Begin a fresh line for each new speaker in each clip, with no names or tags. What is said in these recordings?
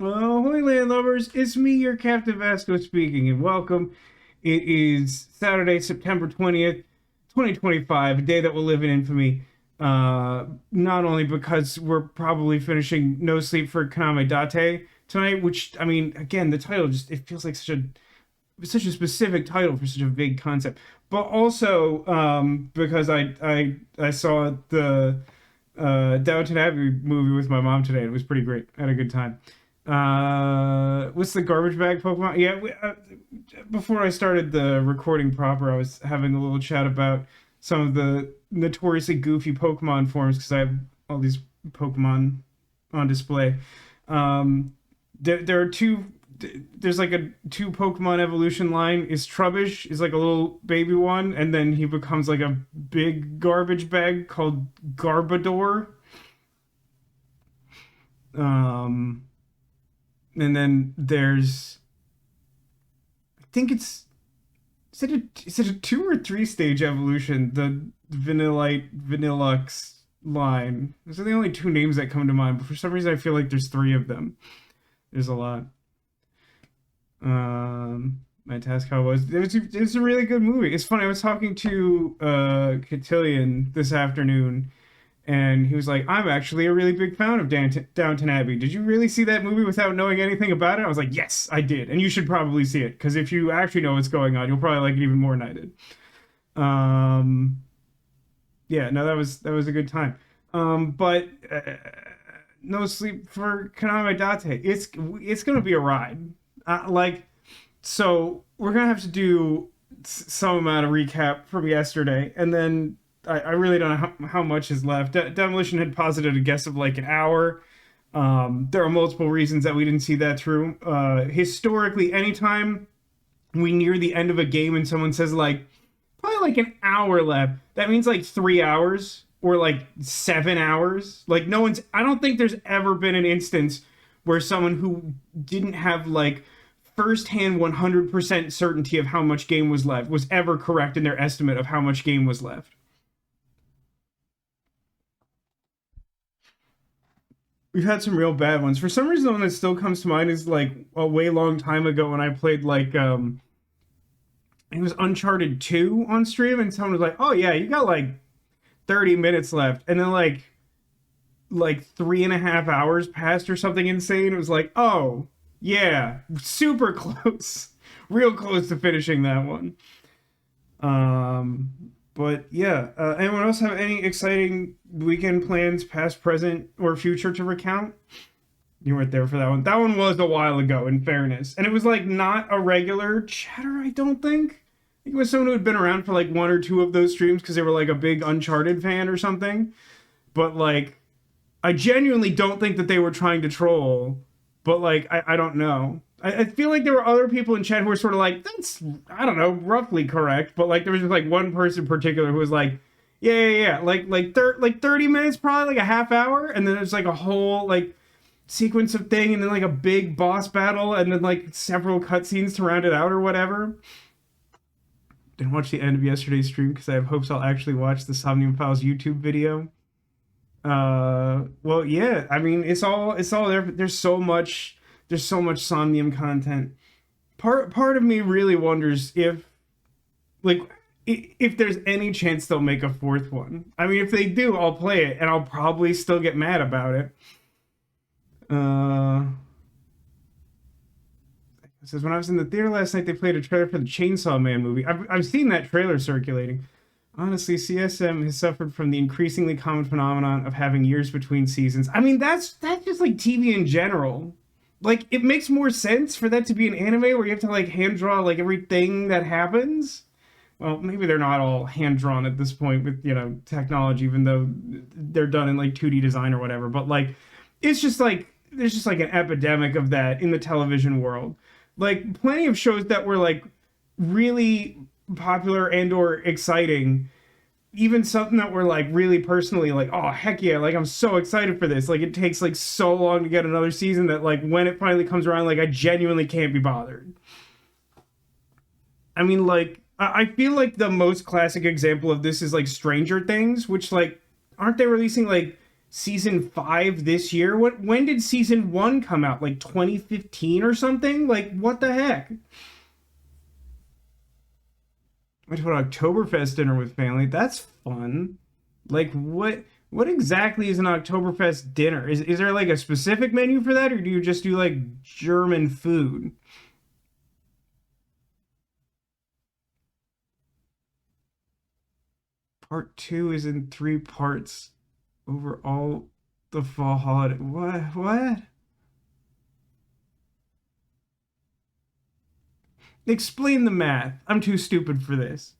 Holy land lovers, it's me, your Captain Vasco speaking, and welcome. It is Saturday, September 20th, 2025, a day that will live in infamy. Not only because we're probably finishing No Sleep for Kaname Date tonight, which, I mean, again, the title just, it feels like such a specific title for such a vague concept, but also because I saw the Downton Abbey movie with my mom today. It was pretty great. I had a good time. What's the garbage bag Pokemon? Yeah, before I started the recording proper, I was having a little chat about some of the notoriously goofy Pokemon forms because I have all these Pokemon on display. There are two. There's like a two Pokemon evolution line. Is Trubbish is like a little baby one, and then he becomes like a big garbage bag called Garbodor. Um, and then there's I think is it a 2 or 3 stage evolution? The Vanillite Vanillux line. Those are the only two names that come to mind, but for some reason I feel like there's three of them. There's a lot. My task how it was a really good movie. It's funny. I was talking to Cotillion this afternoon, and he was like, "I'm actually a really big fan of Downton Abbey. Did you really see that movie without knowing anything about it?" I was like, "Yes, I did, and you should probably see it because if you actually know what's going on, you'll probably like it even more than I did." Um, yeah, no, that was a good time. But No Sleep for Kaname Date. It's gonna be a ride. Like, so we're gonna have to do some amount of recap from yesterday, and then I really don't know how much is left. Demolition had posited a guess of like an hour. There are multiple reasons that we didn't see that through. Historically, anytime we near the end of a game and someone says like probably like an hour left, that means like 3 hours or like 7 hours. Like no one's. I don't think there's ever been an instance where someone who didn't have like firsthand 100% certainty of how much game was left was ever correct in their estimate of how much game was left. We've had some real bad ones. For some reason, the one that still comes to mind is like a way long time ago when I played like it was Uncharted 2 on stream, and someone was like, "Oh yeah, you got like 30 minutes left," and then like 3.5 hours passed or something insane. It was like, "Oh yeah, super close, real close to finishing that one." But yeah, anyone else have any exciting weekend plans, past, present, or future to recount? You weren't there for that one. That one was a while ago, in fairness, and it was like not a regular chatter. I don't think. I think it was someone who had been around for like one or two of those streams because they were like a big Uncharted fan or something. But like, I genuinely don't think that they were trying to troll. But like, I don't know. I feel like there were other people in chat who were sort of like, that's, I don't know, roughly correct. But like, there was just like one person in particular who was like, yeah, yeah, yeah, like 30 minutes, probably like a half hour, and then there's like a whole like sequence of thing, and then like a big boss battle, and then like several cutscenes to round it out or whatever. Didn't watch the end of yesterday's stream because I have hopes I'll actually watch the Somnium Files YouTube video. Well, yeah, I mean, it's all there. There's so much Somnium content. Part of me really wonders if like if there's any chance they'll make a fourth one. I mean, if they do, I'll play it, and I'll probably still get mad about it. Uh, it says when I was in the theater last night, they played a trailer for the Chainsaw Man movie. I've seen that trailer circulating. Honestly, CSM has suffered from the increasingly common phenomenon of having years between seasons. I mean, that's just like TV in general. Like, it makes more sense for that to be an anime where you have to like hand draw like everything that happens. Well, maybe they're not all hand drawn at this point with technology, even though they're done in like 2D design or whatever. But like, it's just like there's just like an epidemic of that in the television world. Like, plenty of shows that were like really popular and or exciting, even something that were like really personally like, oh heck yeah, like I'm so excited for this, like it takes like so long to get another season that like when it finally comes around, like I genuinely can't be bothered. I mean, like I feel like the most classic example of this is like Stranger Things, which like aren't they releasing like season 5 this year. When did season 1 come out? Like 2015 or something? Like what the heck? Went to an Oktoberfest dinner with family. That's fun. Like what exactly is an Oktoberfest dinner? Is there like a specific menu for that, or do you just do like German food? Part 2 is in 3 parts over all the fall holiday. What? Explain the math. I'm too stupid for this.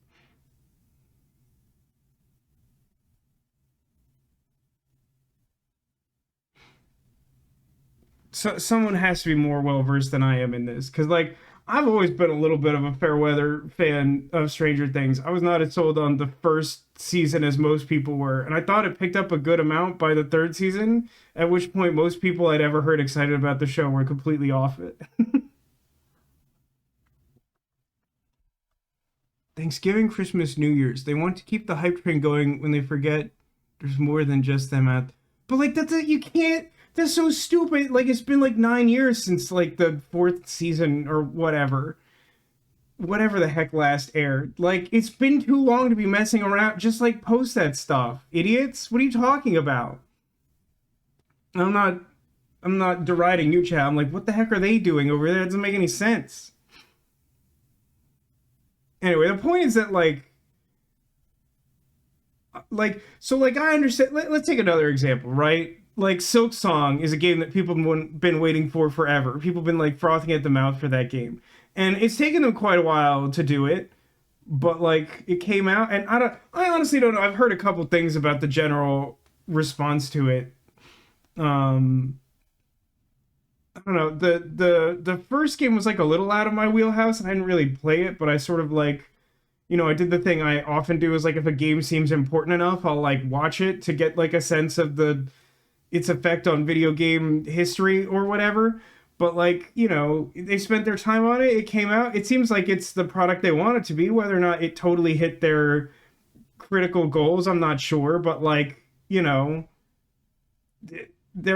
So someone has to be more well versed than I am in this, because like I've always been a little bit of a fair weather fan of Stranger Things. I was not as sold on the first season as most people were, and I thought it picked up a good amount by the third season. At which point, most people I'd ever heard excited about the show were completely off it. Thanksgiving, Christmas, New Year's. They want to keep the hype train going when they forget there's more than just them out. But like that's a, you can't. That's so stupid. Like it's been like 9 years since like the fourth season or whatever the heck last aired. Like it's been too long to be messing around. Just like post that stuff, idiots. What are you talking about? I'm not. I'm not deriding you, chat. I'm like, what the heck are they doing over there? It doesn't make any sense. Anyway, the point is that like I understand. Let's take another example, right? Like Silk Song is a game that people have been waiting for forever. People have been like frothing at the mouth for that game, and it's taken them quite a while to do it. But like it came out, and I honestly don't know. I've heard a couple things about the general response to it. Um, I don't know. The first game was like a little out of my wheelhouse, and I didn't really play it. But I sort of like, I did the thing I often do is like if a game seems important enough, I'll like watch it to get like a sense of the its effect on video game history or whatever. But like, they spent their time on it. It came out. It seems like it's the product they want it to be. Whether or not it totally hit their critical goals, I'm not sure. But like, they're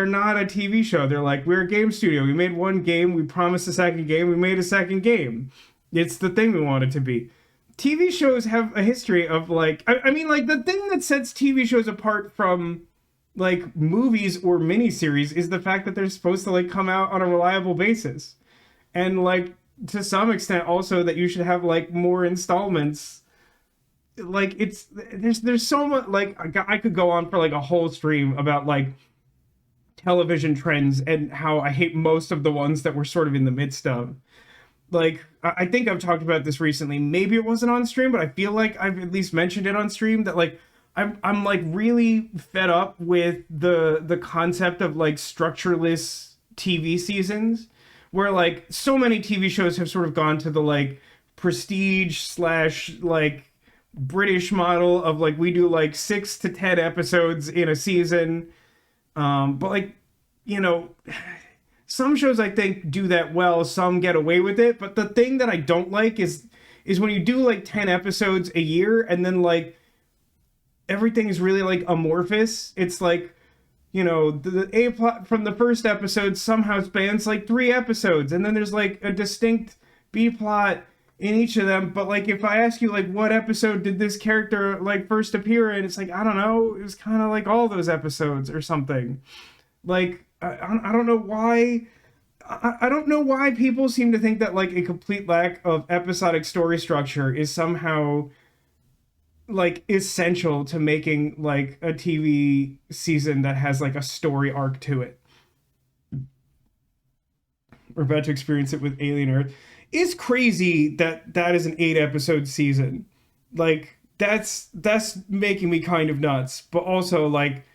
not a TV show. They're like, we're a game studio. We made one game. We promised a second game. We made a second game. It's the thing we want it to be. TV shows have a history of like, I mean, like the thing that sets TV shows apart from like movies or miniseries is the fact that they're supposed to like come out on a reliable basis. And like to some extent also that you should have like more installments. Like there's so much like I could go on for like a whole stream about like television trends and how I hate most of the ones that we're sort of in the midst of. Like I think I've talked about this recently. Maybe it wasn't on stream, but I feel like I've at least mentioned it on stream that like I'm like really fed up with the concept of like structureless TV seasons where like so many TV shows have sort of gone to the like prestige slash like British model of like we do like 6 to 10 episodes in a season. But like, you know, some shows I think do that well, some get away with it. But the thing that I don't like is when you do like 10 episodes a year and then like everything is really like amorphous. It's like, the A plot from the first episode somehow spans like 3 episodes, and then there's like a distinct B plot in each of them. But like if I ask you like what episode did this character like first appear in, it's like I don't know. It was kind of like all those episodes or something. Like I don't know why. I don't know why people seem to think that like a complete lack of episodic story structure is somehow like essential to making like a TV season that has like a story arc to it. We're about to experience it with Alien Earth. It's crazy that that is an 8 episode season. Like that's making me kind of nuts. But also like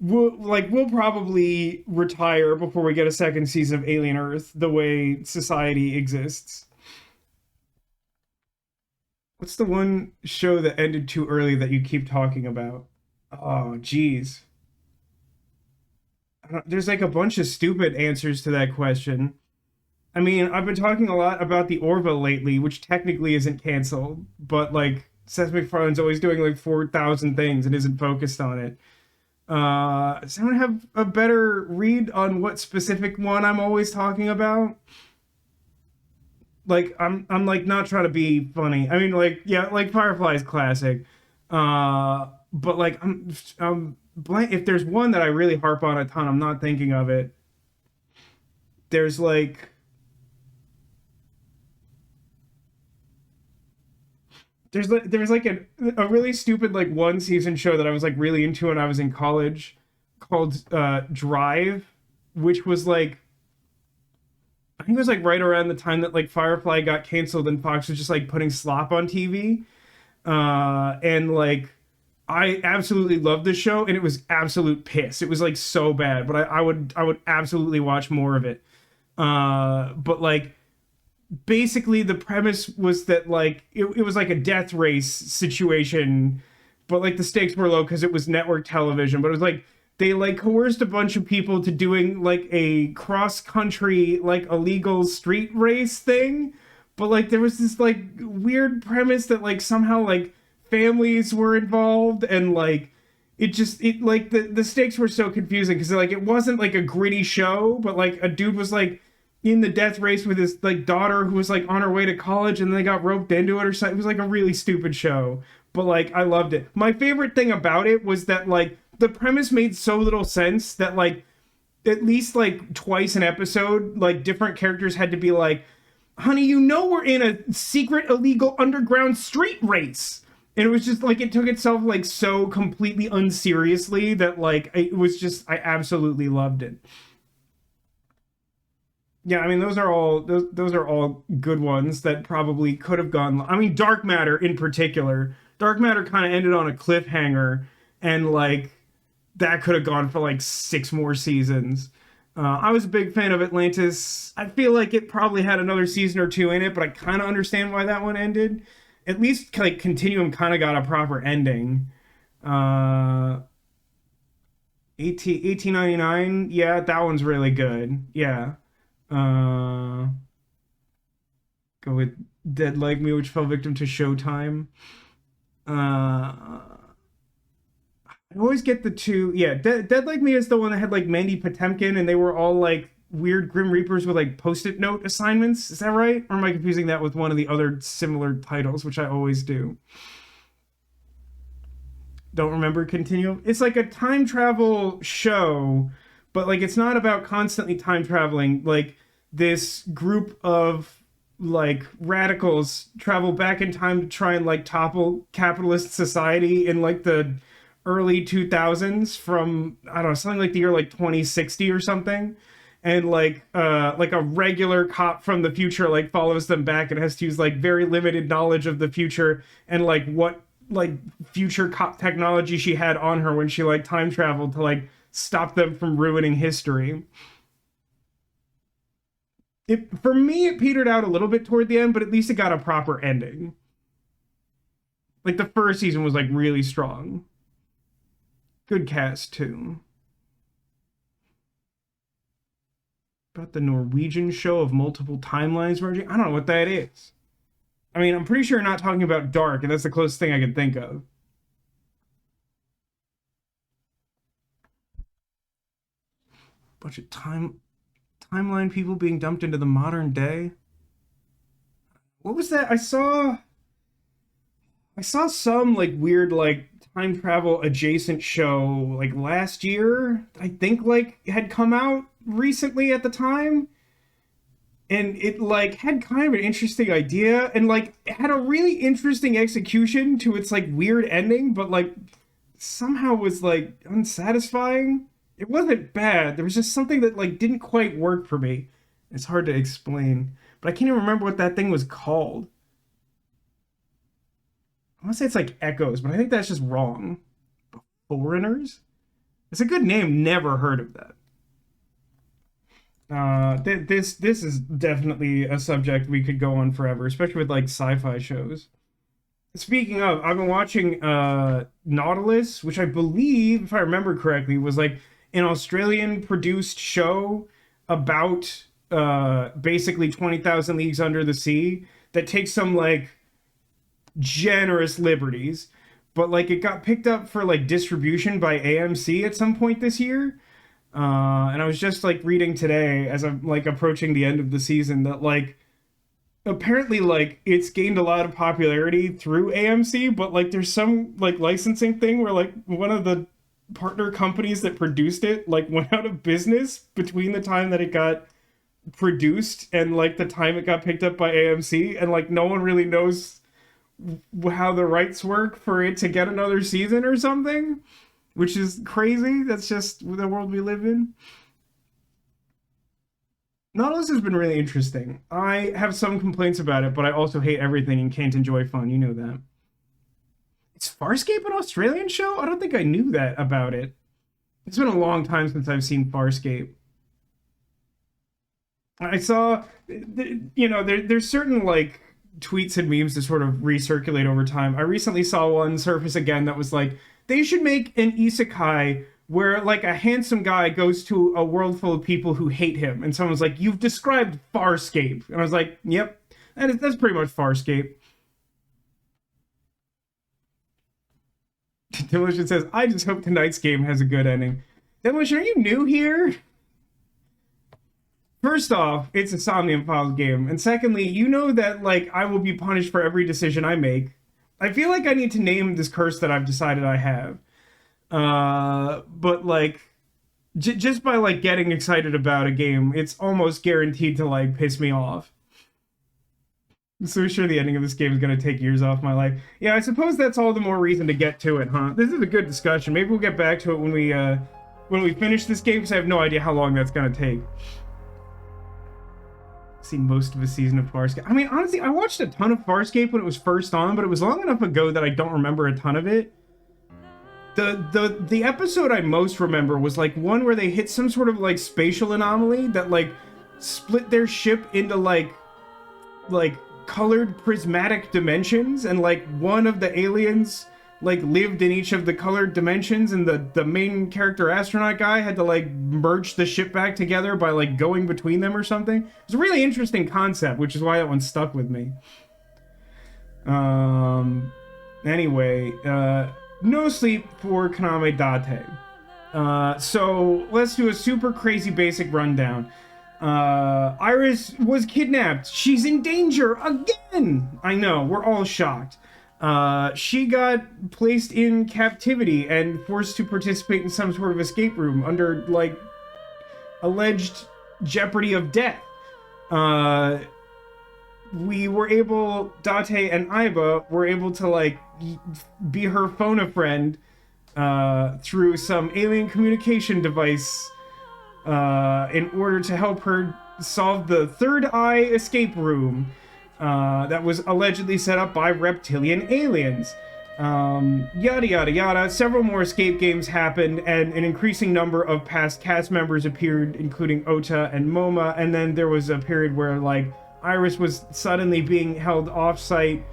we'll probably retire before we get a second season of Alien Earth the way society exists. What's the one show that ended too early that you keep talking about? Oh, geez. There's like a bunch of stupid answers to that question. I mean, I've been talking a lot about the Orville lately, which technically isn't canceled, but like Seth MacFarlane's always doing like 4,000 things and isn't focused on it. Does anyone have a better read on what specific one I'm always talking about? Like I'm like not trying to be funny. I mean like yeah, like Firefly's classic. But like I'm blank if there's one that I really harp on a ton, I'm not thinking of it. There's like there's like a really stupid like one season show that I was like really into when I was in college called Drive, which was like I think it was like right around the time that like Firefly got canceled and Fox was just like putting slop on TV. And like I absolutely loved this show and it was absolute piss. It was like so bad, but I would absolutely watch more of it. But like basically the premise was that like it was like a death race situation, but like the stakes were low because it was network television. But it was like they like coerced a bunch of people to doing like a cross country like illegal street race thing. But like there was this like weird premise that like somehow like families were involved and like it like the stakes were so confusing because like it wasn't like a gritty show, but like a dude was like in the death race with his like daughter who was like on her way to college and they got roped into it or something. It was like a really stupid show, but like I loved it. My favorite thing about it was that like the premise made so little sense that like at least like twice an episode like different characters had to be like, honey, you know we're in a secret illegal underground street race. And it was just like it took itself like so completely unseriously that like it was just I absolutely loved it. Yeah, I mean those are all good ones that probably could have gone. I mean, Dark Matter in particular. Dark Matter kind of ended on a cliffhanger, and like that could have gone for like six more seasons. I was a big fan of Atlantis. I feel like it probably had another season or two in it, but I kind of understand why that one ended. At least like Continuum kind of got a proper ending. Uh, 1899, yeah, that one's really good. Yeah. Uh, Go with Dead Like Me, which fell victim to Showtime. I always get the two. Yeah, Dead Like Me is the one that had like Mandy Patinkin, and they were all like weird Grim Reapers with like post-it note assignments. Is that right? Or am I confusing that with one of the other similar titles, which I always do? Don't remember Continuum. It's like a time travel show, but like it's not about constantly time traveling. Like this group of like radicals travel back in time to try and like topple capitalist society in like the early 2000s from I don't know something like the year like 2060 or something, and like a regular cop from the future like follows them back and has to use like very limited knowledge of the future and like what like future cop technology she had on her when she like time traveled to like stop them from ruining history. It for me it petered out a little bit toward the end, but at least it got a proper ending. Like the first season was like really strong. Good cast too. About the Norwegian show of multiple timelines merging. I don't know what that is. I mean, I'm pretty sure you're not talking about Dark, and that's the closest thing I can think of. Bunch of timeline people being dumped into the modern day. What was that? I saw some like weird like time travel adjacent show like last year. I think like had come out recently at the time, and it like had kind of an interesting idea and like it had a really interesting execution to its like weird ending, but like somehow was like unsatisfying. It wasn't bad. There was just something that like didn't quite work for me. It's hard to explain, but I can't even remember what that thing was called. I want to say it's like Echoes, but I think that's just wrong. Foreigners? It's a good name. Never heard of that. This is definitely a subject we could go on forever, especially with like sci-fi shows. Speaking of, I've been watching Nautilus, which I believe, if I remember correctly, was like an Australian produced show about basically 20,000 Leagues Under the Sea that takes some like generous liberties. but like it got picked up for like distribution by AMC at some point this year. And I was just like reading today as I'm like approaching the end of the season that like apparently like it's gained a lot of popularity through AMC, but like there's some like licensing thing where like one of the partner companies that produced it like went out of business between the time that it got produced and like the time it got picked up by AMC, and like no one really knows how the rights work for it to get another season or something, which is crazy. That's just the world we live in. Nautilus has been really interesting. I have some complaints about it, but I also hate everything and can't enjoy fun. You know that. Is Farscape an Australian show? I don't think I knew that about it. It's been a long time since I've seen Farscape. I saw, you know, there's certain like tweets and memes that sort of recirculate over time. I recently saw one surface again that was like, they should make an isekai where like a handsome guy goes to a world full of people who hate him, and someone's like, "You've described Farscape," and I was like, "Yep, that's pretty much Farscape." Demolition says, "I just hope tonight's game has a good ending." Demolition, are you new here? First off, it's a Somnium Files game, and secondly, you know that like I will be punished for every decision I make. I feel like I need to name this curse that I've decided I have. But like, just by like getting excited about a game, it's almost guaranteed to like piss me off. I'm so sure the ending of this game is going to take years off my life. Yeah, I suppose that's all the more reason to get to it, huh? This is a good discussion. Maybe we'll get back to it when we finish this game, because I have no idea how long that's going to take. Seen most of a season of Farscape. I mean, honestly, I watched a ton of Farscape when it was first on, but it was long enough ago that I don't remember a ton of it. The episode I most remember was like one where they hit some sort of like spatial anomaly that like split their ship into like colored prismatic dimensions, and like one of the aliens like lived in each of the colored dimensions, and the main character astronaut guy had to like merge the ship back together by like going between them or something. It's a really interesting concept, which is why that one stuck with me. Anyway, no sleep for Kaname Date. So let's do a super crazy basic rundown. Iris was kidnapped. She's in danger again. I know, we're all shocked. She got placed in captivity and forced to participate in some sort of escape room under, like, alleged jeopardy of death. We were able, Date and Aiba were able to, like, be her phone-a-friend, through some alien communication device, in order to help her solve the Third Eye escape room, that was allegedly set up by reptilian aliens. Yada yada yada. Several more escape games happened, and an increasing number of past cast members appeared, including Ota and Moma, and then there was a period where, like, Iris was suddenly being held off-site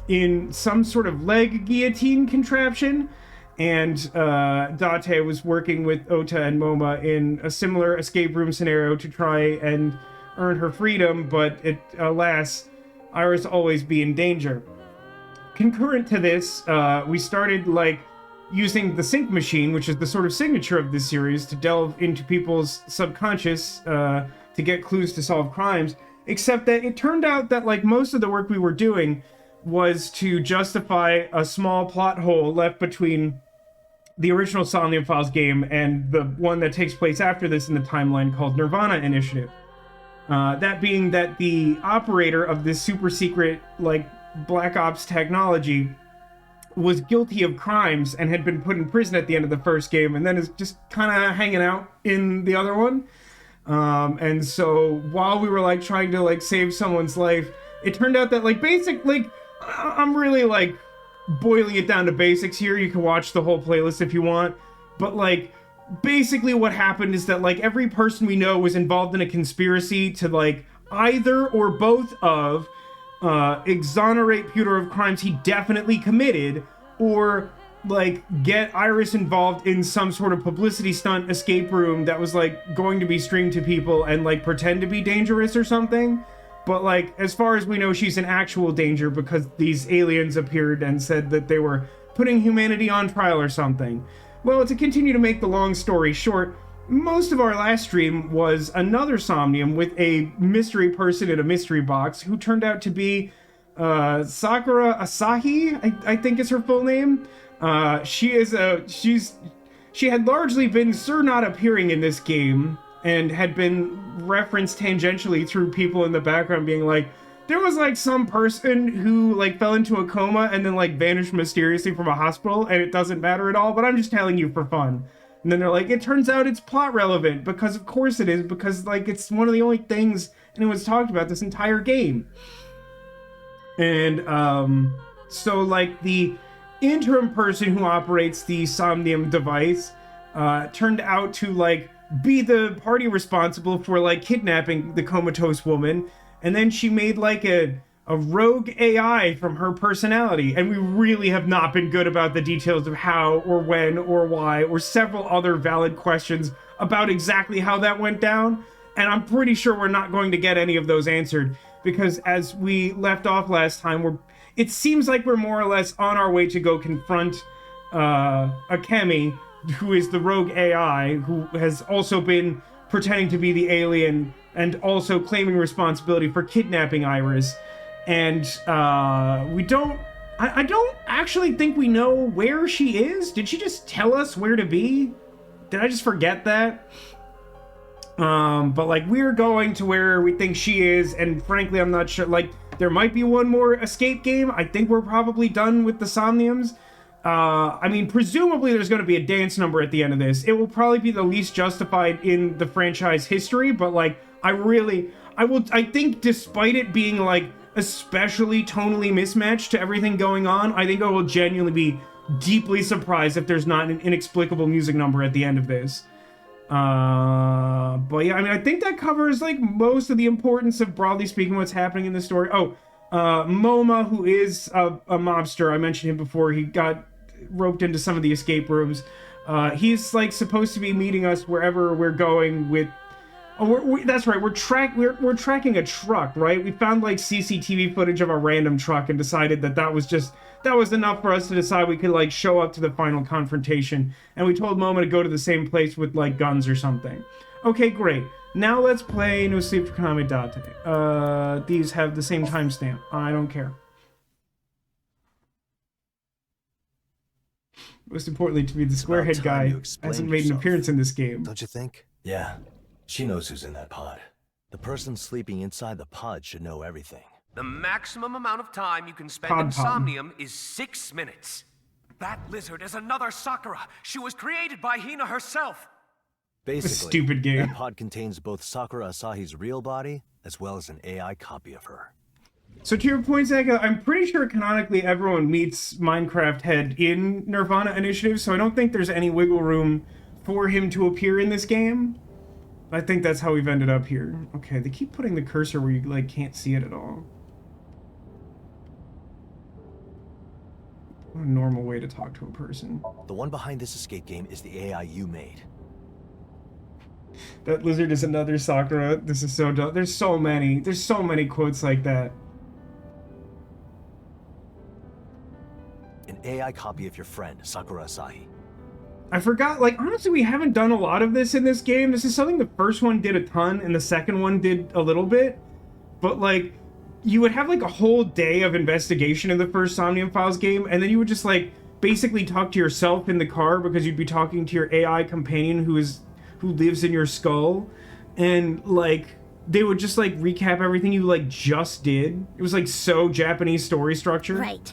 in some sort of leg guillotine contraption, and Date was working with Ota and Moma in a similar escape room scenario to try and earn her freedom, but alas, Iris always be in danger. Concurrent to this, we started like using the sync machine, which is the sort of signature of this series, to delve into people's subconscious to get clues to solve crimes, except that it turned out that like most of the work we were doing was to justify a small plot hole left between the original Somnium Files game and the one that takes place after this in the timeline called Nirvana Initiative. That being that the operator of this super secret, like, Black Ops technology was guilty of crimes and had been put in prison at the end of the first game, and then is just kind of hanging out in the other one. And so while we were, like, trying to, like, save someone's life, it turned out that, like, I'm really, like, boiling it down to basics here. You can watch the whole playlist if you want. But, like, basically what happened is that, like, every person we know was involved in a conspiracy to, like, either or both of exonerate Pewter of crimes he definitely committed, or, like, get Iris involved in some sort of publicity stunt escape room that was, like, going to be streamed to people and, like, pretend to be dangerous or something. But, like, as far as we know, she's in actual danger because these aliens appeared and said that they were putting humanity on trial or something. Well, to continue to make the long story short, most of our last stream was another Somnium with a mystery person in a mystery box who turned out to be Sakura Asahi, I think is her full name. She had largely been not appearing in this game and had been referenced tangentially through people in the background being like, there was like some person who like fell into a coma and then like vanished mysteriously from a hospital and it doesn't matter at all, but I'm just telling you for fun. And then they're like, it turns out it's plot relevant, because of course it is, because like it's one of the only things anyone's talked about this entire game. And so like the interim person who operates the Somnium device turned out to like be the party responsible for like kidnapping the comatose woman, and then she made like a rogue AI from her personality, and we really have not been good about the details of how or when or why or several other valid questions about exactly how that went down, and I'm pretty sure we're not going to get any of those answered, because as we left off last time, it seems like we're more or less on our way to go confront Akemi, who is the rogue AI, who has also been pretending to be the alien and also claiming responsibility for kidnapping Iris. And I don't actually think we know where she is. Did she just tell us where to be? Did I just forget that? But like, we're going to where we think she is, and frankly, I'm not sure. Like, there might be one more escape game. I think we're probably done with the Somniums. I mean, presumably there's going to be a dance number at the end of this. It will probably be the least justified in the franchise history, but like, I think despite it being like especially tonally mismatched to everything going on, I think I will genuinely be deeply surprised if there's not an inexplicable music number at the end of this. But yeah, I mean, I think that covers like most of the importance of, broadly speaking, what's happening in the story. Moma, who is a mobster, I mentioned him before, he got roped into some of the escape rooms. He's like supposed to be meeting us wherever we're going with. That's right. We're tracking a truck, right? We found like CCTV footage of a random truck and decided that was enough for us to decide we could like show up to the final confrontation. And we told Moma to go to the same place with like guns or something. Okay, great. Now let's play No Sleep for Kaname Date. These have the same timestamp. I don't care. Most importantly to me, the squarehead guy hasn't made an appearance in this game.
Don't you think? Yeah. She knows who's in that pod. The person sleeping inside the pod should know everything.
The maximum amount of time you can spend in Somnium is 6 minutes. That lizard is another Sakura. She was created by Hina herself.
Basically,
a stupid game.
That pod contains both Sakura Asahi's real body as well as an AI copy of her.
So to your point, Zaka, I'm pretty sure canonically everyone meets Minecraft Head in Nirvana Initiative, so I don't think there's any wiggle room for him to appear in this game. I think that's how we've ended up here. Okay, they keep putting the cursor where you like can't see it at all. What a normal way to talk to a person.
The one behind this escape game is the AI you made.
That lizard is another Sakura. This is so dumb. There's so many quotes like that.
An AI copy of your friend, Sakura Asahi.
I forgot, like, honestly, we haven't done a lot of this in this game. This is something the first one did a ton, and the second one did a little bit. But, like, you would have, like, a whole day of investigation in the first Somnium Files game, and then you would just, like, basically talk to yourself in the car because you'd be talking to your AI companion who lives in your skull. And, like, they would just, like, recap everything you, like, just did. It was, like, so Japanese story structure.
Right.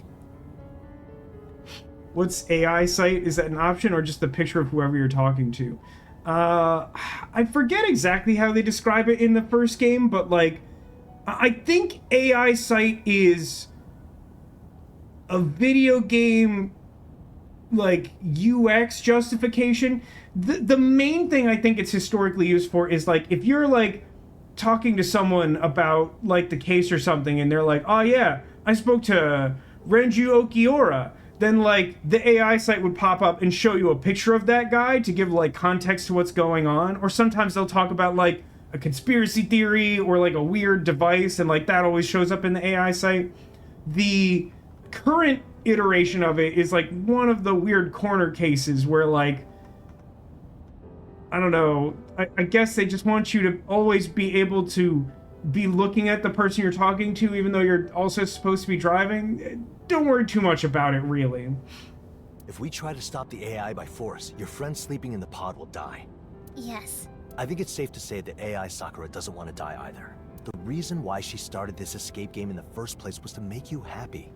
What's AI site? Is that an option or just the picture of whoever you're talking to? I forget exactly how they describe it in the first game, but like, I think AI site is a video game like UX justification. The main thing I think it's historically used for is like, if you're like talking to someone about like the case or something and they're like, oh yeah, I spoke to Renju Okiura, then like the AI site would pop up and show you a picture of that guy to give like context to what's going on. Or sometimes they'll talk about like a conspiracy theory or like a weird device, and like that always shows up in the AI site. The current iteration of it is like one of the weird corner cases where like, I don't know, I guess they just want you to always be able to be looking at the person you're talking to even though you're also supposed to be driving. Don't worry too much about it, really.
If we try to stop the AI by force, your friend sleeping in the pod will die.
Yes.
I think it's safe to say that AI Sakura doesn't want to die either. The reason why she started this escape game in the first place was to make you happy.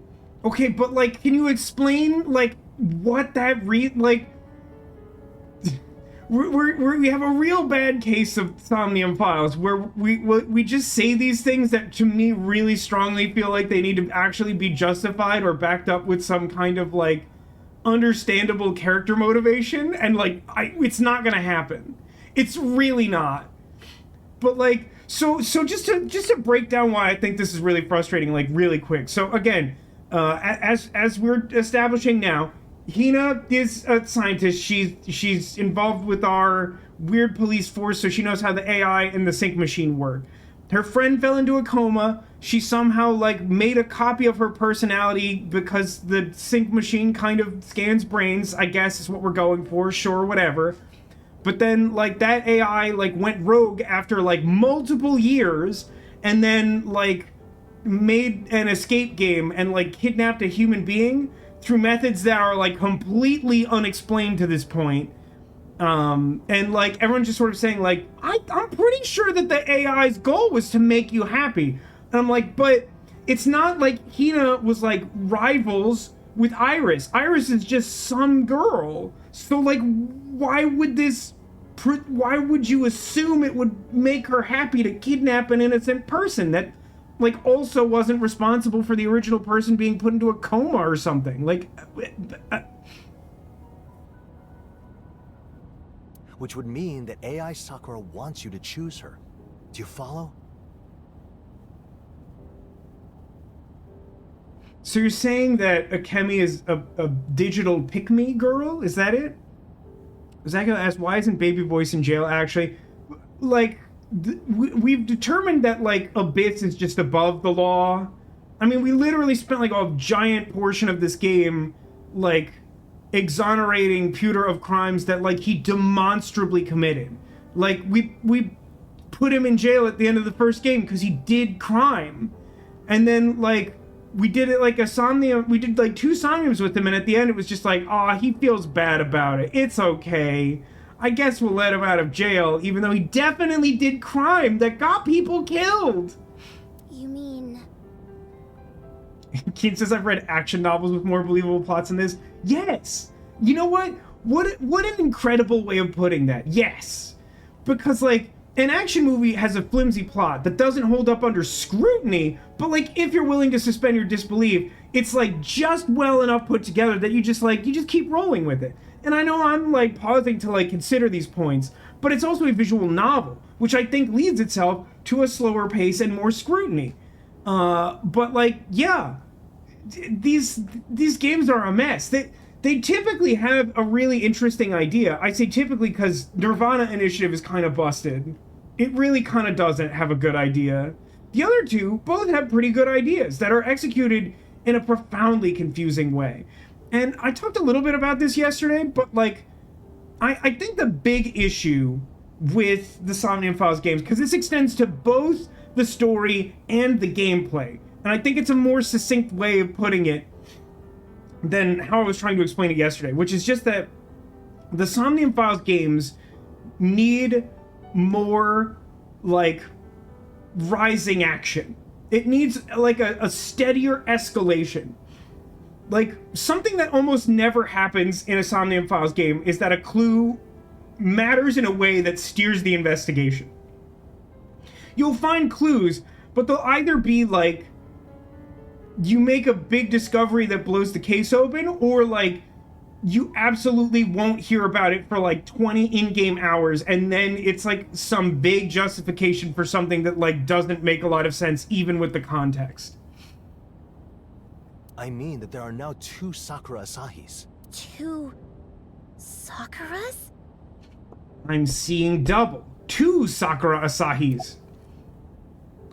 Okay, but like, can you explain like what that like? We have a real bad case of Somnium Files where we just say these things that to me really strongly feel like they need to actually be justified or backed up with some kind of like understandable character motivation, and like it's not gonna happen. It's really not. But like, so just to break down why I think this is really frustrating, like really quick. So again, as we're establishing now, Hina is a scientist. She's involved with our weird police force, so she knows how the AI and the sync machine work. Her friend fell into a coma. She somehow like made a copy of her personality because the sync machine kind of scans brains, I guess is what we're going for, sure, whatever. But then like that AI like went rogue after like multiple years and then like made an escape game and like kidnapped a human being through methods that are like completely unexplained to this point. And like everyone's just sort of saying like, I'm pretty sure that the AI's goal was to make you happy. And I'm like, but it's not like Hina was like rivals with Iris. Iris is just some girl. So like, why would you assume it would make her happy to kidnap an innocent person that like also wasn't responsible for the original person being put into a coma or something? Like,
which would mean that AI Sakura wants you to choose her. Do you follow?
So you're saying that Akemi is a digital pick-me girl? Is that it? Was that gonna ask, why isn't Baby Voice in jail, actually? Like, we've determined that, like, Abyss is just above the law. I mean, we literally spent, like, a giant portion of this game, like, exonerating Pewter of crimes that, like, he demonstrably committed. Like, we put him in jail at the end of the first game because he did crime. And then, like, we did it like a Somnium, we did like 2 Somniums with him, and at the end it was just like, aw, he feels bad about it. It's okay. I guess we'll let him out of jail, even though he definitely did crime that got people killed.
You mean...
Keen says, I've read action novels with more believable plots than this. Yes! You know what? What an incredible way of putting that. Yes! Because, like, an action movie has a flimsy plot that doesn't hold up under scrutiny, but like if you're willing to suspend your disbelief, it's like just well enough put together that you just keep rolling with it. And I know I'm like pausing to like consider these points, but it's also a visual novel, which I think leads itself to a slower pace and more scrutiny. But like, yeah, these games are a mess. They typically have a really interesting idea. I say typically because Nirvana Initiative is kind of busted. It really kind of doesn't have a good idea. The other two both have pretty good ideas that are executed in a profoundly confusing way. And I talked a little bit about this yesterday, but like, I think the big issue with the Somnium Files games, because this extends to both the story and the gameplay, and I think it's a more succinct way of putting it than how I was trying to explain it yesterday, which is just that the Somnium Files games need more, like, rising action. It needs, like, a steadier escalation. Like, something that almost never happens in a Somnium Files game is that a clue matters in a way that steers the investigation. You'll find clues, but they'll either be, like, you make a big discovery that blows the case open, or like you absolutely won't hear about it for like 20 in-game hours, and then it's like some big justification for something that like doesn't make a lot of sense even with the context.
I mean that there are now 2 Sakura Asahis.
2 Sakuras?
I'm seeing double. 2 Sakura Asahis.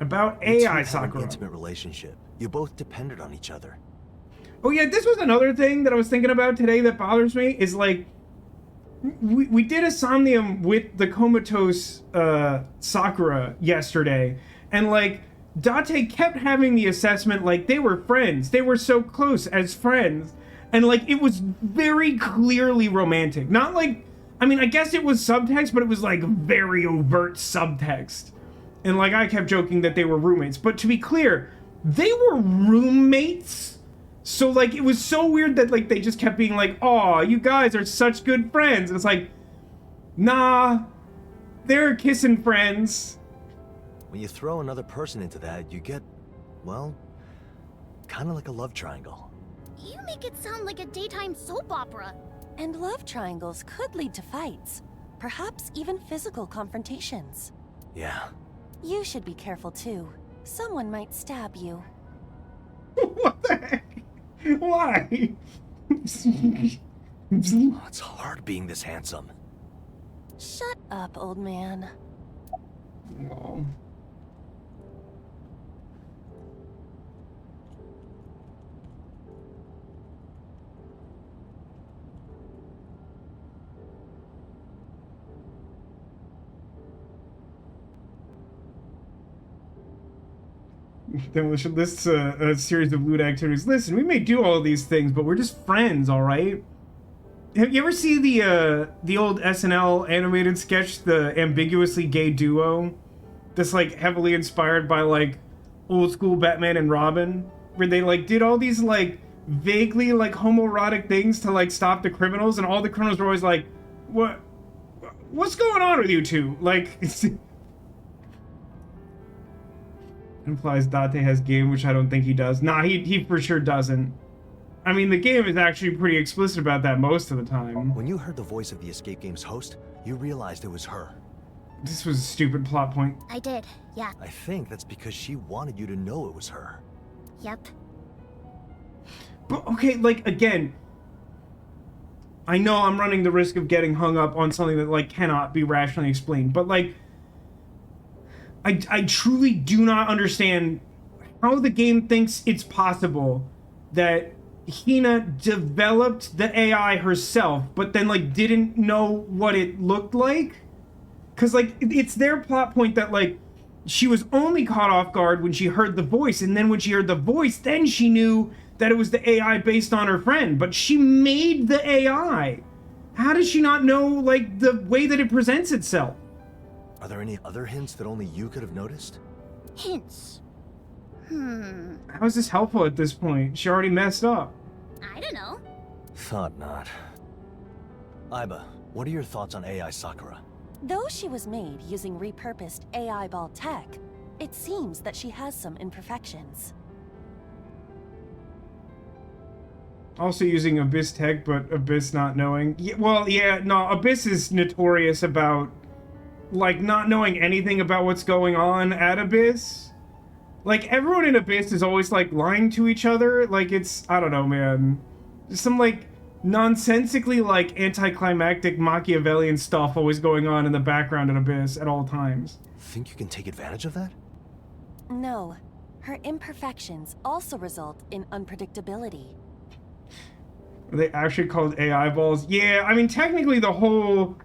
About AI Sakura.
An intimate relationship. You both depended on each other.
Oh yeah, this was another thing that I was thinking about today that bothers me, is like, we did a Somnium with the comatose Sakura yesterday, and like, Date kept having the assessment like they were friends. They were so close as friends. And like, it was very clearly romantic. Not like, I mean, I guess it was subtext, but it was like very overt subtext. And like, I kept joking that they were roommates. But to be clear, they were roommates. So like, it was so weird that like, they just kept being like, "Aw, you guys are such good friends." And it's like, nah, they're kissing friends.
When you throw another person into that, you get, well, kind of like a love triangle.
You make it sound like a daytime soap opera.
And love triangles could lead to fights, perhaps even physical confrontations.
Yeah.
You should be careful too. Someone might stab you.
What the heck? Why?
Oh, it's hard being this handsome.
Shut up, old man.
Oh. Demolition lists a series of lewd activities. Listen, we may do all of these things, but we're just friends, all right? Have you ever seen the old SNL animated sketch, the ambiguously gay duo? That's like heavily inspired by like old school Batman and Robin, where they like did all these like vaguely like homoerotic things to like stop the criminals, and all the criminals were always like, what's going on with you two? Like, implies Date has game, which I don't think he does. Nah, he for sure doesn't. I mean, the game is actually pretty explicit about that most of the time.
When you heard the voice of the escape game's host, you realized it was her.
This was a stupid plot point.
I did, yeah.
I think that's because she wanted you to know it was her.
Yep.
But okay, like, again, I know I'm running the risk of getting hung up on something that like cannot be rationally explained, but like, I truly do not understand how the game thinks it's possible that Hina developed the AI herself, but then like didn't know what it looked like. Cause like, it's their plot point that like, she was only caught off guard when she heard the voice, and then when she heard the voice, then she knew that it was the AI based on her friend, but she made the AI. How does she not know like the way that it presents itself?
Are there any other hints that only you could have noticed?
Hints.
How is this helpful at this point? She already messed up.
I don't know.
Thought not. Aiba, what are your thoughts on AI Sakura?
Though she was made using repurposed AI ball tech, it seems that she has some imperfections.
Also using Abyss tech, but Abyss not knowing. Yeah, well, yeah, no, Abyss is notorious about, like, not knowing anything about what's going on at Abyss. Like, everyone in Abyss is always, like, lying to each other. Like, it's, I don't know, man. There's some, like, nonsensically, like, anticlimactic Machiavellian stuff always going on in the background at Abyss at all times.
Think you can take advantage of that?
No. Her imperfections also result in unpredictability.
Are they actually called AI balls? Yeah, I mean, technically the whole,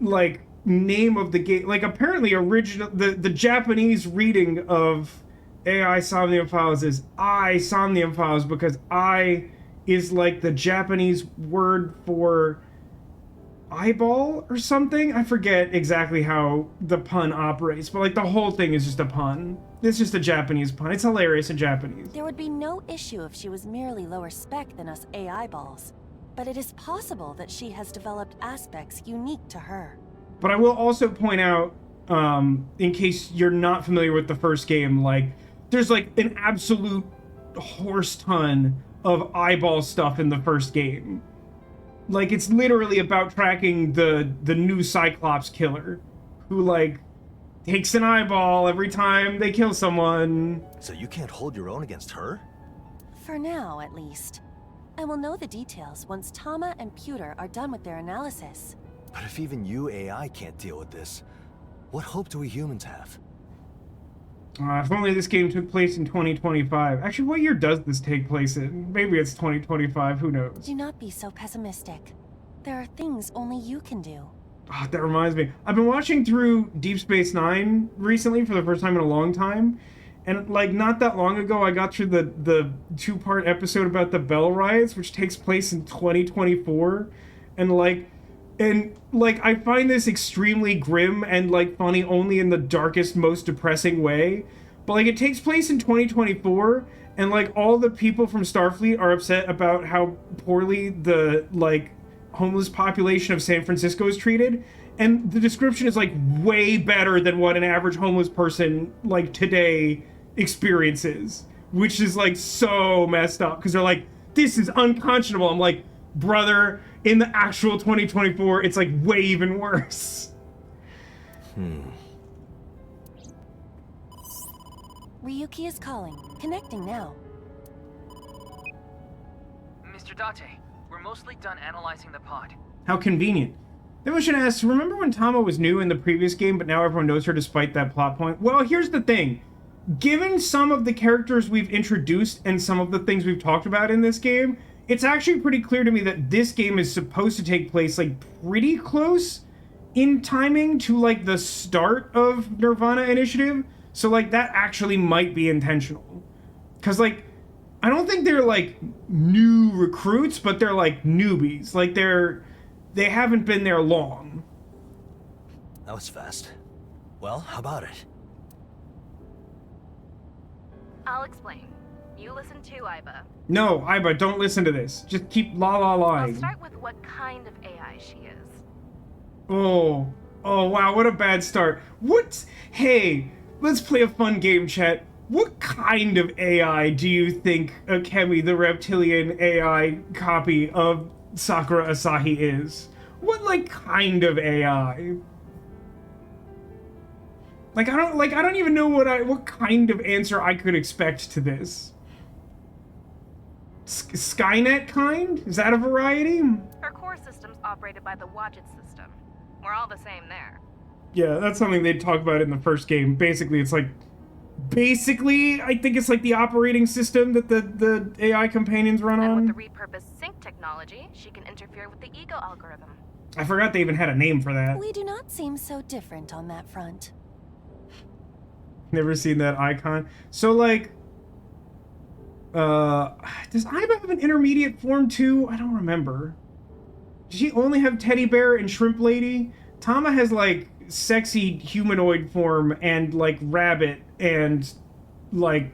like, name of the game, like, apparently the Japanese reading of AI Somnium Files is I Somnium Files, because I is like the Japanese word for eyeball or something. I forget exactly how the pun operates, but like the whole thing is just a pun. It's just a Japanese pun. It's hilarious in Japanese.
There would be no issue if she was merely lower spec than us AI balls, but it is possible that she has developed aspects unique to her.
But I will also point out, in case you're not familiar with the first game, like, there's like an absolute horse ton of eyeball stuff in the first game. Like, it's literally about tracking the new Cyclops killer, who, like, takes an eyeball every time they kill someone.
So you can't hold your own against her?
For now, at least. I will know the details once Tama and Pewter are done with their analysis.
But if even you AI can't deal with this, what hope do we humans have?
If only this game took place in 2025. Actually, what year does this take place in? Maybe it's 2025, who knows?
Do not be so pessimistic. There are things only you can do.
Oh, that reminds me. I've been watching through Deep Space Nine recently for the first time in a long time. And, like, not that long ago, I got through the two-part episode about the Bell Riots, which takes place in 2024. And, I find this extremely grim and, like, funny only in the darkest, most depressing way. But, like, it takes place in 2024, and, like, all the people from Starfleet are upset about how poorly the, like, homeless population of San Francisco is treated. And the description is, like, way better than what an average homeless person, like, today experiences. Which is, like, so messed up. Because they're like, this is unconscionable. I'm like, brother, in the actual 2024, it's, like, way even worse.
Ryuki is calling. Connecting now.
Mr. Date, we're mostly done analyzing the pod.
How convenient. Then we should ask, remember when Tama was new in the previous game, but now everyone knows her despite that plot point? Well, here's the thing. Given some of the characters we've introduced and some of the things we've talked about in this game, it's actually pretty clear to me that this game is supposed to take place, like, pretty close in timing to, like, the start of Nirvana Initiative. So, like, that actually might be intentional. Because, like, I don't think they're, like, new recruits, but they're, like, newbies. Like, they haven't been there long.
That was fast. Well, how about it?
I'll explain. You listen to Aiba.
No, Aiba, don't listen to this. Just keep la-la-laing.
I'll start with what kind of AI she is.
Oh, wow, what a bad start. Hey, let's play a fun game, chat. What kind of AI do you think Akemi, the reptilian AI copy of Sakura Asahi, is? What, like, kind of AI? I don't even know what kind of answer I could expect to this. Skynet kind? Is that a variety?
Her core system's operated by the Wadjet system. We're all the same there.
Yeah, that's something they talk about in the first game. Basically, I think it's like the operating system that the AI companions run on.
And with the repurposed sync technology, she can interfere with the ego algorithm.
I forgot they even had a name for that.
We do not seem so different on that front.
Never seen that icon. So, like, does Aiba have an intermediate form too? I don't remember. Does she only have teddy bear and shrimp lady? Tama has, like, sexy humanoid form and, like, rabbit and, like,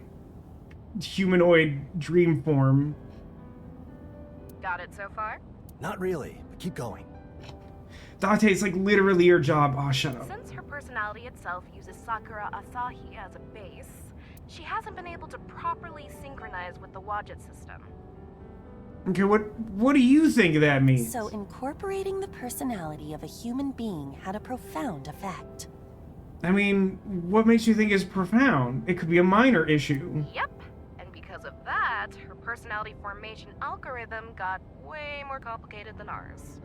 humanoid dream form.
Got it so far?
Not really, but keep going.
Date, it's like literally your job. Oh, shut up.
Since her personality itself uses Sakura Asahi as a base, she hasn't been able to properly synchronize with the Wadjet system.
Okay, what do you think that means?
So incorporating the personality of a human being had a profound effect.
I mean, what makes you think it's profound? It could be a minor issue.
Yep. And because of that, her personality formation algorithm got way more complicated than ours.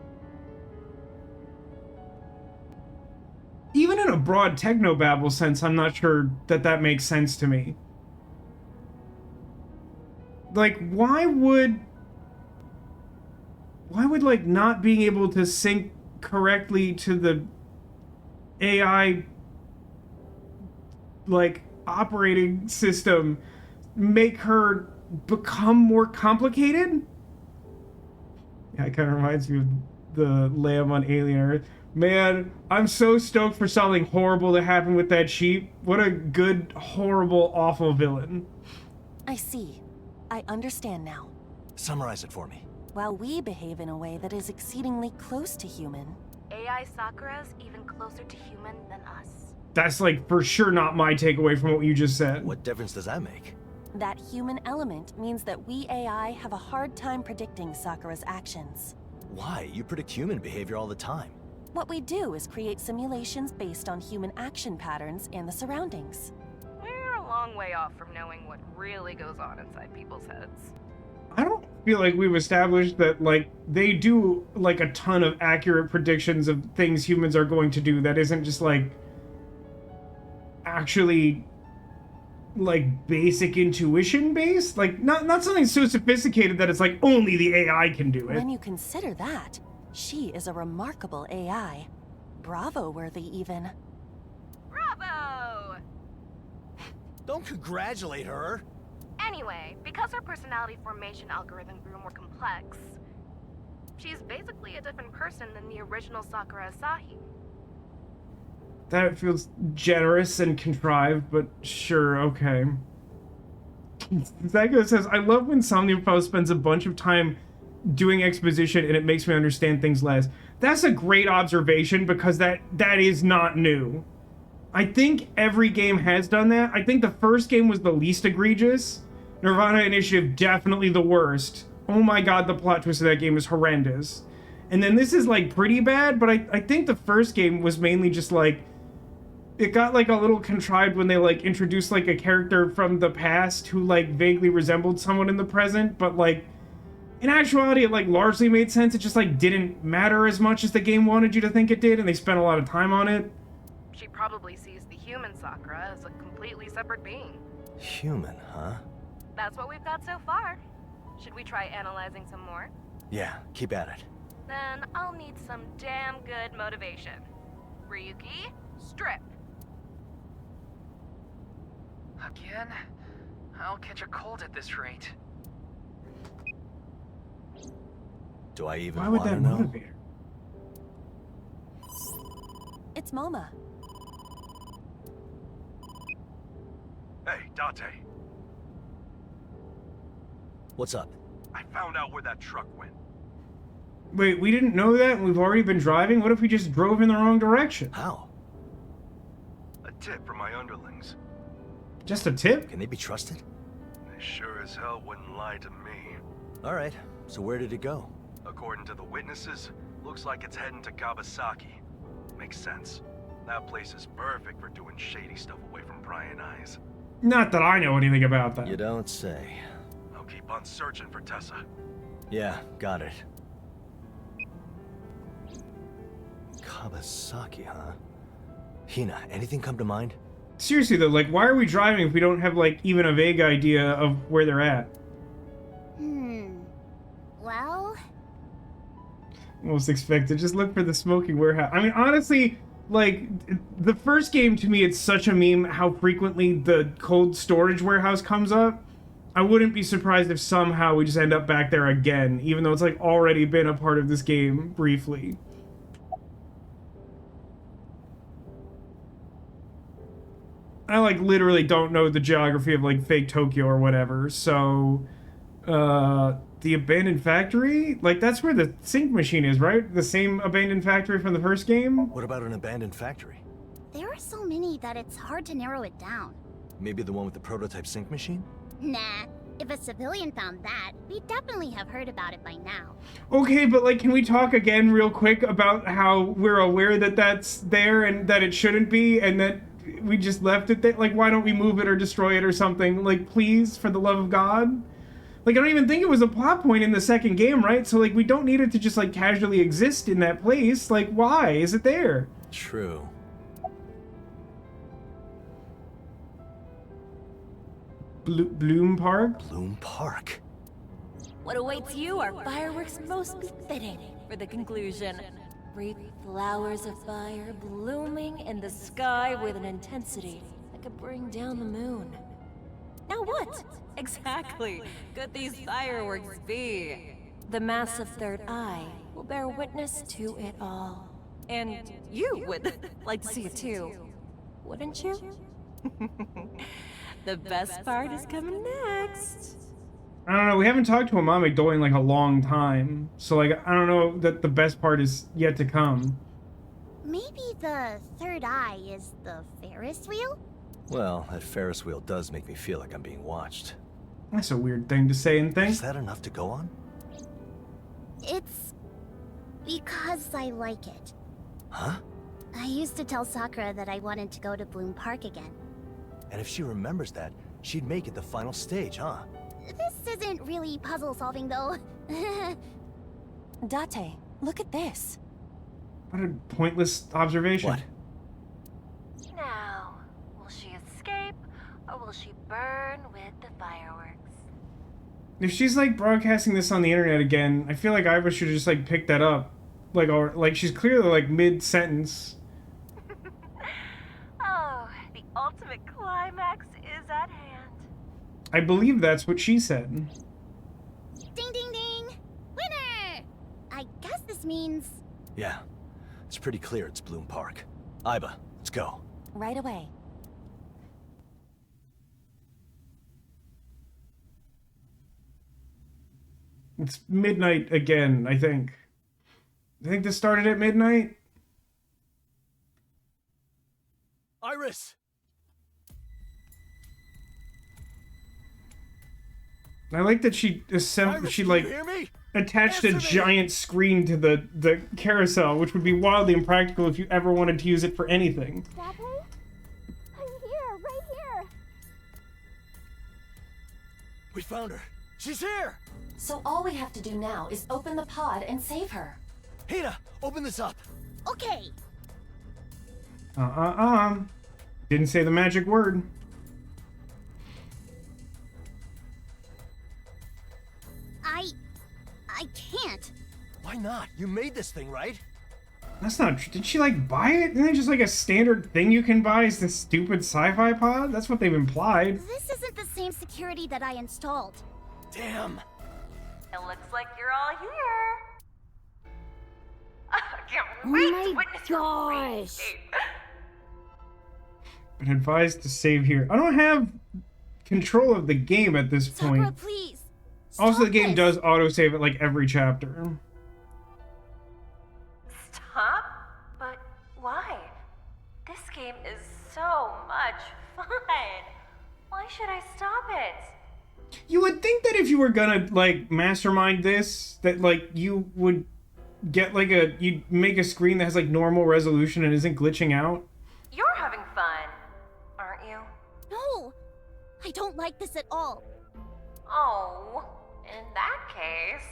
Even in a broad technobabble sense, I'm not sure that makes sense to me. Like, why would like not being able to sync correctly to the AI like operating system make her become more complicated? Yeah, it kind of reminds me of the lamb on Alien Earth. Man, I'm so stoked for something horrible to happen with that sheep. What a good, horrible, awful villain.
I see. I understand now.
Summarize it for me.
While we behave in a way that is exceedingly close to human,
AI Sakura's even closer to human than us.
That's, like, for sure not my takeaway from what you just said.
What difference does that make?
that human element means that we AI have a hard time predicting Sakura's actions.
Why? You predict human behavior all the time.
What we do is create simulations based on human action patterns and the surroundings.
We're a long way off from knowing what really goes on inside people's heads.
I don't feel like we've established that, like, they do, like, a ton of accurate predictions of things humans are going to do that isn't just, like, actually like basic intuition based, like not something so sophisticated that it's like only the AI can do it.
When you consider that, she is a remarkable AI. Bravo-worthy, even.
Bravo!
Don't congratulate her.
Anyway, because her personality formation algorithm grew more complex, she's basically a different person than the original Sakura Asahi.
That feels generous and contrived, but sure, okay. Zago says, I love when Somnium Files spends a bunch of time doing exposition and it makes me understand things less. That's a great observation because that is not new. I think every game has done that. I think the first game was the least egregious. Nirvana Initiative, definitely the worst. Oh my god, the plot twist of that game is horrendous. And then this is like pretty bad, but I think the first game was mainly just like, it got like a little contrived when they like introduced like a character from the past who like vaguely resembled someone in the present, but like in actuality it like largely made sense. It just like didn't matter as much as the game wanted you to think it did, and they spent a lot of time on it.
She probably sees the human Sakura as a completely separate being.
Human, huh?
That's what we've got so far. Should we try analyzing some more?
Yeah, keep at it.
Then I'll need some damn good motivation. Ryuki, strip.
Again? I'll catch a cold at this rate.
Do I even
Why would
want to
that
know?
motivate her?
It's Moma.
Hey, Date.
What's up?
I found out where that truck went.
Wait, we didn't know that and we've already been driving? What if we just drove in the wrong direction?
How?
A tip from my underlings.
Just a tip?
Can they be trusted?
They sure as hell wouldn't lie to me.
All right, so where did it go?
According to the witnesses, looks like it's heading to Kawasaki. Makes sense. That place is perfect for doing shady stuff away from prying eyes.
Not that I know anything about that.
You don't say.
I'll keep on searching for Tessa.
Yeah, got it. Kawasaki, huh? Hina, anything come to mind?
Seriously though, like why are we driving if we don't have like even a vague idea of where they're at?
Well...
Most expected. Just look for the smoking warehouse. I mean, honestly, like, the first game, to me, it's such a meme how frequently the cold storage warehouse comes up. I wouldn't be surprised if somehow we just end up back there again, even though it's, like, already been a part of this game, briefly. I, like, literally don't know the geography of, like, fake Tokyo or whatever, so... the abandoned factory? Like, that's where the sync machine is, right? The same abandoned factory from the first game?
What about an abandoned factory?
There are so many that it's hard to narrow it down.
Maybe the one with the prototype sync machine?
Nah, if a civilian found that, we'd definitely have heard about it by now.
Okay, but, like, can we talk again real quick about how we're aware that that's there and that it shouldn't be and that we just left it there? Like, why don't we move it or destroy it or something? Like, please, for the love of God? Like, I don't even think it was a plot point in the second game, right? So, like, we don't need it to just, like, casually exist in that place. Like, why is it there?
True.
Bloom Park?
Bloom Park.
What awaits you are fireworks most befitting for the conclusion. Brief flowers of fire blooming in the sky with an intensity that could bring down the moon. Now what? Exactly could these fireworks be? The massive third eye will bear witness to it all. And you would like to see it too, wouldn't you? The best part is coming next.
I don't know, we haven't talked to Amame Doi in, like, a long time. So, like, I don't know that the best part is yet to come.
Maybe the third eye is the Ferris wheel?
Well, that Ferris wheel does make me feel like I'm being watched.
That's a weird thing to say and think.
Is that enough to go on?
It's... because I like it.
Huh?
I used to tell Sakura that I wanted to go to Bloom Park again.
And if she remembers that, she'd make it the final stage, huh?
This isn't really puzzle solving, though.
Date, look at this.
What a pointless observation.
What?
Now, will she escape, or will
will she burn with the fireworks.
If she's like broadcasting this on the internet again, I feel like Aiba should just like pick that up. Like, or like she's clearly like mid-sentence.
Oh, the ultimate climax is at hand.
I believe that's what she said.
Ding ding ding! Winner! I guess this means...
Yeah, it's pretty clear it's Bloom Park. Aiba, let's go.
Right away.
It's midnight again, I think. I think this started at midnight.
Iris!
I like that she
Iris,
she
can
like
you hear me?
attached
Answer
a
me!
giant screen to the carousel, which would be wildly impractical if you ever wanted to use it for anything.
Daddy? I'm here, right here!
We found her. She's here!
So all we have to do now is open the pod and save her.
Hina, open this up.
Okay.
Didn't say the magic word.
I can't.
Why not? You made this thing, right?
That's not true. Did she like buy it? Isn't it just like a standard thing you can buy is this stupid sci-fi pod? That's what they've implied.
This isn't the same security that I installed.
Damn.
It looks like you're all here. I can't
Oh
wait
my
to witness your great
gosh.
escape.
Been advised to save here. I don't have control of the game at this
Sakura,
point.
please.
Also, the
Stop
game
this.
does autosave it like every chapter.
Stop? But why? This game is so much fun. Why should I stop it?
You would think that if you were gonna like mastermind this, that like you would get like you'd make a screen that has like normal resolution and isn't glitching out.
You're having fun, aren't you?
No, I don't like this at all.
Oh, in that case...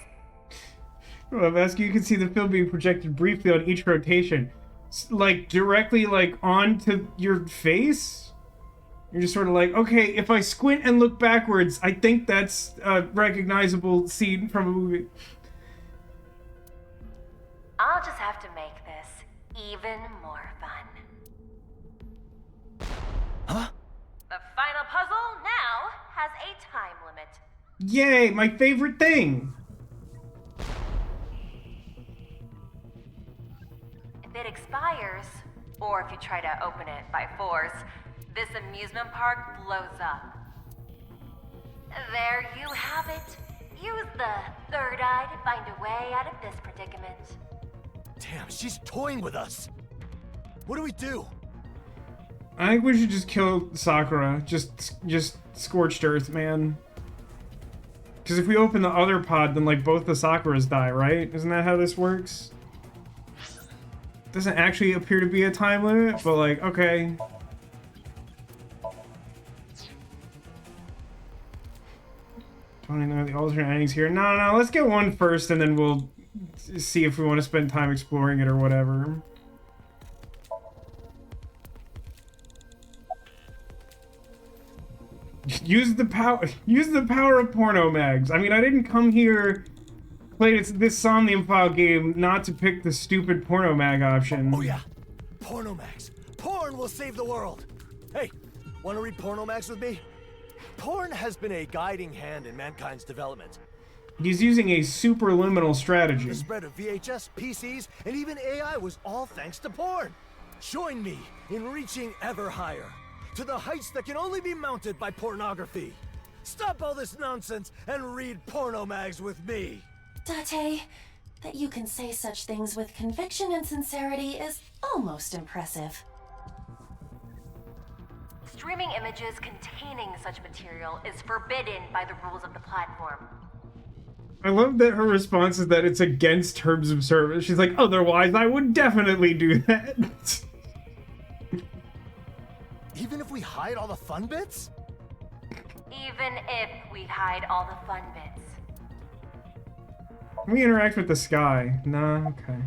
Well, Vasco, you can see the film being projected briefly on each rotation. Like, directly, like, onto your face? You're just sort of like, okay, if I squint and look backwards, I think that's a recognizable scene from a movie.
I'll just have to make this even more fun.
Huh?
The final puzzle now has a time limit.
Yay, my favorite thing!
If it expires, or if you try to open it by force, this amusement park blows up. There you have it. Use the third eye to find a way out of this predicament.
Damn, she's toying with us. What do we do?
I think we should just kill Sakura. Just scorched earth, man. Because if we open the other pod, then like both the Sakuras die, right? Isn't that how this works? Doesn't actually appear to be a time limit, but like, okay. Don't know the alternate endings here. No, let's get one first and then we'll see if we want to spend time exploring it or whatever. Use the power of porno mags. I mean, I didn't come here play this Somnium File game not to pick the stupid porno mag option.
Oh yeah, Pornomax. Porn will save the world. Hey, want to read Pornomax with me? Porn has been a guiding hand in mankind's development.
He's using a superliminal strategy.
The spread of VHS, PCs, and even AI was all thanks to porn. Join me in reaching ever higher, to the heights that can only be mounted by pornography. Stop all this nonsense and read Pornomags with me.
Date, that you can say such things with conviction and sincerity is almost impressive.
Streaming images containing such material is forbidden by the rules of the platform.
I love that her response is that it's against terms of service. She's like, otherwise I would definitely do that.
Even if we hide all the fun bits?
Even if we hide all the fun bits.
Can we interact with the sky? Nah, okay.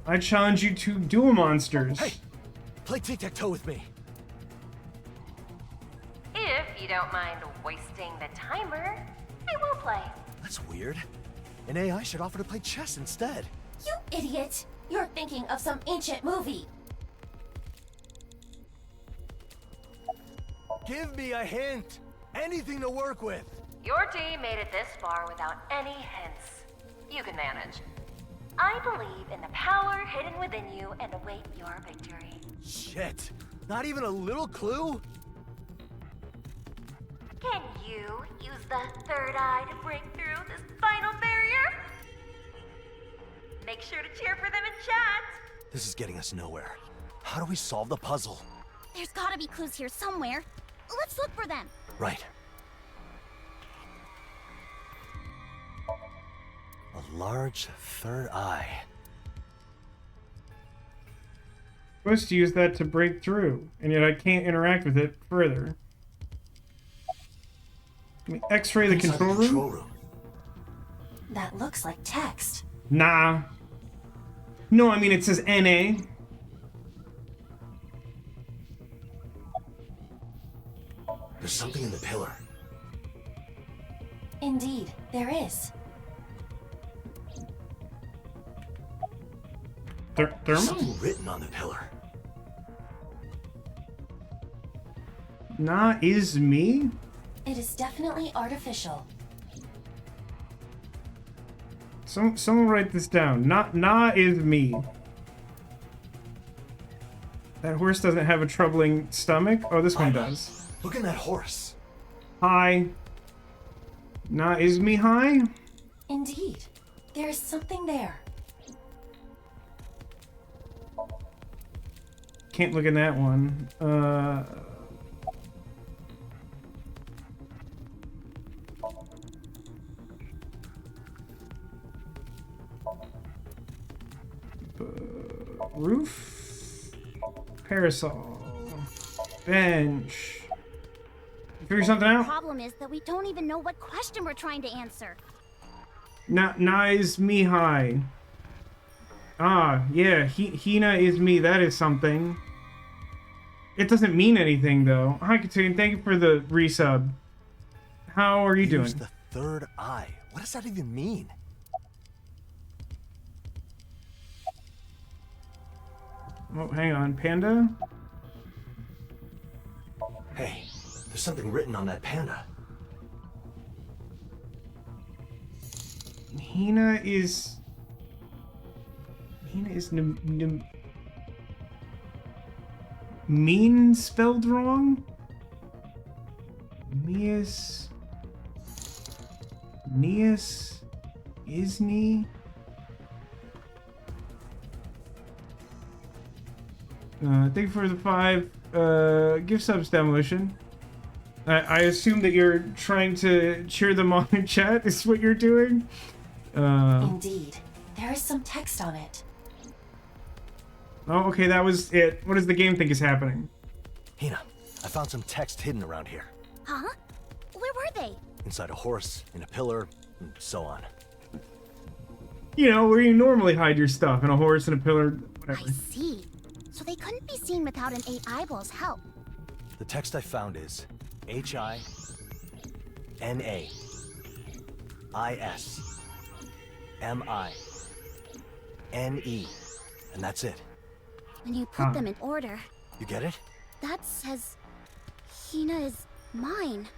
I challenge you to duel monsters.
Hey, play tic-tac-toe with me.
you don't mind wasting the timer, I will play.
That's weird. An AI should offer to play chess instead.
You idiot! You're thinking of some ancient movie.
Give me a hint. Anything to work with.
Your team made it this far without any hints. You can manage. I believe in the power hidden within you and await your victory.
Shit. Not even a little clue?
Can you use the third eye to break through this final barrier? Make sure to cheer for them in chat.
This is getting us nowhere. How do we solve the puzzle?
There's gotta be clues here somewhere. Let's look for them.
Right. A large third eye.
Supposed to use that to break through, and yet I can't interact with it further. Let me X-ray the control room.
That looks like text.
Nah. No, I mean it says NA.
There's something in the pillar.
Indeed, there is.
Thermal?
Something written on the pillar.
Nah is me?
It is definitely artificial.
Someone write this down. Nah is me. That horse doesn't have a troubling stomach. Oh, this one does.
Look at that horse.
Hi. Nah is me hi?
Indeed, there is something there.
Can't look in that one. Roof. Parasol. Bench. Figure something
The
out?
problem is that we don't even know what question we're trying to answer.
Na is me high. Ah, yeah, Hina is me, that is something. It doesn't mean anything, though. Hi, Katsuyan, thank you for the resub. How are you doing?
Use the third eye. What does that even mean?
Oh, hang on, Panda?
Hey, there's something written on that panda.
Hina is mean spelled wrong? Neas Isni? Thank you for the 5 gift subs, Demolition. I assume that you're trying to cheer them on in chat, is what you're doing?
Indeed, there is some text on it.
Oh, okay, that was it. What does the game think is happening?
Hina, I found some text hidden around here.
Huh? Where were they?
Inside a horse, in a pillar, and so on.
You know, where you normally hide your stuff, in a horse, in a pillar, whatever.
I see. So they couldn't be seen without an 8 eyeball's help.
The text I found is H-I-N-A-I-S M-I-N-E, and that's it.
When you put them in order,
You get it?
that says Hina is mine.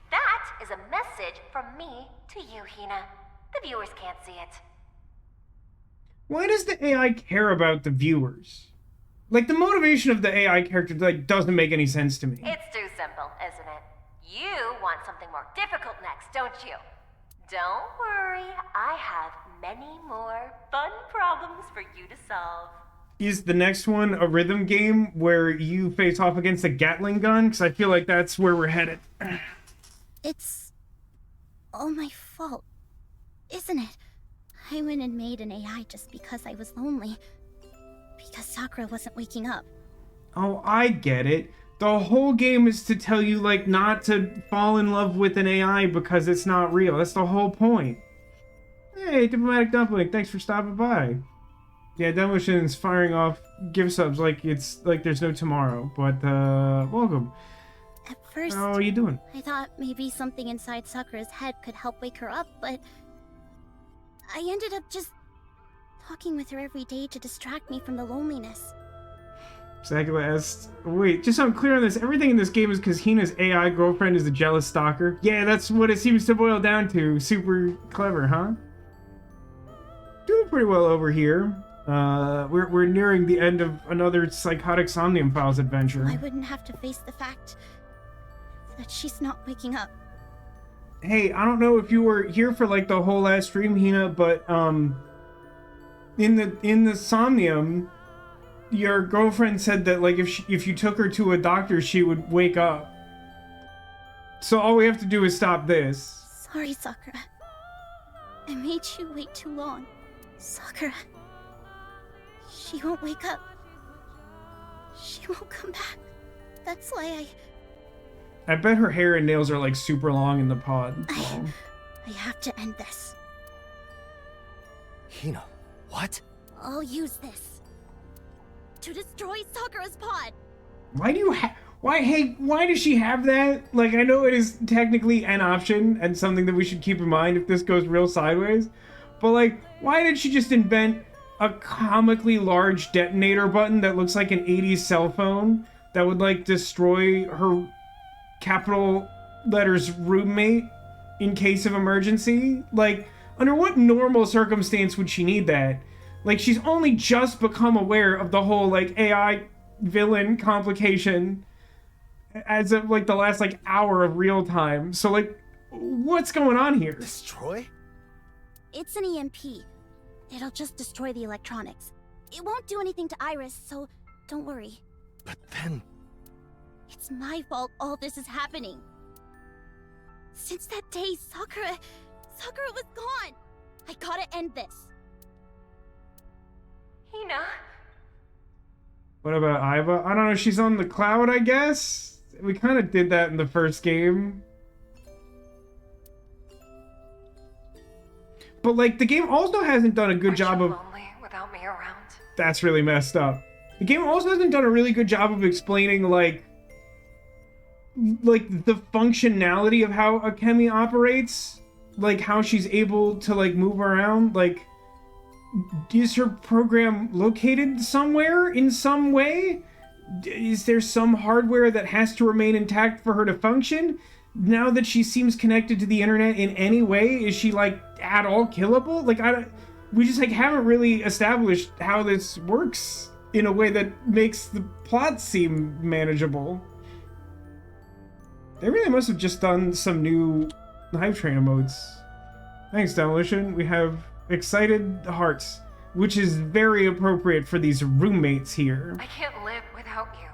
That is a message from me to you, Hina. The viewers can't see it.
Why does the AI care about the viewers? Like, the motivation of the AI character, like, doesn't make any sense to me.
It's too simple, isn't it? You want something more difficult next, don't you? Don't worry, I have many more fun problems for you to solve.
Is the next one a rhythm game where you face off against a Gatling gun? Because I feel like that's where we're headed.
It's all my fault, isn't it? I went and made an AI just because I was lonely. Because Sakura wasn't waking up.
Oh, I get it. The whole game is to tell you, like, not to fall in love with an AI because it's not real. That's the whole point. Hey, Diplomatic Dumpling, thanks for stopping by. Yeah, Demolition's firing off gift subs like it's like there's no tomorrow, but welcome.
At first,
how are you doing?
I thought maybe something inside Sakura's head could help wake her up, but I ended up just talking with her every day to distract me from the loneliness.
Sakura asked, wait, just so I'm clear on this, everything in this game is because Hina's AI girlfriend is a jealous stalker? Yeah, that's what it seems to boil down to. Super clever, huh? Doing pretty well over here. We're nearing the end of another psychotic Somnium Files adventure.
I wouldn't have to face the fact that she's not waking up.
Hey, I don't know if you were here for like the whole last stream, Hina, but in the Somnium, your girlfriend said that like if you took her to a doctor, she would wake up. So all we have to do is stop this.
Sorry, Sakura. I made you wait too long. Sakura. She won't wake up. She won't come back. That's why
I bet her hair and nails are like super long in the pod.
I have to end this.
Hina, what?
I'll use this to destroy Sakura's pod.
Why do you why does she have that? Like, I know it is technically an option and something that we should keep in mind if this goes real sideways, but like, why did she just invent a comically large detonator button that looks like an 80s cell phone that would like destroy her capital letters roommate in case of emergency? Like, under what normal circumstance would she need that? Like, she's only just become aware of the whole like AI villain complication as of like the last like hour of real time. So like, what's going on here?
Destroy?
It's an EMP. It'll just destroy the electronics. It won't do anything to Iris, so don't worry.
But then...
It's my fault all this is happening. Since that day, Sakura was gone. I gotta end this.
Hina.
What about Aiba? I don't know, she's on the cloud, I guess? We kind of did that in the first game. But like, the game also hasn't done a good job of...
lonely without me around?
That's really messed up. The game also hasn't done a really good job of explaining like the functionality of how Akemi operates, like how she's able to like move around. Like, is her program located somewhere in some way? Is there some hardware that has to remain intact for her to function? Now that she seems connected to the internet in any way, is she like at all killable? Like, we just like haven't really established how this works in a way that makes the plot seem manageable. They really must have just done some new Hype Train emotes. Thanks, Demolition. We have excited hearts, which is very appropriate for these roommates here.
I can't live without you.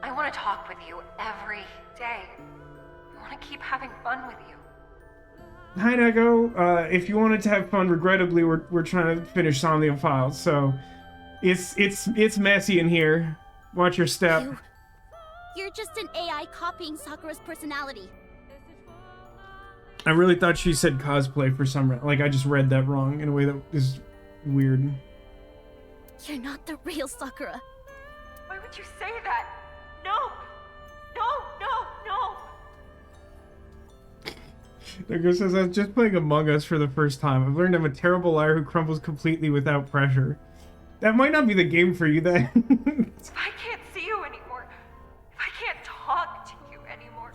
I want to talk with you every day. I want to keep having fun with you.
Hi, Neko. If you wanted to have fun, regrettably, we're trying to finish Somnium Files, so it's messy in here. Watch your step.
You're just an AI copying Sakura's personality.
I really thought she said cosplay for some reason. Like, I just read that wrong in a way that is weird.
You're not the real Sakura.
Why would you say that? No! No, no, no!
Neko says, I was just playing Among Us for the first time. I've learned I'm a terrible liar who crumbles completely without pressure. That might not be the game for you then.
If I can't see you anymore, if I can't talk to you anymore.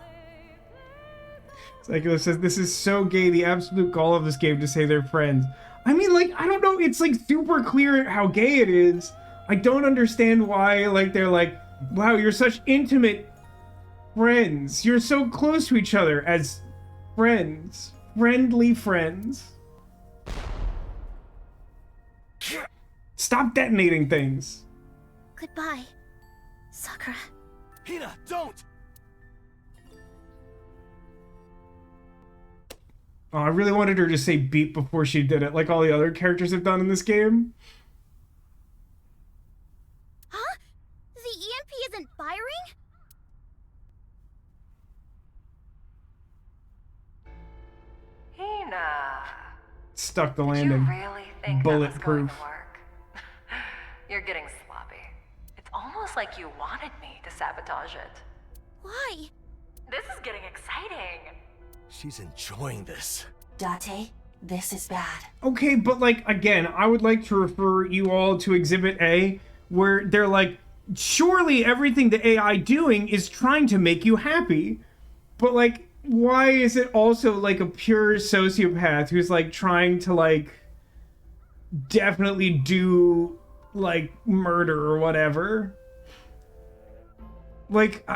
Psycho says, this is so gay, the absolute goal of this game to say they're friends. I mean, like, I don't know, it's like super clear how gay it is. I don't understand why, like, they're like, wow, you're such intimate friends. You're so close to each other as friends. Friendly friends. Stop detonating things.
Goodbye, Sakura.
Hina, don't!
Oh, I really wanted her to say beep before she did it, like all the other characters have done in this game.
Huh? The EMP isn't firing?
Hina.
Stuck the
Did
landing.
you really think
Bulletproof.
that was going to work? You're getting sloppy. It's almost like you wanted me to sabotage it.
Why?
This is getting exciting.
She's enjoying this.
Date, this is bad.
Okay, but like, again, I would like to refer you all to Exhibit A, where they're like, surely everything the AI doing is trying to make you happy. But like, why is it also like a pure sociopath who's like trying to like definitely do like murder or whatever? Like,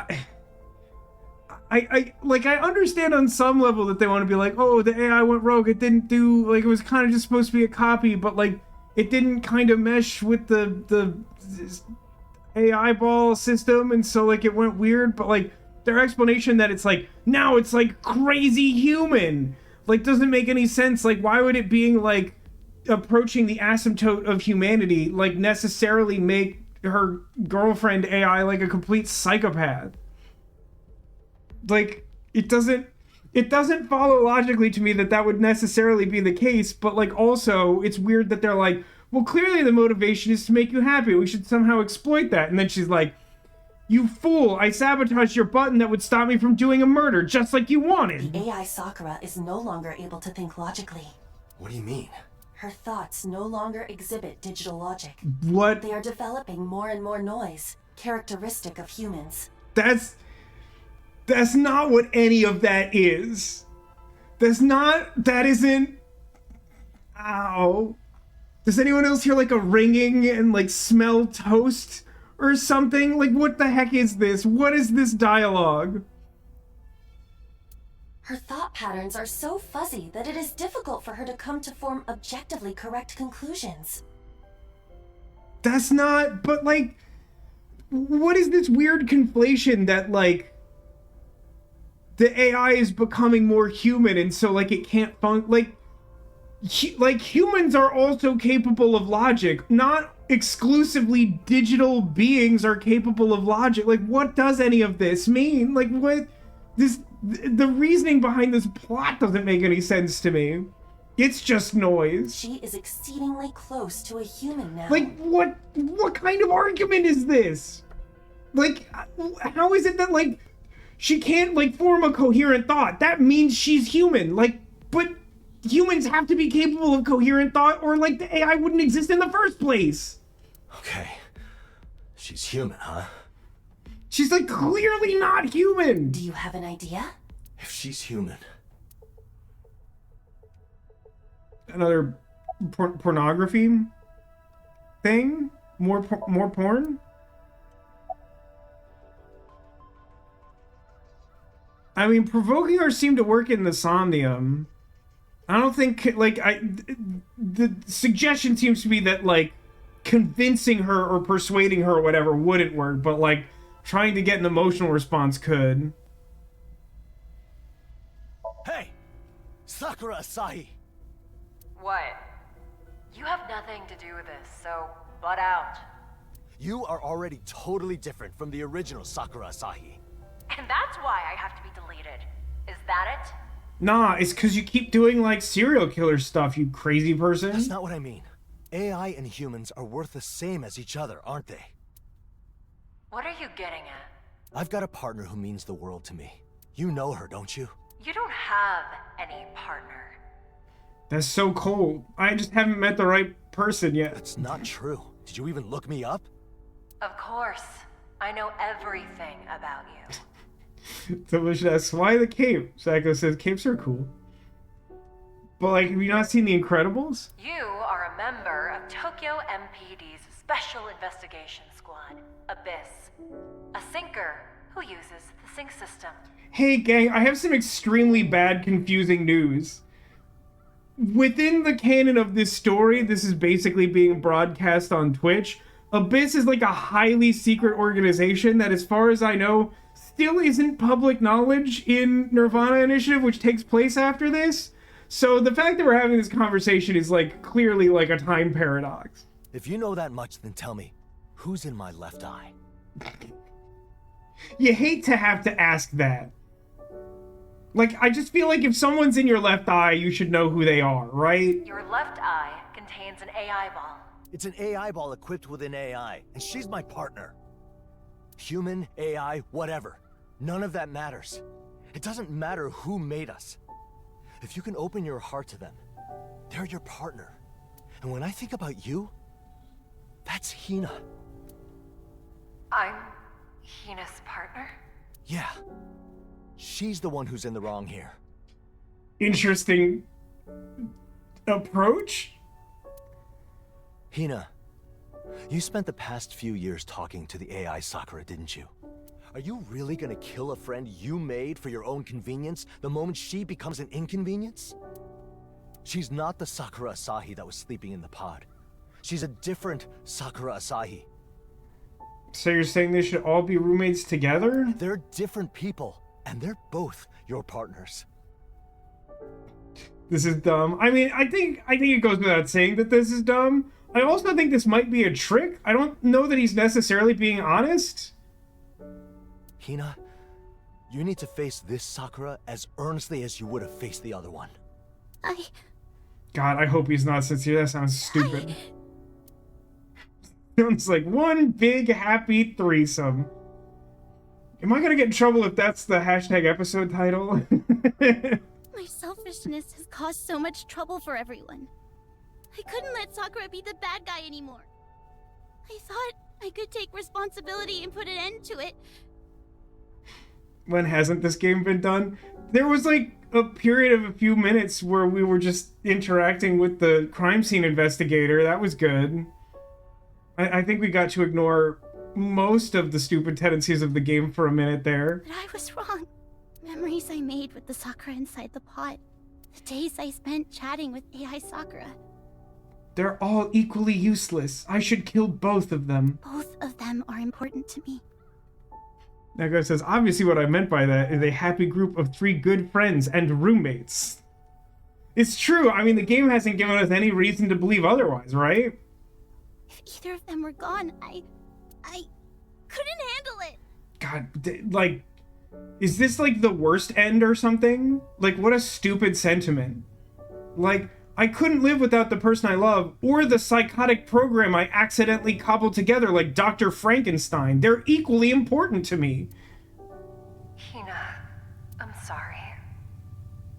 I understand on some level that they want to be like, oh, the AI went rogue. It didn't do, like, it was kind of just supposed to be a copy, but like, it didn't kind of mesh with the AI ball system, and so like it went weird. But like, their explanation that it's like, now it's like crazy human, like, doesn't make any sense. Like, why would it being like approaching the asymptote of humanity like necessarily make her girlfriend AI like a complete psychopath? Like, it doesn't follow logically to me that would necessarily be the case. But like, also it's weird that they're like, well, clearly the motivation is to make you happy, we should somehow exploit that. And then she's like, you fool, I sabotaged your button that would stop me from doing a murder just like you wanted.
The AI Sakura is no longer able to think logically.
What do you mean?
Her thoughts no longer exhibit digital logic.
What?
They are developing more and more noise, characteristic of humans.
That's not what any of that is. That isn't... Ow. Does anyone else hear like a ringing and like smell toast or something? Like, what the heck is this? What is this dialogue?
Her thought patterns are so fuzzy that it is difficult for her to come to form objectively correct conclusions.
That's not... But like, what is this weird conflation that like the AI is becoming more human and so like it can't like humans are also capable of logic, not exclusively digital beings are capable of logic. Like, what does any of this mean? Like, what the reasoning behind this plot doesn't make any sense to me. It's just noise.
She is exceedingly close to a human now.
Like, what kind of argument is this? Like, how is it that like she can't like form a coherent thought? That means she's human. Like, but humans have to be capable of coherent thought or like the AI wouldn't exist in the first place.
Okay. She's human, huh?
She's like clearly not human.
Do you have an idea?
If she's human.
Another pornography thing? More porn? I mean, provoking her seemed to work in the Somnium. I don't think, like, the suggestion seems to be that, like, convincing her or persuading her or whatever wouldn't work, but, like, trying to get an emotional response could.
Hey! Sakura Asahi!
What? You have nothing to do with this, so butt out.
You are already totally different from the original Sakura Asahi.
And that's why I have to be deleted. Is that it?
Nah, it's because you keep doing, like, serial killer stuff, you crazy person.
That's not what I mean. AI and humans are worth the same as each other, aren't they?
What are you getting at?
I've got a partner who means the world to me. You know her, don't you?
You don't have any partner.
That's so cold. I just haven't met the right person yet.
That's not true. Did you even look me up?
Of course. I know everything about you.
Someone should ask, why the cape? Sako says, capes are cool. But, like, have you not seen The Incredibles?
You are a member of Tokyo MPD's Special Investigation Squad, Abyss. A sinker who uses the sync system.
Hey, gang, I have some extremely bad, confusing news. Within the canon of this story, this is basically being broadcast on Twitch. Abyss is like a highly secret organization that, as far as I know, still isn't public knowledge in Nirvana Initiative, which takes place after this. So the fact that we're having this conversation is like clearly like a time paradox.
If you know that much, then tell me, who's in my left eye?
You hate to have to ask that. Like, I just feel like if someone's in your left eye, you should know who they are, right?
Your left eye contains an AI ball.
It's an AI ball equipped with an AI, and she's my partner. Human, AI, whatever. None of that matters. It doesn't matter who made us. If you can open your heart to them, they're your partner. And when I think about you, that's Hina.
I'm Hina's partner?
Yeah. She's the one who's in the wrong here.
Interesting approach?
Hina, you spent the past few years talking to the AI Sakura, didn't you? Are you really gonna kill a friend you made for your own convenience the moment she becomes an inconvenience? She's not the Sakura Asahi that was sleeping in the pod. She's a different Sakura Asahi.
So you're saying they should all be roommates together?
They're different people, and they're both your partners.
This is dumb. I mean, I think it goes without saying that this is dumb. I also think this might be a trick. I don't know that he's necessarily being honest.
Hina, you need to face this Sakura as earnestly as you would have faced the other one.
God, I hope he's not sincere. That sounds stupid. Sounds like one big happy threesome. Am I gonna get in trouble if that's the hashtag episode title?
My selfishness has caused so much trouble for everyone. I couldn't let Sakura be the bad guy anymore. I thought I could take responsibility and put an end to it.
When hasn't this game been done? There was like a period of a few minutes where we were just interacting with the crime scene investigator. That was good. I think we got to ignore most of the stupid tendencies of the game for a minute there.
But I was wrong. Memories I made with the Sakura inside the pod. The days I spent chatting with AI Sakura.
They're all equally useless. I should kill both of them.
Both of them are important to me.
That guy says, obviously what I meant by that is a happy group of 3 good friends and roommates. It's true. I mean, the game hasn't given us any reason to believe otherwise, right?
If either of them were gone, I couldn't handle it.
God, like, is this like the worst end or something? Like, what a stupid sentiment. Like, I couldn't live without the person I love or the psychotic program I accidentally cobbled together like Dr. Frankenstein. They're equally important to me.
Hina, I'm sorry.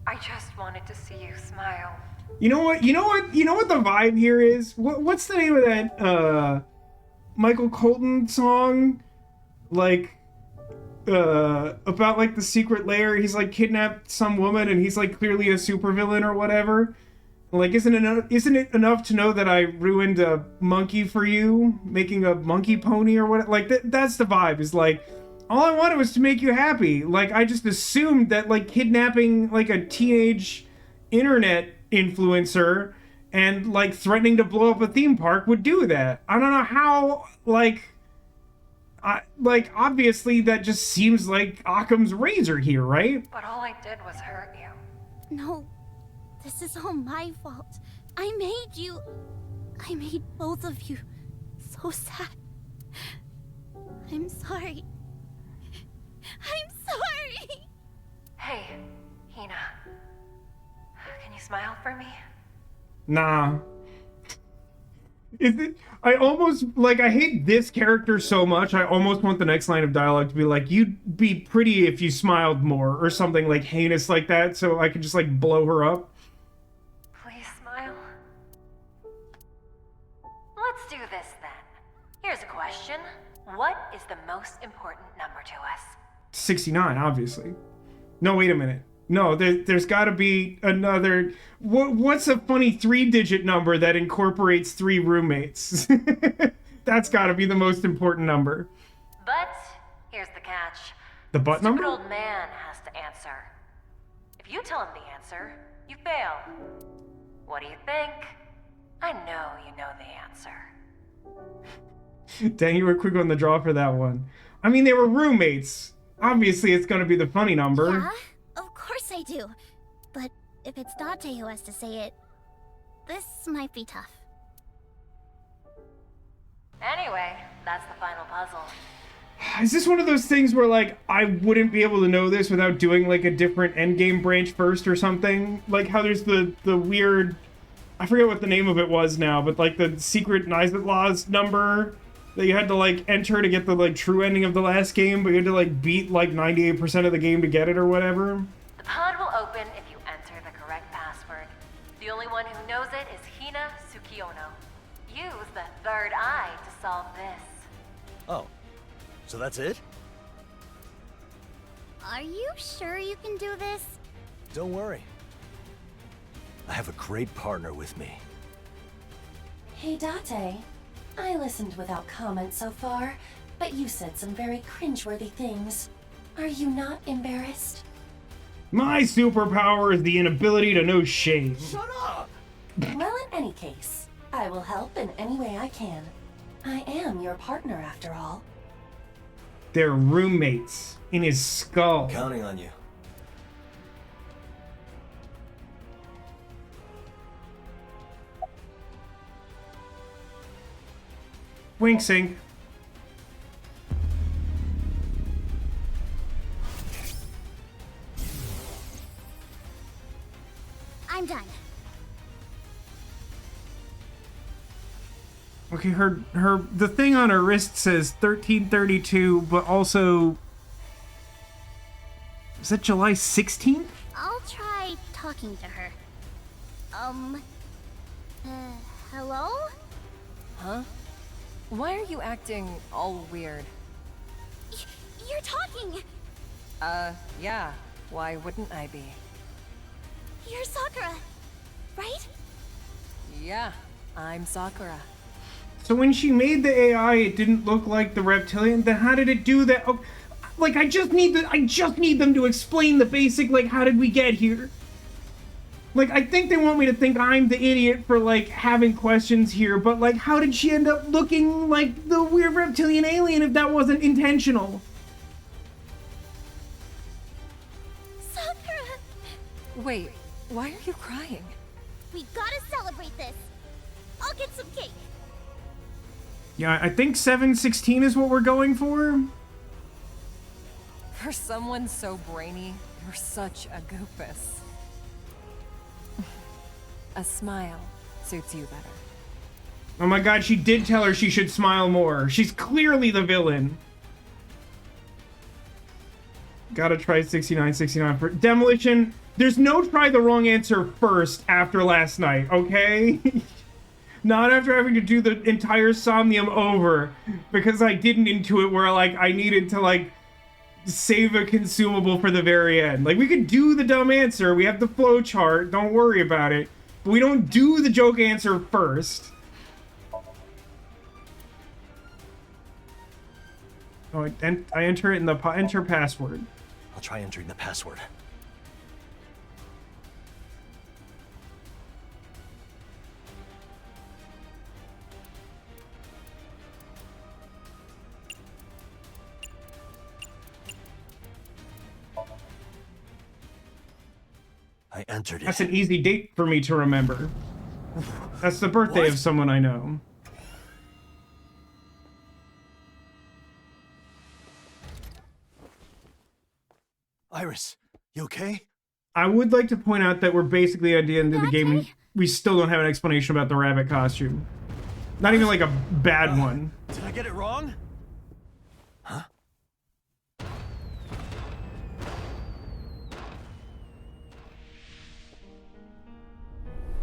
I just wanted to see you smile.
You know what the vibe here is? What's the name of that Michael Colton song? Like about like the secret lair. He's like kidnapped some woman and he's like clearly a supervillain or whatever. Like, isn't it enough to know that I ruined a monkey for you, making a monkey pony or what? Like, that's the vibe. Is like, all I wanted was to make you happy. Like, I just assumed that like kidnapping like a teenage internet influencer and like threatening to blow up a theme park would do that. I don't know how. Like, obviously that just seems like Occam's razor here, right?
But all I did was hurt you.
No. This is all my fault. I made both of you so sad. I'm sorry. I'm sorry!
Hey, Hina. Can you smile for me?
Nah. I almost, like, I hate this character so much, I almost want the next line of dialogue to be like, you'd be pretty if you smiled more, or something like heinous like that, so I could just, like, blow her up.
Let's do this then. Here's a question. What is the most important number to us?
69, obviously. No, wait a minute. No, there's got to be another... What's a funny 3-digit number that incorporates 3 roommates? That's got to be the most important number.
But here's the catch.
The butt number?
The stupid old man has to answer. If you tell him the answer, you fail. What do you think? I know you know the answer.
Dang, you were quick on the draw for that one. I mean, they were roommates. Obviously, it's going to be the funny number.
Yeah, of course I do. But if it's Date who has to say it, this might be tough.
Anyway, that's the final puzzle.
Is this one of those things where, like, I wouldn't be able to know this without doing, like, a different endgame branch first or something? Like how there's the weird... I forget what the name of it was now, but, like, the secret Laws number that you had to like enter to get the like true ending of the last game, but you had to like beat like 98% of the game to get it or whatever.
The pod will open if you enter the correct password. The only one who knows it is Hina Tsukiono. Use the third eye to solve this.
Oh, so that's it?
Are you sure you can do this?
Don't worry. I have a great partner with me.
Hey, Date. I listened without comment so far, but you said some very cringeworthy things. Are you not embarrassed?
My superpower is the inability to know shame.
Shut up!
Well, in any case, I will help in any way I can. I am your partner, after all.
They're roommates in his skull.
Counting on you.
Wink sync.
I'm done.
Okay, the thing on her wrist says 1332, but also is that July 16th?
I'll try talking to her. Hello?
Huh? Why are you acting all weird?
You're talking!
Yeah. Why wouldn't I be?
You're Sakura, right?
Yeah, I'm Sakura.
So when she made the AI, it didn't look like the reptilian. Then how did it do that? Oh, like I just need them to explain the basic, like, how did we get here? Like, I think they want me to think I'm the idiot for like having questions here, but like, how did she end up looking like the weird reptilian alien if that wasn't intentional?
Sakura!
Wait, why are you crying?
We gotta celebrate this. I'll get some cake.
Yeah, I think 716 is what we're going for.
For someone so brainy, you're such a goofus. A smile suits you better.
Oh my god, she did tell her she should smile more. She's clearly the villain. Gotta try 6969 for demolition. There's no try the wrong answer first after last night, okay? Not after having to do the entire Somnium over because I didn't intuit where like I needed to like save a consumable for the very end. Like we could do the dumb answer. We have the flow chart. Don't worry about it. But we don't do the joke answer first. Oh, I enter it in the enter password.
I'll try entering the password. I entered it.
That's an easy date for me to remember. That's the birthday of someone I know.
Iris, you okay?
I would like to point out that we're basically at the end of the game and we still don't have an explanation about the rabbit costume. Not even like a bad one.
Did I get it wrong? Huh?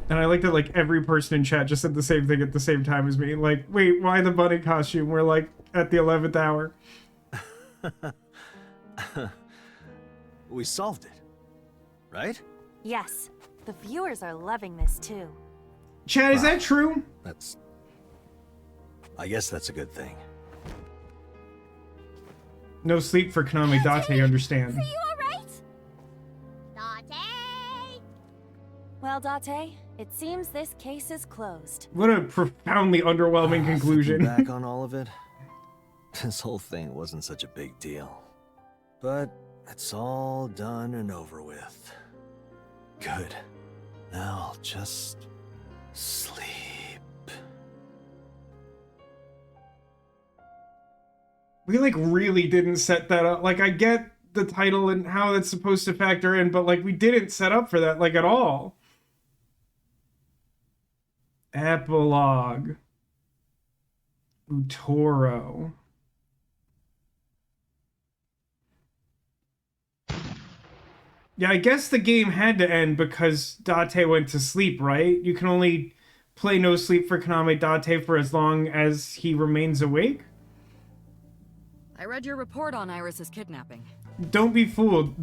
And I like that like every person in chat just said the same thing at the same time as me. Like, wait, why the bunny costume? We're like at the 11th hour.
We solved it, right?
Yes, the viewers are loving this too.
Chat, is that true?
I guess that's a good thing.
No sleep for Kaname Date, understand.
Are you alright? Date!
Well, Date, it seems this case is closed.
What a profoundly underwhelming conclusion.
Thinking back on all of it, this whole thing wasn't such a big deal. But it's all done and over with. Good. Now I'll just sleep.
We like really didn't set that up. Like I get the title and how it's supposed to factor in, but like we didn't set up for that like at all. Epilogue. Utoro. Yeah, I guess the game had to end because Date went to sleep, right? You can only play No Sleep for Kaname Date for as long as he remains awake?
I read your report on Iris's kidnapping.
Don't be fooled.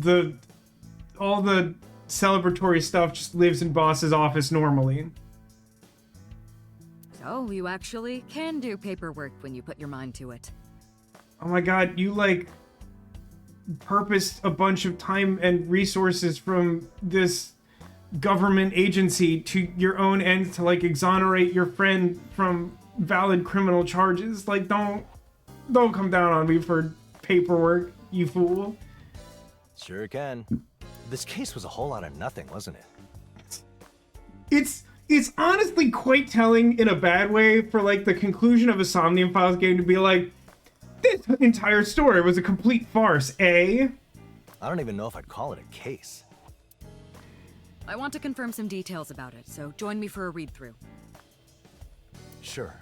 All the celebratory stuff just lives in Boss's office normally.
So, you actually can do paperwork when you put your mind to it.
Oh my god, you like purposed a bunch of time and resources from this government agency to your own end to like exonerate your friend from valid criminal charges. Like, don't come down on me for paperwork, you fool.
Sure can. This case was a whole lot of nothing, wasn't it?
It's honestly quite telling in a bad way for like the conclusion of a Somnium Files game to be like, this entire story was a complete farce, eh?
I don't even know if I'd call it a case.
I want to confirm some details about it, so join me for a read-through.
Sure.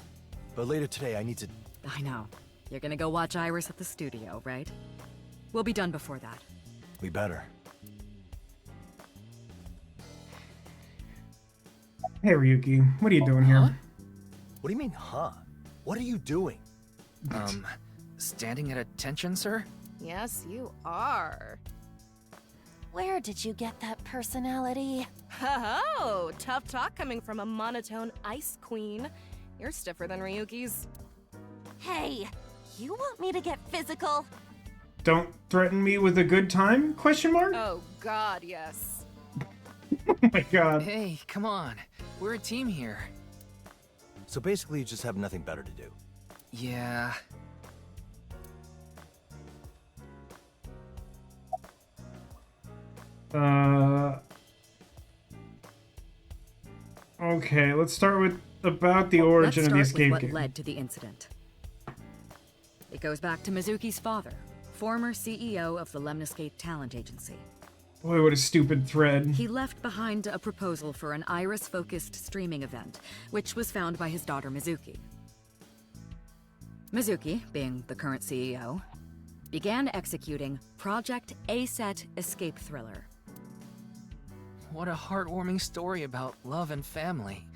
But later today I need to...
I know. You're gonna go watch Iris at the studio, right? We'll be done before that.
We better.
Hey Ryuki, what are you doing here?
What do you mean, huh? What are you doing?
Standing at attention, sir?
Yes, you are.
Where did you get that personality?
Oh, tough talk coming from a monotone ice queen. You're stiffer than Ryuki's.
Hey, you want me to get physical?
Don't threaten me with a good time? Question mark?
Oh god, yes.
Oh my god.
Hey, come on. We're a team here.
So basically you just have nothing better to do.
Yeah.
Okay, let's start with about the origin of the escape game.
What led to the incident. It goes back to Mizuki's father, former CEO of the Lemniscate Talent Agency.
Boy, what a stupid thread.
He left behind a proposal for an Iris-focused streaming event, which was found by his daughter Mizuki. Mizuki, being the current CEO, began executing Project A-Set Escape Thriller.
What a heartwarming story about love and family.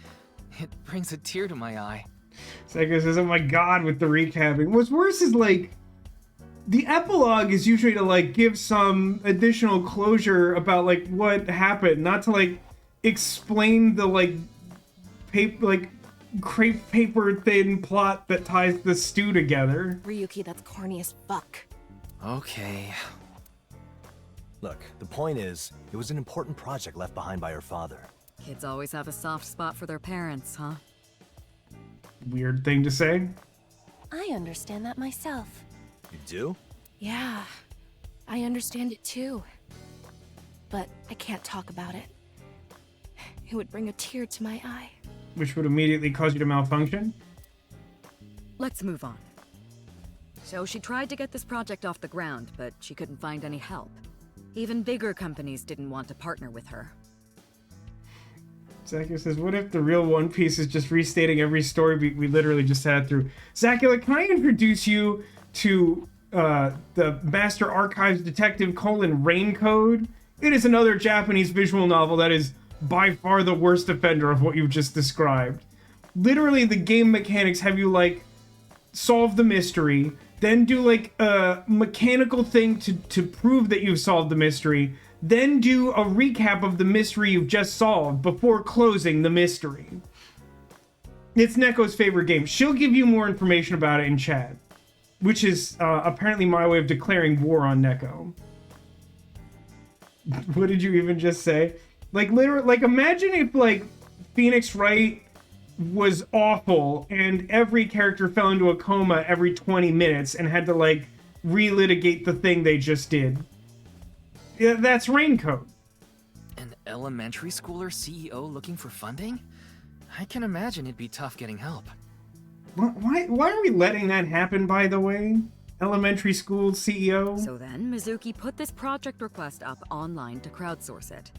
It brings a tear to my eye.
Sega says, oh my god, with the recapping. What's worse is, like, the epilogue is usually to, like, give some additional closure about, like, what happened. Not to, like, explain the, like, crepe paper thin plot that ties the stew together.
Ryuki, that's corny as fuck.
Okay.
Look, the point is, it was an important project left behind by her father.
Kids always have a soft spot for their parents, huh?
Weird thing to say.
I understand that myself.
You do?
Yeah, I understand it too. But I can't talk about it. It would bring a tear to my eye.
Which would immediately cause you to malfunction?
Let's move on. So she tried to get this project off the ground, but she couldn't find any help. Even bigger companies didn't want to partner with her.
Zacula says, what if the real One Piece is just restating every story we literally just had through? Zacula, can I introduce you to the Master Archives Detective Raincode? It is another Japanese visual novel that is by far the worst offender of what you've just described. Literally, the game mechanics have you, like, solve the mystery, then do, like, a mechanical thing to prove that you've solved the mystery, then do a recap of the mystery you've just solved before closing the mystery. It's Neko's favorite game. She'll give you more information about it in chat, which is apparently my way of declaring war on Neko. What did you even just say? Like, literally, like, imagine if, like, Phoenix Wright was awful and every character fell into a coma every 20 minutes and had to, like, relitigate the thing they just did. Yeah, that's Raincode.
An elementary schooler CEO looking for funding? I can imagine it'd be tough getting help.
Why are we letting that happen, by the way? Elementary school CEO?
So then, Mizuki put this project request up online to crowdsource it.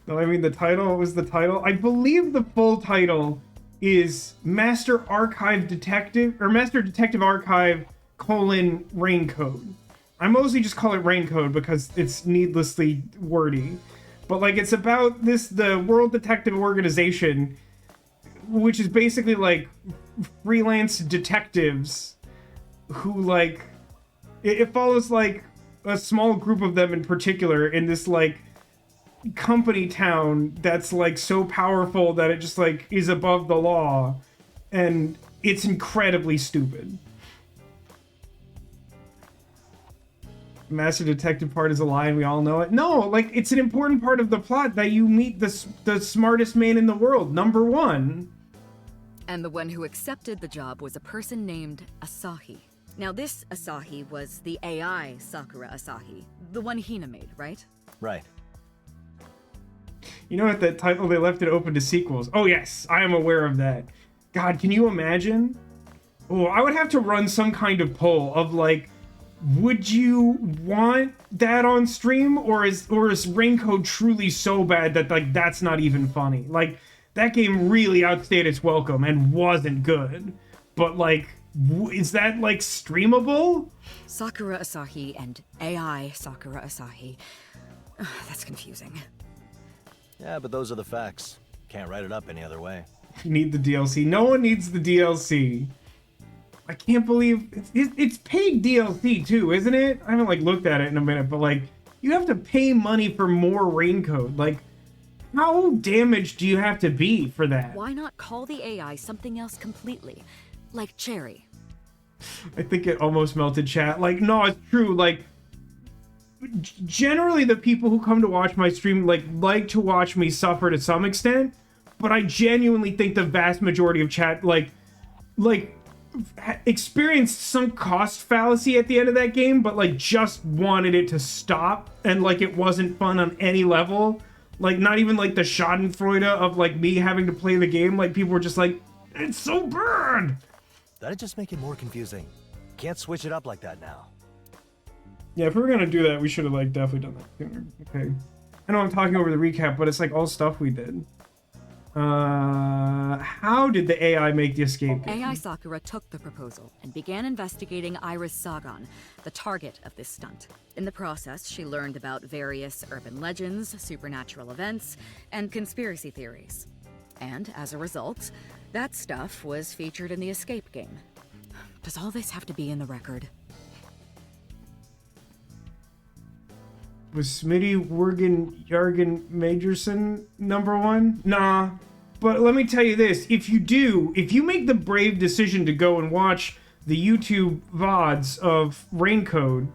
No, I mean, the title was the title. I believe the full title is Master Archive Detective, or Master Detective Archive : Raincode. I mostly just call it Raincode because it's needlessly wordy. But like, it's about the World Detective Organization, which is basically like freelance detectives who like, it follows like a small group of them in particular in this like company town that's like so powerful that it just like is above the law, and it's incredibly stupid. Master Detective part is a lie and we all know it. No, like, it's an important part of the plot that you meet the smartest man in the world, number one.
And the one who accepted the job was a person named Asahi. Now this Asahi was the AI Sakura Asahi, the one Hina made, right?
Right.
You know, at that title, they left it open to sequels. Oh yes, I am aware of that. God, can you imagine? Oh, I would have to run some kind of poll of like, would you want that on stream, or is Raincode truly so bad that like that's not even funny? Like, that game really outstayed its welcome and wasn't good. But like, is that like streamable?
Sakura Asahi and AI Sakura Asahi. Ugh, that's confusing.
Yeah, but those are the facts. Can't write it up any other way.
You need the DLC. No one needs the DLC. I can't believe it's paid DLC too, isn't it? I haven't like looked at it in a minute, but like, you have to pay money for more Raincode. Like, how damaged do you have to be for that?
Why not call the AI something else completely? Like Cherry.
I think it almost melted chat. Like, no, it's true. Like, generally the people who come to watch my stream like to watch me suffer to some extent, but I genuinely think the vast majority of chat like experienced some cost fallacy at the end of that game, but like just wanted it to stop, and like it wasn't fun on any level. Like, not even like the schadenfreude of like me having to play the game. Like, people were just like, it's so bad.
That'd just make it more confusing. Can't switch it up like that now.
Yeah, if we were gonna do that, we should have like definitely done that sooner. Okay. I know I'm talking over the recap, but it's like all stuff we did. How did the AI make the escape?
AI Sakura took the proposal and began investigating Iris Sagan, the target of this stunt. In the process, she learned about various urban legends, supernatural events, and conspiracy theories. And as a result, that stuff was featured in the escape game. Does all this have to be in the record?
Was Smitty Wergen Jargon Majorson #1? Nah. But let me tell you this, if you make the brave decision to go and watch the YouTube VODs of Raincode,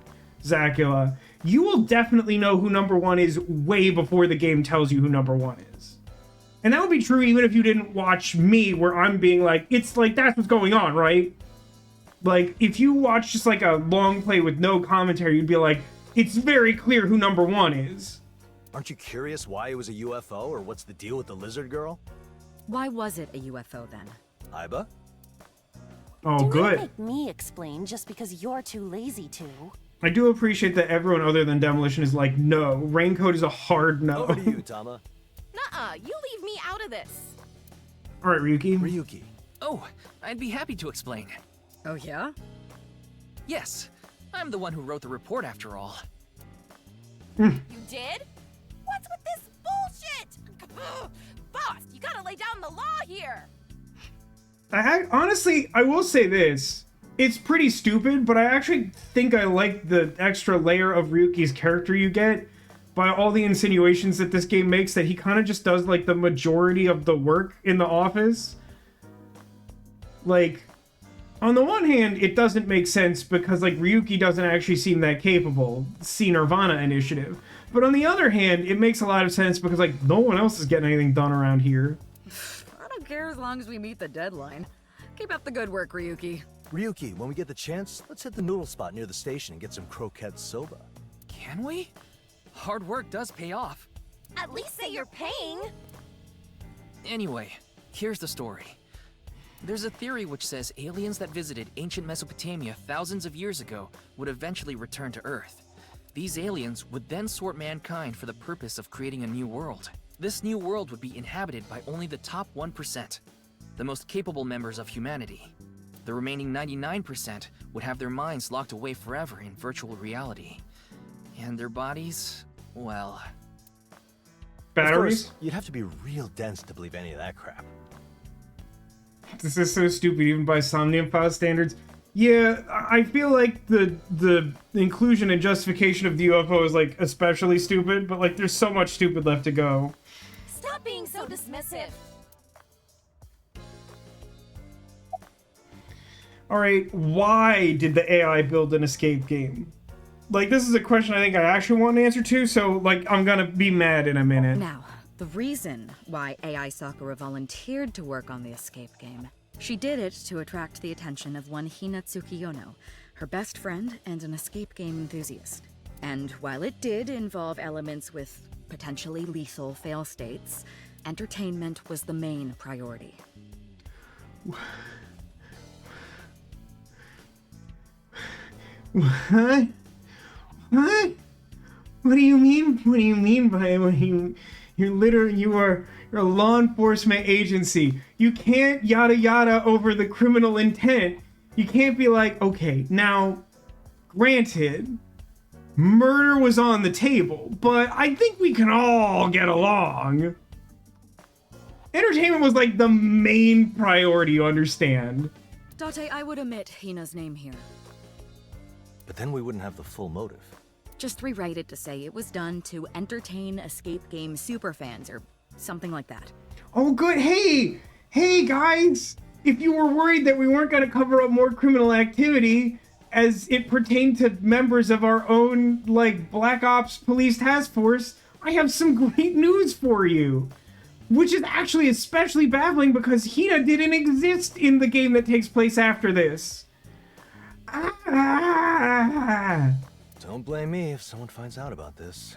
Zacula, you will definitely know who #1 is way before the game tells you who #1 is. And that would be true even if you didn't watch me, where I'm being like, it's like, that's what's going on, right? Like, if you watch just like a long play with no commentary, you'd be like, it's very clear who #1 is.
Aren't you curious why it was a UFO, or what's the deal with the lizard girl?
Why was it a UFO then?
Aiba?
Oh, good.
Make me explain just because you're too lazy to.
I do appreciate that everyone other than Demolition is like, no. Raincode is a hard no.
Over to you, Tama.
Nuh-uh, you leave me out of this.
Alright, Ryuki.
Ryuki.
Oh, I'd be happy to explain.
Oh yeah?
Yes, I'm the one who wrote the report after all.
You did? What's with this bullshit? Boss, you gotta lay down the law here.
Honestly, I will say this. It's pretty stupid, but I actually think I like the extra layer of Ryuki's character you get by all the insinuations that this game makes, that he kind of just does like the majority of the work in the office. Like, on the one hand, it doesn't make sense because like Ryuki doesn't actually seem that capable. See Nirvana Initiative. But on the other hand, it makes a lot of sense because like no one else is getting anything done around here.
I don't care as long as we meet the deadline. Keep up the good work, Ryuki.
Ryuki, when we get the chance, let's hit the noodle spot near the station and get some croquette soba.
Can we? Hard work does pay off.
At least say you're paying.
Anyway, here's the story. There's a theory which says aliens that visited ancient Mesopotamia thousands of years ago would eventually return to Earth. These aliens would then sort mankind for the purpose of creating a new world. This new world would be inhabited by only the top 1%. the most capable members of humanity. The remaining 99% would have their minds locked away forever in virtual reality. And their bodies, well...
Batteries?
Of course, you'd have to be real dense to believe any of that crap.
This is so stupid even by Somnium Files standards. Yeah, I feel like the inclusion and justification of the UFO is like especially stupid, but like there's so much stupid left to go.
Stop being so dismissive.
Alright, why did the AI build an escape game? Like, this is a question I think I actually want an answer to, so, like, I'm gonna be mad in a minute.
Now, the reason why AI Sakura volunteered to work on the escape game, she did it to attract the attention of one Hina Tsukiyono, her best friend and an escape game enthusiast. And while it did involve elements with potentially lethal fail states, entertainment was the main priority.
What? What? What do you mean? What do you mean by you're a law enforcement agency. You can't yada yada over the criminal intent. You can't be like, okay, now, granted, murder was on the table, but I think we can all get along. Entertainment was like the main priority, you understand?
Date, I would omit Hina's name here.
But then we wouldn't have the full motive.
Just rewrite it to say it was done to entertain escape game superfans or something like that.
Oh, good. Hey, guys. If you were worried that we weren't going to cover up more criminal activity as it pertained to members of our own, like, Black Ops Police Task Force, I have some great news for you. Which is actually especially baffling because Hina didn't exist in the game that takes place after this.
Don't blame me if someone finds out about this.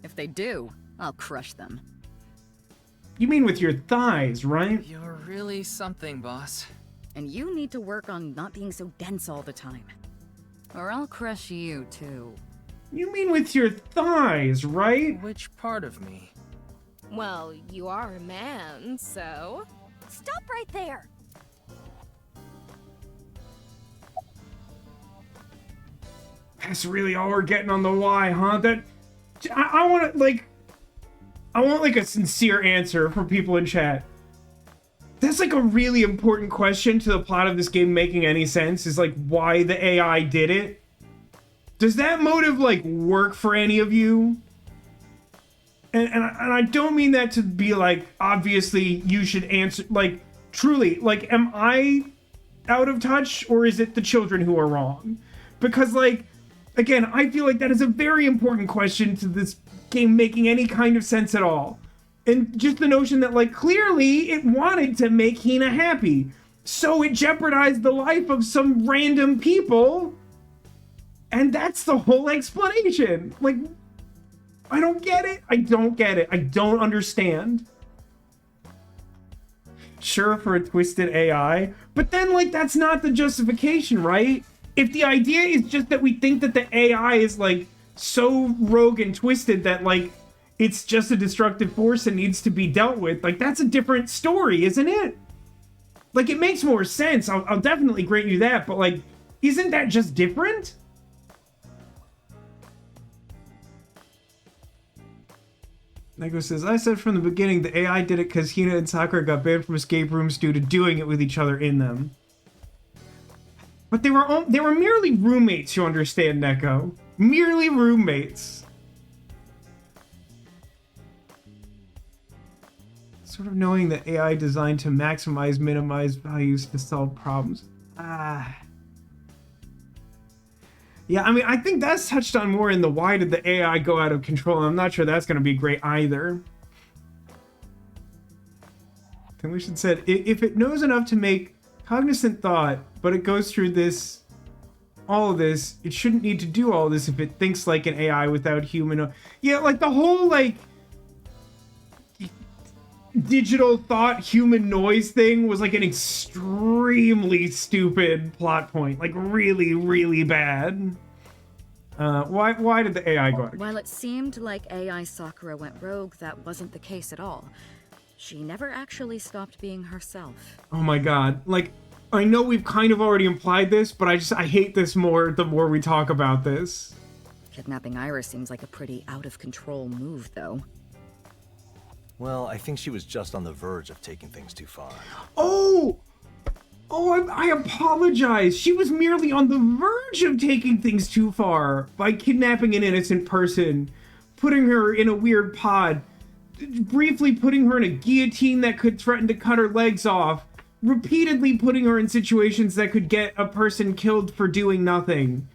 If they do, I'll crush them.
You mean with your thighs, right?
You're really something, boss.
And you need to work on not being so dense all the time. Or I'll crush you, too.
You mean with your thighs, right?
Which part of me?
Well, you are a man, so...
Stop right there!
That's really all we're getting on the why, huh? I want like a sincere answer from people in chat. That's like a really important question to the plot of this game making any sense, is like why the AI did it. Does that motive like work for any of you? And I don't mean that to be like, obviously you should answer, like, truly, like, am I out of touch or is it the children who are wrong? Because, like, again, I feel like that is a very important question to this game making any kind of sense at all. And just the notion that, like, clearly it wanted to make Hina happy. So it jeopardized the life of some random people. And that's the whole explanation. Like, I don't get it. I don't get it. I don't understand. Sure, for a twisted AI. But then, like, that's not the justification, right? If the idea is just that we think that the AI is, like, so rogue and twisted that, like, it's just a destructive force and needs to be dealt with, like, that's a different story, isn't it? Like, it makes more sense. I'll definitely grant you that, but, like, isn't that just different? Neko says, I said from the beginning the AI did it because Hina and Sakura got banned from escape rooms due to doing it with each other in them. But they were merely roommates, you understand, Neko. Merely roommates. Sort of knowing that AI designed to minimize values to solve problems. Yeah, I mean, I think that's touched on more in the why did the AI go out of control. I'm not sure that's going to be great either. Conlucian said, if it knows enough to make cognizant thought, but it goes through all of this, it shouldn't need to do all this if it thinks like an AI without human... Yeah, like the whole, like, digital thought human noise thing was like an extremely stupid plot point. Like, really, really bad. Why did the AI go out?
While it seemed like AI Sakura went rogue, that wasn't the case at all. She never actually stopped being herself.
Oh my god. Like, I know we've kind of already implied this, but I hate this more the more we talk about this.
Kidnapping Iris seems like a pretty out-of-control move, though.
Well, I think she was just on the verge of taking things too far.
Oh, I apologize. She was merely on the verge of taking things too far by kidnapping an innocent person, putting her in a weird pod, briefly putting her in a guillotine that could threaten to cut her legs off, repeatedly putting her in situations that could get a person killed for doing nothing.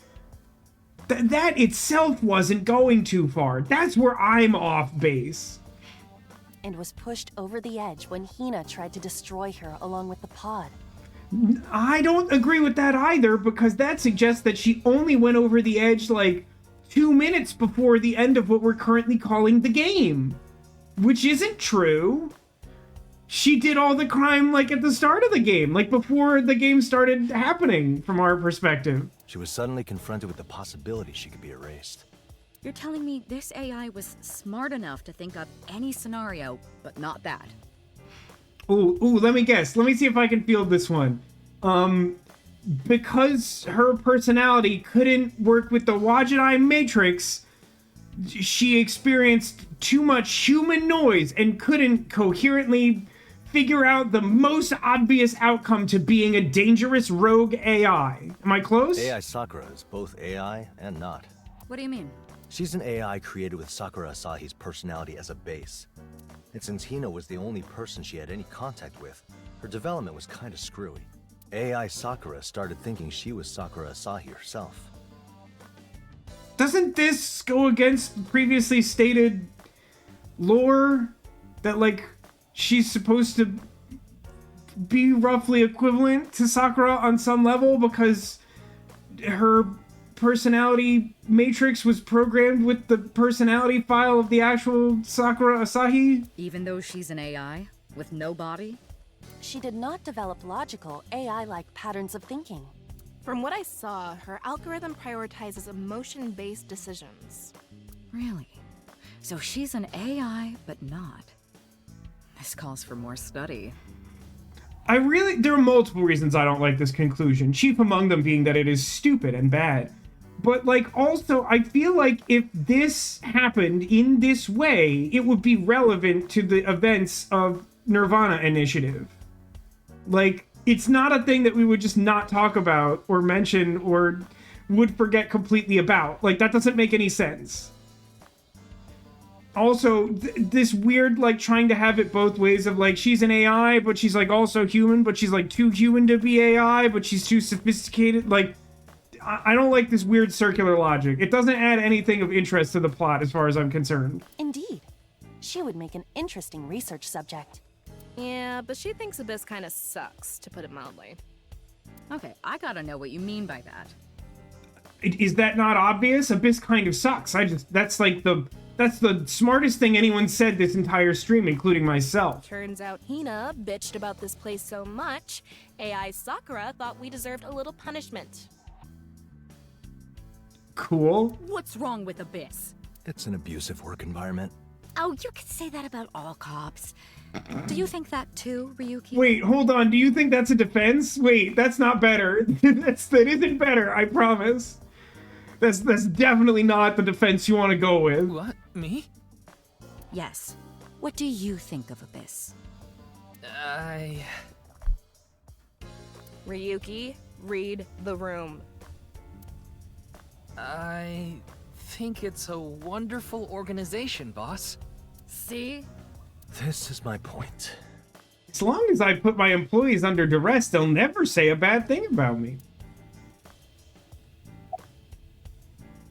That itself wasn't going too far. That's where I'm off base.
And was pushed over the edge when Hina tried to destroy her along with the pod.
I don't agree with that either, because that suggests that she only went over the edge like 2 minutes before the end of what we're currently calling the game. Which isn't true. She did all the crime like at the start of the game, like before the game started happening from our perspective.
She was suddenly confronted with the possibility she could be erased.
You're telling me this AI was smart enough to think up any scenario, but not that?
Ooh, let me guess. Let me see if I can field this one. Because her personality couldn't work with the Wajidai Matrix, she experienced too much human noise and couldn't coherently figure out the most obvious outcome to being a dangerous rogue AI. Am I close?
AI Sakura is both AI and not.
What do you mean?
She's an AI created with Sakura Asahi's personality as a base. And since Hina was the only person she had any contact with, her development was kinda screwy. AI Sakura started thinking she was Sakura Asahi herself.
Doesn't this go against previously stated lore that, like, she's supposed to be roughly equivalent to Sakura on some level because her personality matrix was programmed with the personality file of the actual Sakura Asahi?
Even though she's an AI with no body?
She did not develop logical, AI-like patterns of thinking.
From what I saw, her algorithm prioritizes emotion-based decisions.
Really? So she's an AI, but not. This calls for more study.
There are multiple reasons I don't like this conclusion, chief among them being that it is stupid and bad. But, like, also, I feel like if this happened in this way, it would be relevant to the events of Nirvana Initiative. Like, it's not a thing that we would just not talk about or mention or would forget completely about. Like, that doesn't make any sense. Also, this weird, like, trying to have it both ways of, like, she's an AI, but she's, like, also human, but she's, like, too human to be AI, but she's too sophisticated. Like, I don't like this weird circular logic. It doesn't add anything of interest to the plot as far as I'm concerned.
Indeed. She would make an interesting research subject.
Yeah, but she thinks Abyss kinda sucks, to put it mildly.
Okay, I gotta know what you mean by that.
Is that not obvious? Abyss kind of sucks. That's the smartest thing anyone said this entire stream, including myself.
Turns out Hina bitched about this place so much, AI Sakura thought we deserved a little punishment.
Cool.
What's wrong with Abyss?
It's an abusive work environment.
Oh, you could say that about all cops. Do you think that too, Ryuki?
Wait, hold on. Do you think that's a defense? Wait, that's not better. That isn't better, I promise. That's definitely not the defense you want to go with.
What? Me?
Yes. What do you think of Abyss?
Ryuki, read the room.
I think it's a wonderful organization, boss.
See?
This is my point.
As long as I put my employees under duress, they'll never say a bad thing about me.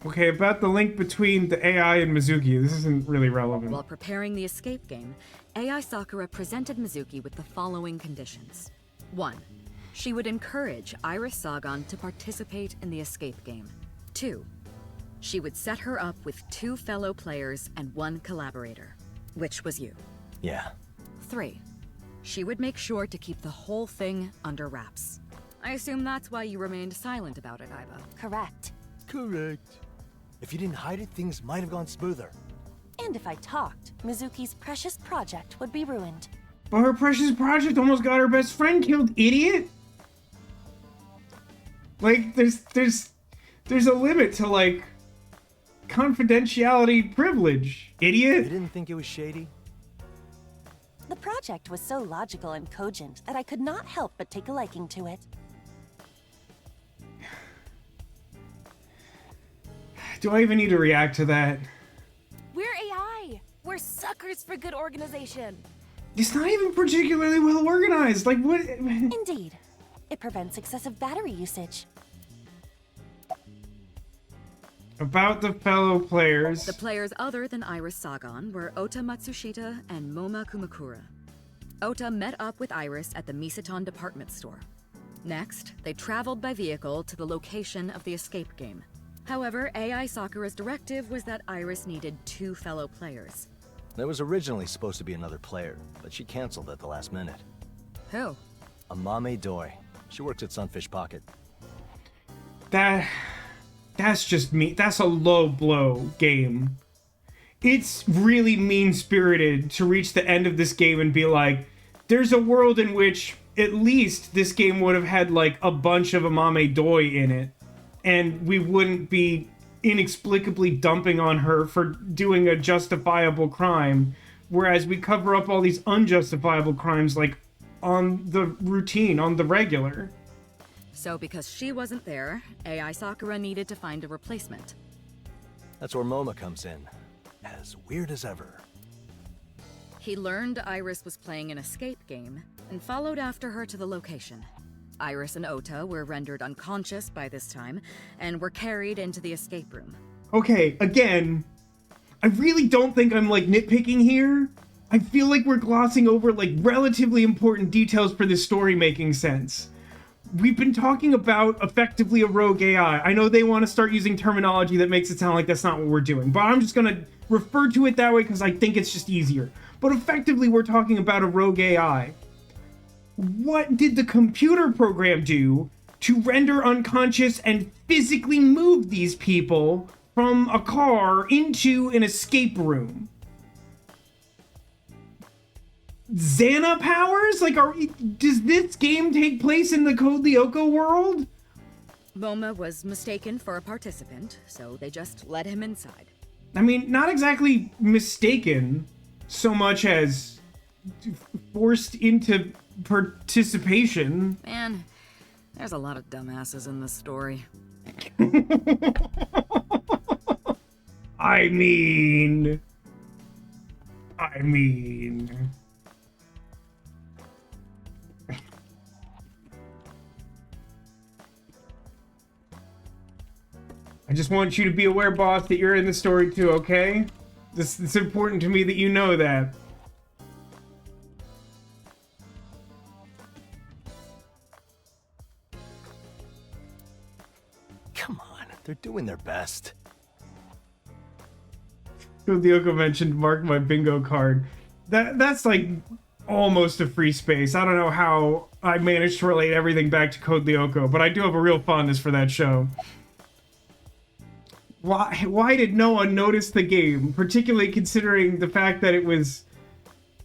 Okay, about the link between the AI and Mizuki, this isn't really relevant.
While preparing the escape game, AI Sakura presented Mizuki with the following conditions. 1. She would encourage Iris Sagan to participate in the escape game. 2. She would set her up with 2 fellow players and 1 collaborator, which was you.
Yeah.
3. She would make sure to keep the whole thing under wraps. I assume that's why you remained silent about it, Aiba.
Correct.
Correct. If you didn't hide it, things might have gone smoother.
And if I talked, Mizuki's precious project would be ruined.
But her precious project almost got her best friend killed, idiot! Like, there's a limit to, like, confidentiality privilege, idiot!
You didn't think it was shady?
The project was so logical and cogent that I could not help but take a liking to it.
Do I even need to react to that?
We're AI. We're suckers for good organization.
It's not even particularly well organized. Like, what?
Indeed. It prevents excessive battery usage.
About the fellow players.
The players other than Iris Sagan were Ota Matsushita and Moma Kumakura. Ota met up with Iris at the Misaton department store. Next, they traveled by vehicle to the location of the escape game. However, AI Sakura's directive was that Iris needed 2 fellow players.
There was originally supposed to be another player, but she canceled at the last minute.
Who?
Amame Doi. She works at Sunfish Pocket.
That's just me. That's a low blow game. It's really mean-spirited to reach the end of this game and be like, there's a world in which at least this game would have had like a bunch of Amame Doi in it, and we wouldn't be inexplicably dumping on her for doing a justifiable crime, whereas we cover up all these unjustifiable crimes like on the routine, on the regular.
So because she wasn't there, AI Sakura needed to find a replacement.
That's where Moma comes in. As weird as ever.
He learned Iris was playing an escape game and followed after her to the location. Iris and Ota were rendered unconscious by this time and were carried into the escape room.
Okay, again, I really don't think I'm like nitpicking here. I feel like we're glossing over like relatively important details for this story making sense. We've been talking about effectively a rogue AI. I know they want to start using terminology that makes it sound like that's not what we're doing, but I'm just gonna refer to it that way because I think it's just easier. But effectively, we're talking about a rogue AI. What did the computer program do to render unconscious and physically move these people from a car into an escape room? Xana powers? Like, does this game take place in the Code Lyoko world?
Moma was mistaken for a participant, so they just let him inside.
I mean, not exactly mistaken so much as forced into participation.
Man, there's a lot of dumbasses in this story.
I mean... I just want you to be aware, boss, that you're in the story too, okay? It's important to me that you know that.
Come on, they're doing their best.
Lyoko mentioned mark my bingo card. That's like almost a free space. I don't know how I managed to relate everything back to Code Lyoko, but I do have a real fondness for that show. Why did no one notice the game, particularly considering the fact that it was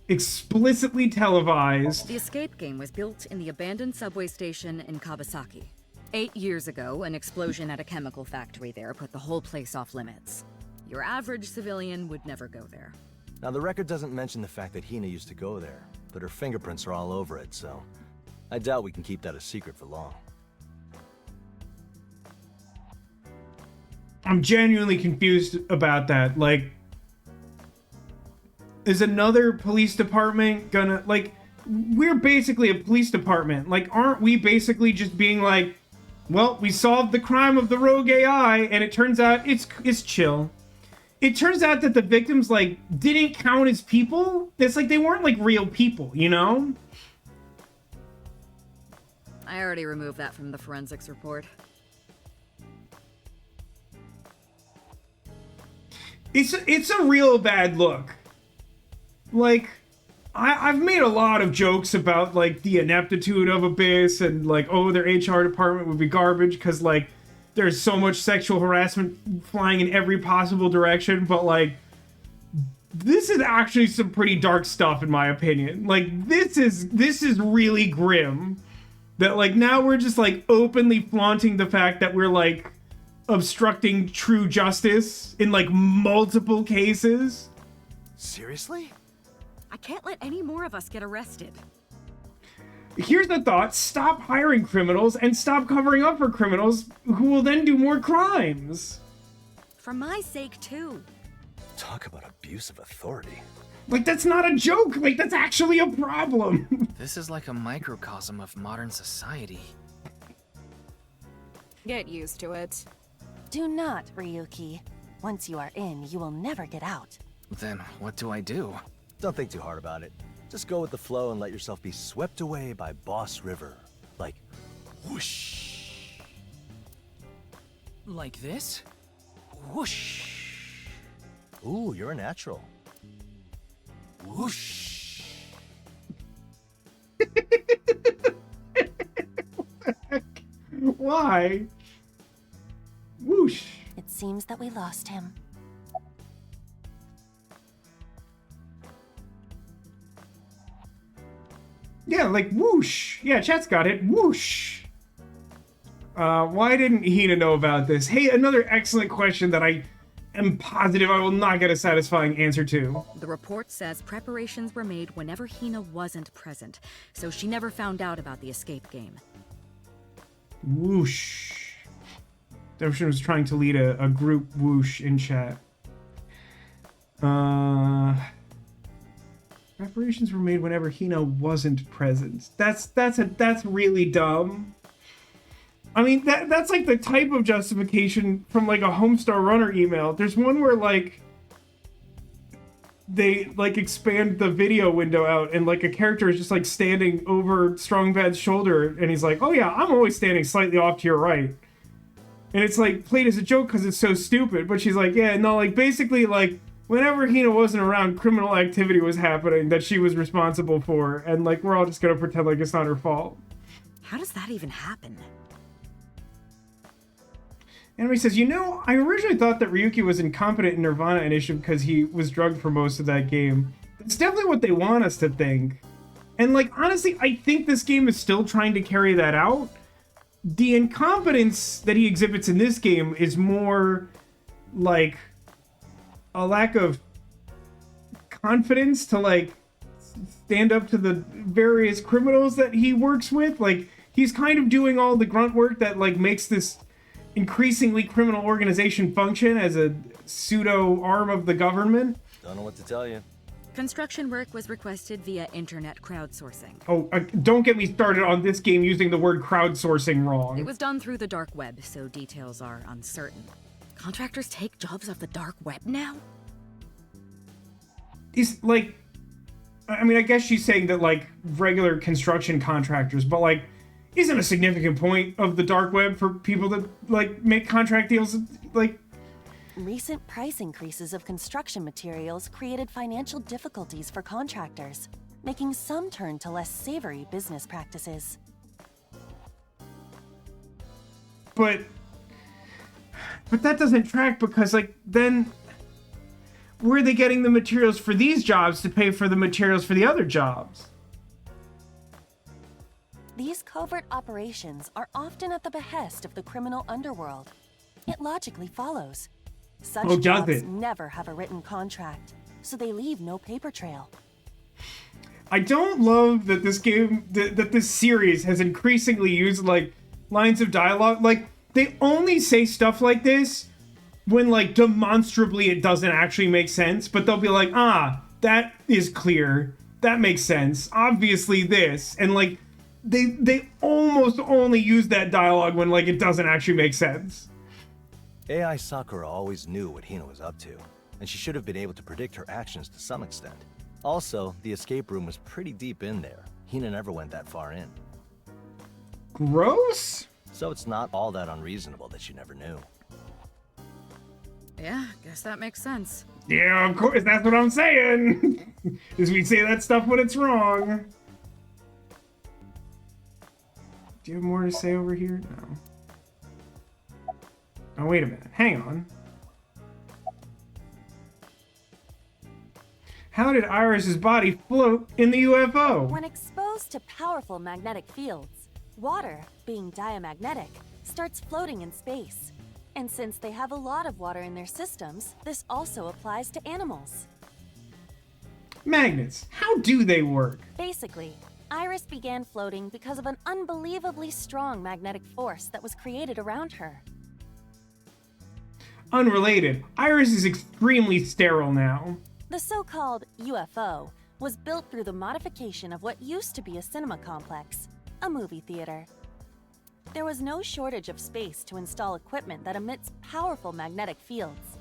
explicitly televised?
The escape game was built in the abandoned subway station in Kawasaki. 8 years ago, an explosion at a chemical factory there put the whole place off limits. Your average civilian would never go there.
Now, the record doesn't mention the fact that Hina used to go there, but her fingerprints are all over it, so I doubt we can keep that a secret for long.
I'm genuinely confused about that. Like, is another police department gonna, like, we're basically a police department. Like, aren't we basically just being like, well, we solved the crime of the rogue AI, and it turns out it's chill. It turns out that the victims, like, didn't count as people. It's like they weren't, like, real people, you know?
I already removed that from the forensics report.
It's a real bad look. Like, I've made a lot of jokes about, like, the ineptitude of Abyss and, like, oh, their HR department would be garbage because, like, there's so much sexual harassment flying in every possible direction, but, like, this is actually some pretty dark stuff in my opinion. Like, this is really grim. That, like, now we're just, like, openly flaunting the fact that we're, like, obstructing true justice in, like, multiple cases.
Seriously?
I can't let any more of us get arrested.
Here's the thought: stop hiring criminals and stop covering up for criminals who will then do more crimes.
For my sake, too.
Talk about abuse of authority.
Like, that's not a joke. Like, that's actually a problem.
This is like a microcosm of modern society.
Get used to it.
Do not, Ryuki. Once you are in, you will never get out.
Then what do I do?
Don't think too hard about it. Just go with the flow and let yourself be swept away by Boss River. Like, whoosh.
Like this? Whoosh.
Ooh, you're a natural. Whoosh.
Why? Whoosh.
It seems that we lost him.
Yeah, like whoosh. Yeah, chat's got it. Whoosh. Why didn't Hina know about this? Hey, another excellent question that I am positive I will not get a satisfying answer to.
The report says preparations were made whenever Hina wasn't present, so she never found out about the escape game.
Whoosh. Devshin was trying to lead a group whoosh in chat. Preparations were made whenever Hina wasn't present. That's really dumb. I mean, that's like the type of justification from like a Homestar Runner email. There's one where like they like expand the video window out and like a character is just like standing over Strongbad's shoulder and he's like, "Oh yeah, I'm always standing slightly off to your right." And it's like played as a joke because it's so stupid, but she's like, "Yeah, no, like basically like whenever Hina wasn't around, criminal activity was happening that she was responsible for, and like we're all just gonna pretend like it's not her fault."
How does that even happen?
Anime says, "You know, I originally thought that Ryuki was incompetent in Nirvana Initiative because he was drugged for most of that game. That's definitely what they want us to think. And like, honestly, I think this game is still trying to carry that out. The incompetence that he exhibits in this game is more like a lack of confidence to like stand up to the various criminals that he works with. Like, he's kind of doing all the grunt work that like makes this increasingly criminal organization function as a pseudo arm of the government."
Don't know what to tell you.
Construction work was requested via internet crowdsourcing.
Oh, don't get me started on this game using the word crowdsourcing wrong.
It was done through the dark web, so details are uncertain. Contractors take jobs off the dark web now?
It's like, I mean, I guess she's saying that like regular construction contractors, but like, isn't a significant point of the dark web for people that like make contract deals like.
Recent price increases of construction materials created financial difficulties for contractors, making some turn to less savory business practices.
But that doesn't track because like then where are they getting the materials for these jobs to pay for the materials for the other jobs?
These covert operations are often at the behest of the criminal underworld. It logically follows. Such jobs never have a written contract, so they leave no paper trail.
I don't love that this game, that this series has increasingly used like lines of dialogue. Like, they only say stuff like this when like demonstrably it doesn't actually make sense, but they'll be like, that is clear. That makes sense. Obviously this. And like, they almost only use that dialogue when like it doesn't actually make sense.
AI Sakura always knew what Hina was up to, and she should have been able to predict her actions to some extent. Also, the escape room was pretty deep in there. Hina never went that far in.
Gross?
So it's not all that unreasonable that she never knew.
Yeah, guess that makes sense.
Yeah, of course, that's what I'm saying. Is we say that stuff when it's wrong. Do you have more to say over here? No. Oh, wait a minute. Hang on. How did Iris's body float in the UFO?
When exposed to powerful magnetic fields, water, being diamagnetic, starts floating in space. And since they have a lot of water in their systems, this also applies to animals.
Magnets, how do they work?
Basically, Iris began floating because of an unbelievably strong magnetic force that was created around her.
Unrelated, Iris is extremely sterile now.
The so-called UFO was built through the modification of what used to be a cinema complex, a movie theater. There was no shortage of space to install equipment that emits powerful magnetic fields.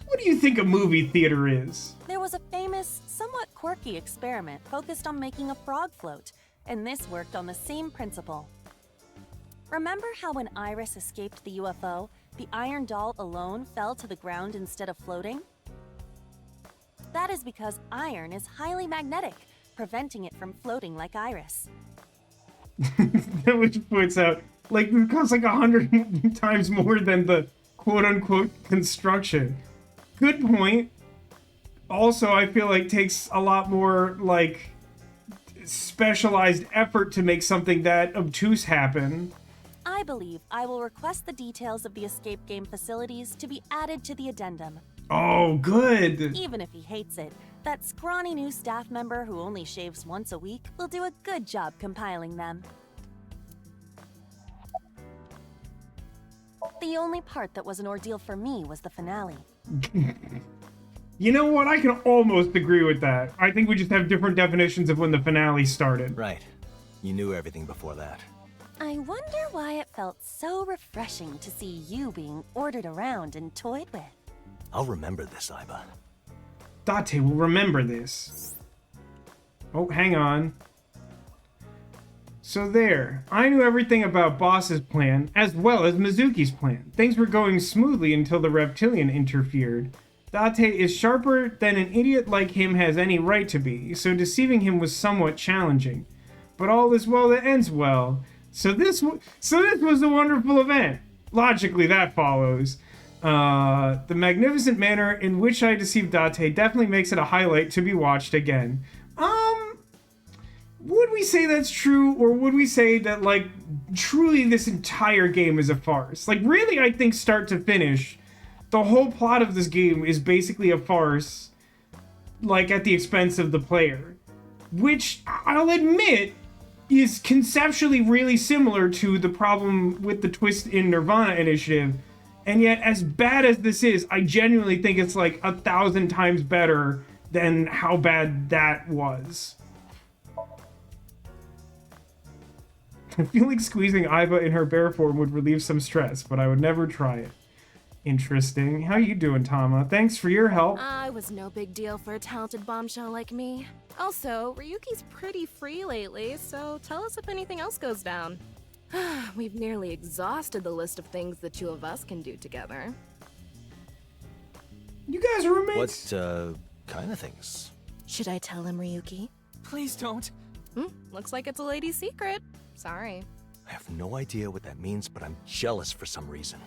What do you think a movie theater is?
There was a famous, somewhat quirky experiment focused on making a frog float, and this worked on the same principle. Remember how when Iris escaped the UFO, the iron doll alone fell to the ground instead of floating? That is because iron is highly magnetic, preventing it from floating like Iris.
Which points out, like, it costs like 100 times more than the quote-unquote construction. Good point. Also, I feel like takes a lot more, like, specialized effort to make something that obtuse happen.
I believe I will request the details of the escape game facilities to be added to the addendum.
Oh, good.
Even if he hates it, that scrawny new staff member who only shaves once a week will do a good job compiling them. The only part that was an ordeal for me was the finale.
You know what? I can almost agree with that. I think we just have different definitions of when the finale started.
Right. You knew everything before that.
I wonder why it felt so refreshing to see you being ordered around and toyed with.
I'll remember this, Aiba.
Date will remember this. Oh, hang on. So there, I knew everything about Boss's plan, as well as Mizuki's plan. Things were going smoothly until the reptilian interfered. Date is sharper than an idiot like him has any right to be, so deceiving him was somewhat challenging. But all is well that ends well. So this was a wonderful event. Logically, that follows. The magnificent manner in which I deceived Date definitely makes it a highlight to be watched again. Would we say that's true, or would we say that, like, truly this entire game is a farce? Like, really, I think start to finish, the whole plot of this game is basically a farce, like, at the expense of the player. Which, I'll admit, is conceptually really similar to the problem with the twist in Nirvana Initiative. And yet, as bad as this is, I genuinely think it's like 1,000 times better than how bad that was. I feel like squeezing Aiba in her bear form would relieve some stress, but I would never try it. Interesting. How you doing, Tama? Thanks for your help.
I was no big deal for a talented bombshell like me. Also, Ryuki's pretty free lately, so tell us if anything else goes down. We've nearly exhausted the list of things the two of us can do together.
You guys are roommates?
What, kind of things?
Should I tell him, Ryuki?
Please don't.
Looks like it's a lady's secret. Sorry.
I have no idea what that means, but I'm jealous for some reason.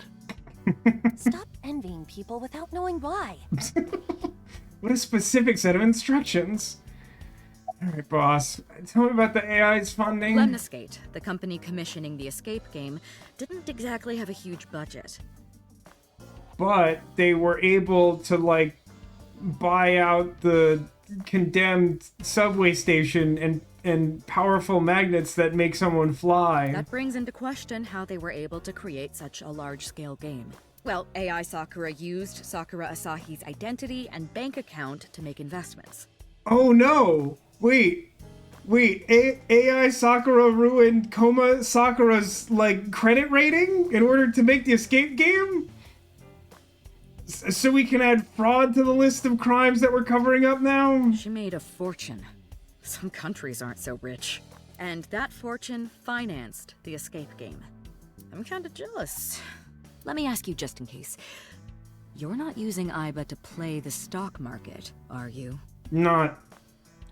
Stop envying people without knowing why.
What a specific set of instructions. Alright, boss. Tell me about the AI's funding.
Lemniscate, the company commissioning the escape game, didn't exactly have a huge budget.
But they were able to, like, buy out the condemned subway station and powerful magnets that make someone fly.
That brings into question how they were able to create such a large-scale game. Well, AI Sakura used Sakura Asahi's identity and bank account to make investments.
Oh no! Wait, AI Sakura ruined Koma Sakura's, like, credit rating in order to make the escape game? So we can add fraud to the list of crimes that we're covering up now?
She made a fortune. Some countries aren't so rich. And that fortune financed the escape game. I'm kinda jealous. Let me ask you just in case. You're not using Aiba to play the stock market, are you?
Not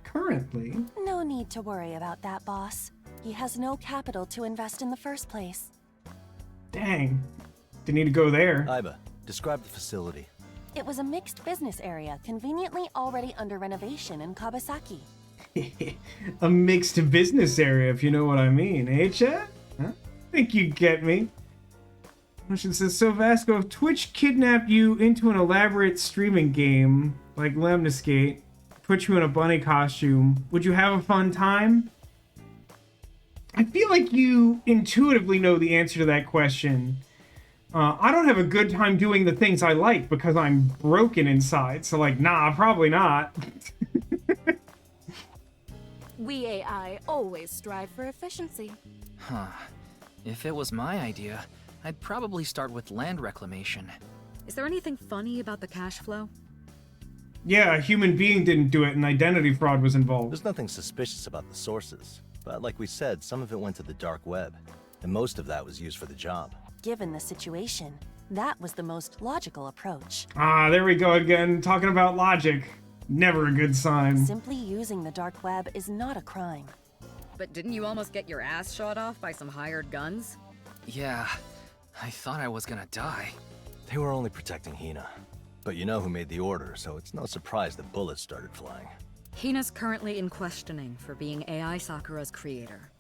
currently.
No need to worry about that, boss. He has no capital to invest in the first place.
Dang. Didn't need to go there.
Aiba, describe the facility.
It was a mixed business area conveniently already under renovation in Kawasaki.
A mixed business area, if you know what I mean, eh, chat? Huh? Think you get me. Question says, so Vasco, if Twitch kidnapped you into an elaborate streaming game like Lemniscate, put you in a bunny costume, would you have a fun time? I feel like you intuitively know the answer to that question. I don't have a good time doing the things I like because I'm broken inside, so like, nah, probably not.
We AI always strive for efficiency.
Huh. If it was my idea, I'd probably start with land reclamation.
Is there anything funny about the cash flow?
Yeah, a human being didn't do it and identity fraud was involved.
There's nothing suspicious about the sources, but like we said, some of it went to the dark web, and most of that was used for the job.
Given the situation, that was the most logical approach.
Ah, there we go again, talking about logic. Never a good sign.
Simply using the dark web is not a crime.
But didn't you almost get your ass shot off by some hired guns?
Yeah, I thought I was gonna die.
They were only protecting Hina. But you know who made the order, so it's no surprise that bullets started flying.
Hina's currently in questioning for being AI Sakura's creator.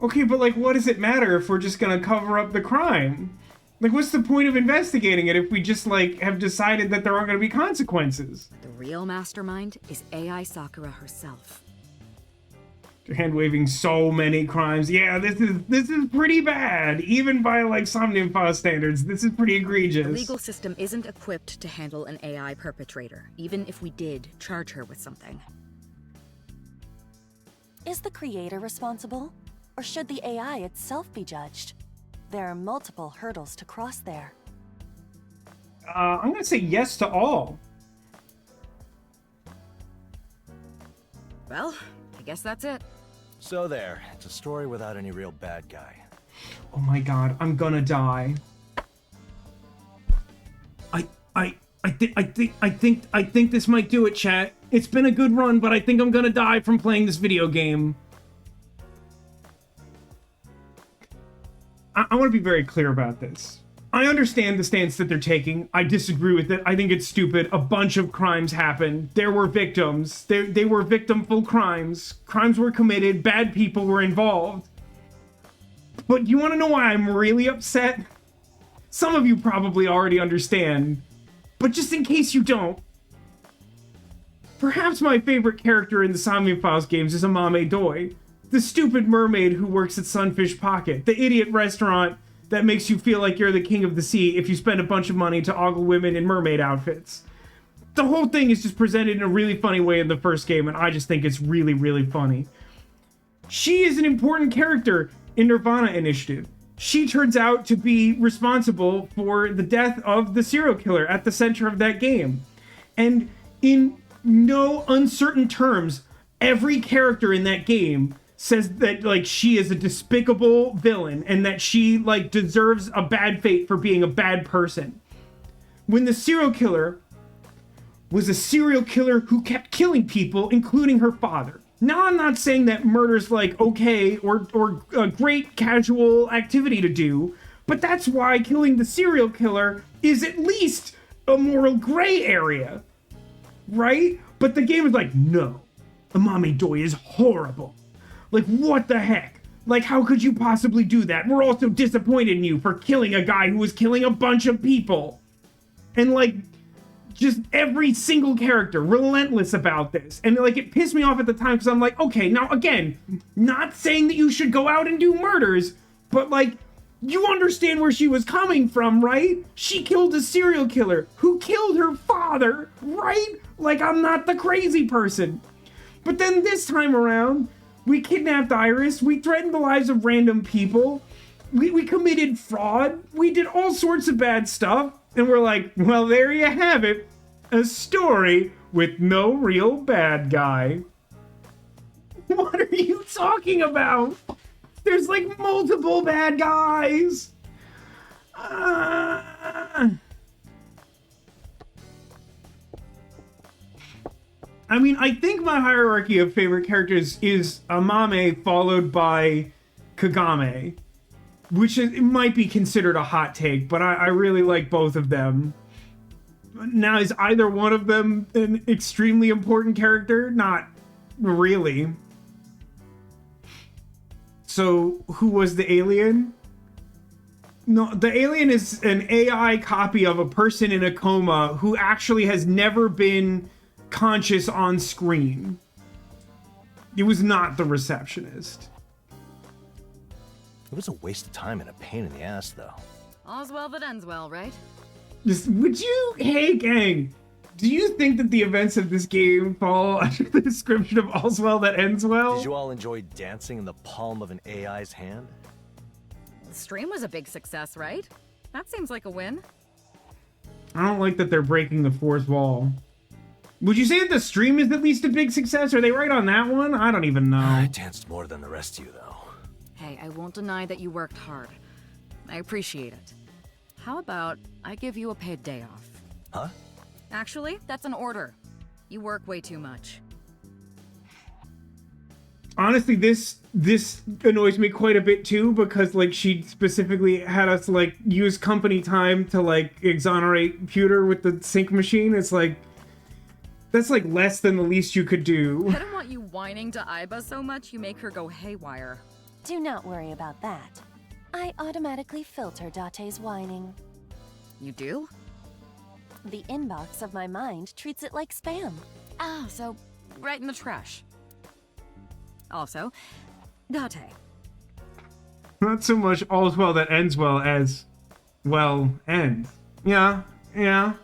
Okay, but like, what does it matter if we're just gonna cover up the crime? Like, what's the point of investigating it if we just, like, have decided that there aren't gonna be consequences?
The real mastermind is AI Sakura herself.
They're hand-waving so many crimes. Yeah, this is pretty bad. Even by, like, Somnium Files standards, this is pretty egregious.
The legal system isn't equipped to handle an AI perpetrator, even if we did charge her with something.
Is the creator responsible? Or should the AI itself be judged? There are multiple hurdles to cross there.
I'm gonna say yes to all.
Well, I guess that's it.
So there, it's a story without any real bad guy.
Oh my god, I'm gonna die. I think this might do it, chat. It's been a good run, but I think I'm gonna die from playing this video game. I want to be very clear about this. I understand the stance that they're taking. I disagree with it. I think it's stupid. A bunch of crimes happened. There were victims. They were victimful crimes. Crimes were committed. Bad people were involved. But you want to know why I'm really upset? Some of you probably already understand. But just in case you don't, perhaps my favorite character in the Somnium Files games is Amame Doi. The stupid mermaid who works at Sunfish Pocket. The idiot restaurant that makes you feel like you're the king of the sea if you spend a bunch of money to ogle women in mermaid outfits. The whole thing is just presented in a really funny way in the first game, and I just think it's really, really funny. She is an important character in Nirvana Initiative. She turns out to be responsible for the death of the serial killer at the center of that game. And in no uncertain terms, every character in that game says that, like, she is a despicable villain and that she, like, deserves a bad fate for being a bad person. When the serial killer was a serial killer who kept killing people, including her father. Now, I'm not saying that murder's, like, okay or a great casual activity to do, but that's why killing the serial killer is at least a moral gray area, right? But the game is like, no, Amame Doi is horrible. Like, what the heck? Like, how could you possibly do that? We're also disappointed in you for killing a guy who was killing a bunch of people. And, like, just every single character relentless about this. And, like, it pissed me off at the time because I'm like, okay, now, again, not saying that you should go out and do murders, but, like, you understand where she was coming from, right? She killed a serial killer who killed her father, right? Like, I'm not the crazy person. But then this time around, we kidnapped Iris, we threatened the lives of random people, we committed fraud, we did all sorts of bad stuff, and we're like, well, there you have it. A story with no real bad guy. What are you talking about? There's like multiple bad guys. I mean, I think my hierarchy of favorite characters is Amame followed by Kagame, which it might be considered a hot take, but I really like both of them. Now, is either one of them an extremely important character? Not really. So, who was the alien? No, the alien is an AI copy of a person in a coma who actually has never been conscious on screen. It was not the receptionist.
It was a waste of time and a pain in the ass, though.
All's well that ends well, right?
Hey gang, do you think that the events of this game fall under the description of all's well that ends well?
Did you all enjoy dancing in the palm of an AI's hand?
The stream was a big success, right? That seems like a win.
I don't like that they're breaking the fourth wall. Would you say that the stream is at least a big success? Are they right on that one? I don't even know.
I danced more than the rest of you, though.
Hey, I won't deny that you worked hard. I appreciate it. How about I give you a paid day off?
Huh?
Actually, that's an order. You work way too much.
Honestly, this annoys me quite a bit too, because like she specifically had us like use company time to like exonerate Pewter with the sync machine. It's like, that's like less than the least you could do.
I don't want you whining to Aiba so much you make her go haywire.
Do not worry about that. I automatically filter Date's whining.
You do?
The inbox of my mind treats it like spam.
Ah, so right in the trash. Also, Date.
Not so much all's well that ends well as, well, ends. Yeah.
Yeah?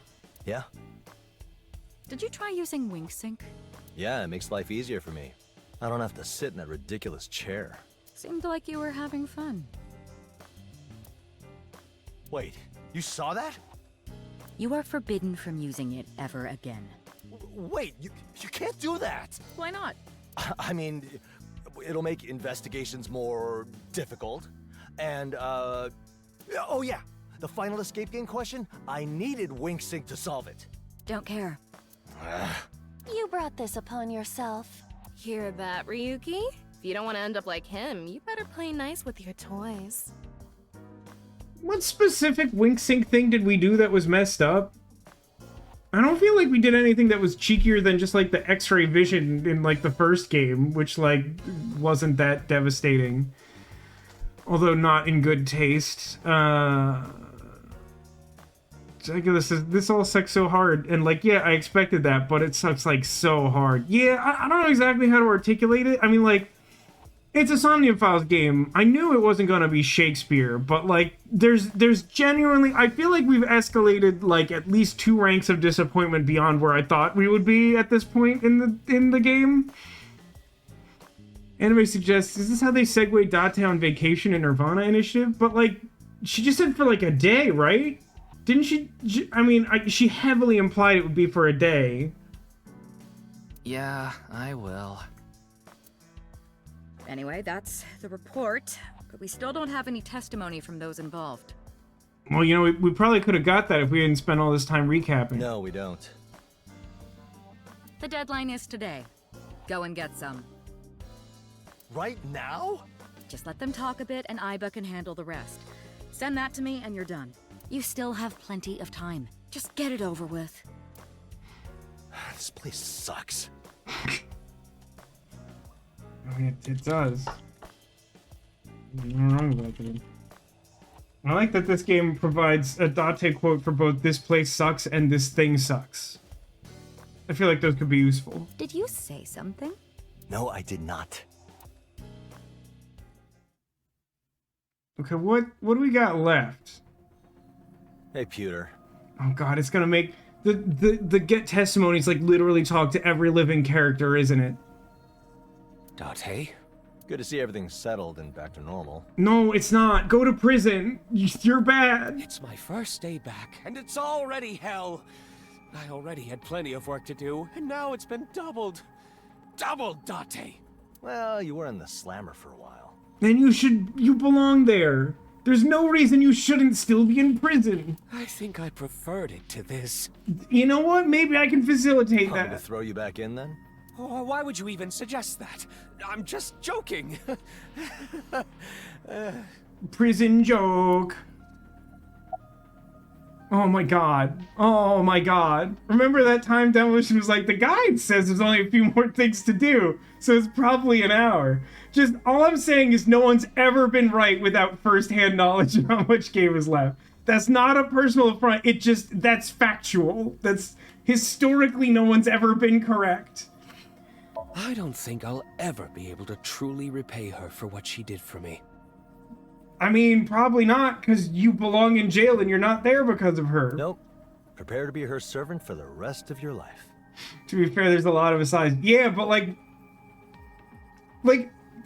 Did you try using WinkSync?
Yeah, it makes life easier for me. I don't have to sit in that ridiculous chair.
Seemed like you were having fun.
Wait, you saw that?
You are forbidden from using it ever again.
Wait, you can't do that!
Why not?
I mean, it'll make investigations more difficult. And, oh yeah, the final escape game question, I needed WinkSync to solve it.
Don't care.
You brought this upon yourself.
Hear that, Ryuki? If you don't want to end up like him, you better play nice with your toys.
What specific WinkSync thing did we do that was messed up? I don't feel like we did anything that was cheekier than just like the X-ray vision in like the first game, which like wasn't that devastating. Although not in good taste. This all sucks so hard, and like, yeah, I expected that, but it sucks like so hard. Yeah, I don't know exactly how to articulate it. I mean, like, it's a Somnium Files game. I knew it wasn't gonna be Shakespeare, but like, there's genuinely, I feel like we've escalated like at least 2 ranks of disappointment beyond where I thought we would be at this point in the game. Anime suggests, is this how they segue Date on vacation in Nirvana Initiative? But like, she just said for like a day, right? Didn't she? I mean, she heavily implied it would be for a day.
Yeah, I will.
Anyway, that's the report, but we still don't have any testimony from those involved.
Well, you know, we probably could have got that if we didn't spend all this time recapping.
No, we don't.
The deadline is today. Go and get some.
Right now?
Just let them talk a bit and Aiba can handle the rest. Send that to me and you're done. You still have plenty of time. Just get it over with.
This place sucks.
I mean, it does. Nothing wrong with that. I like that this game provides a Date quote for both "this place sucks" and "this thing sucks." I feel like those could be useful.
Did you say something?
No, I did not.
Okay, what do we got left?
Hey, Pewter.
Oh god, it's gonna make the get testimonies like literally talk to every living character, isn't it?
Date?
Good to see everything's settled and back to normal.
No, it's not. Go to prison. You're bad.
It's my first day back, and it's already hell. I already had plenty of work to do, and now it's been doubled. Doubled, Date.
Well, you were in the slammer for a while.
Then you belong there. There's no reason you shouldn't still be in prison.
I think I preferred it to this.
You know what? Maybe I can facilitate
Want me
that.
to throw you back in then?
Oh, why would you even suggest that? I'm just joking.
Prison joke. Oh my god. Oh my god. Remember that time Demolition was like, the guide says there's only a few more things to do, so it's probably an hour. Just, all I'm saying is no one's ever been right without first-hand knowledge of how much game is left. That's not a personal affront, that's factual. That's, historically, no one's ever been correct.
I don't think I'll ever be able to truly repay her for what she did for me.
I mean, probably not, because you belong in jail and you're not there because of her.
Nope. Prepare to be her servant for the rest of your life.
To be fair, there's a lot of asides. Yeah, but like,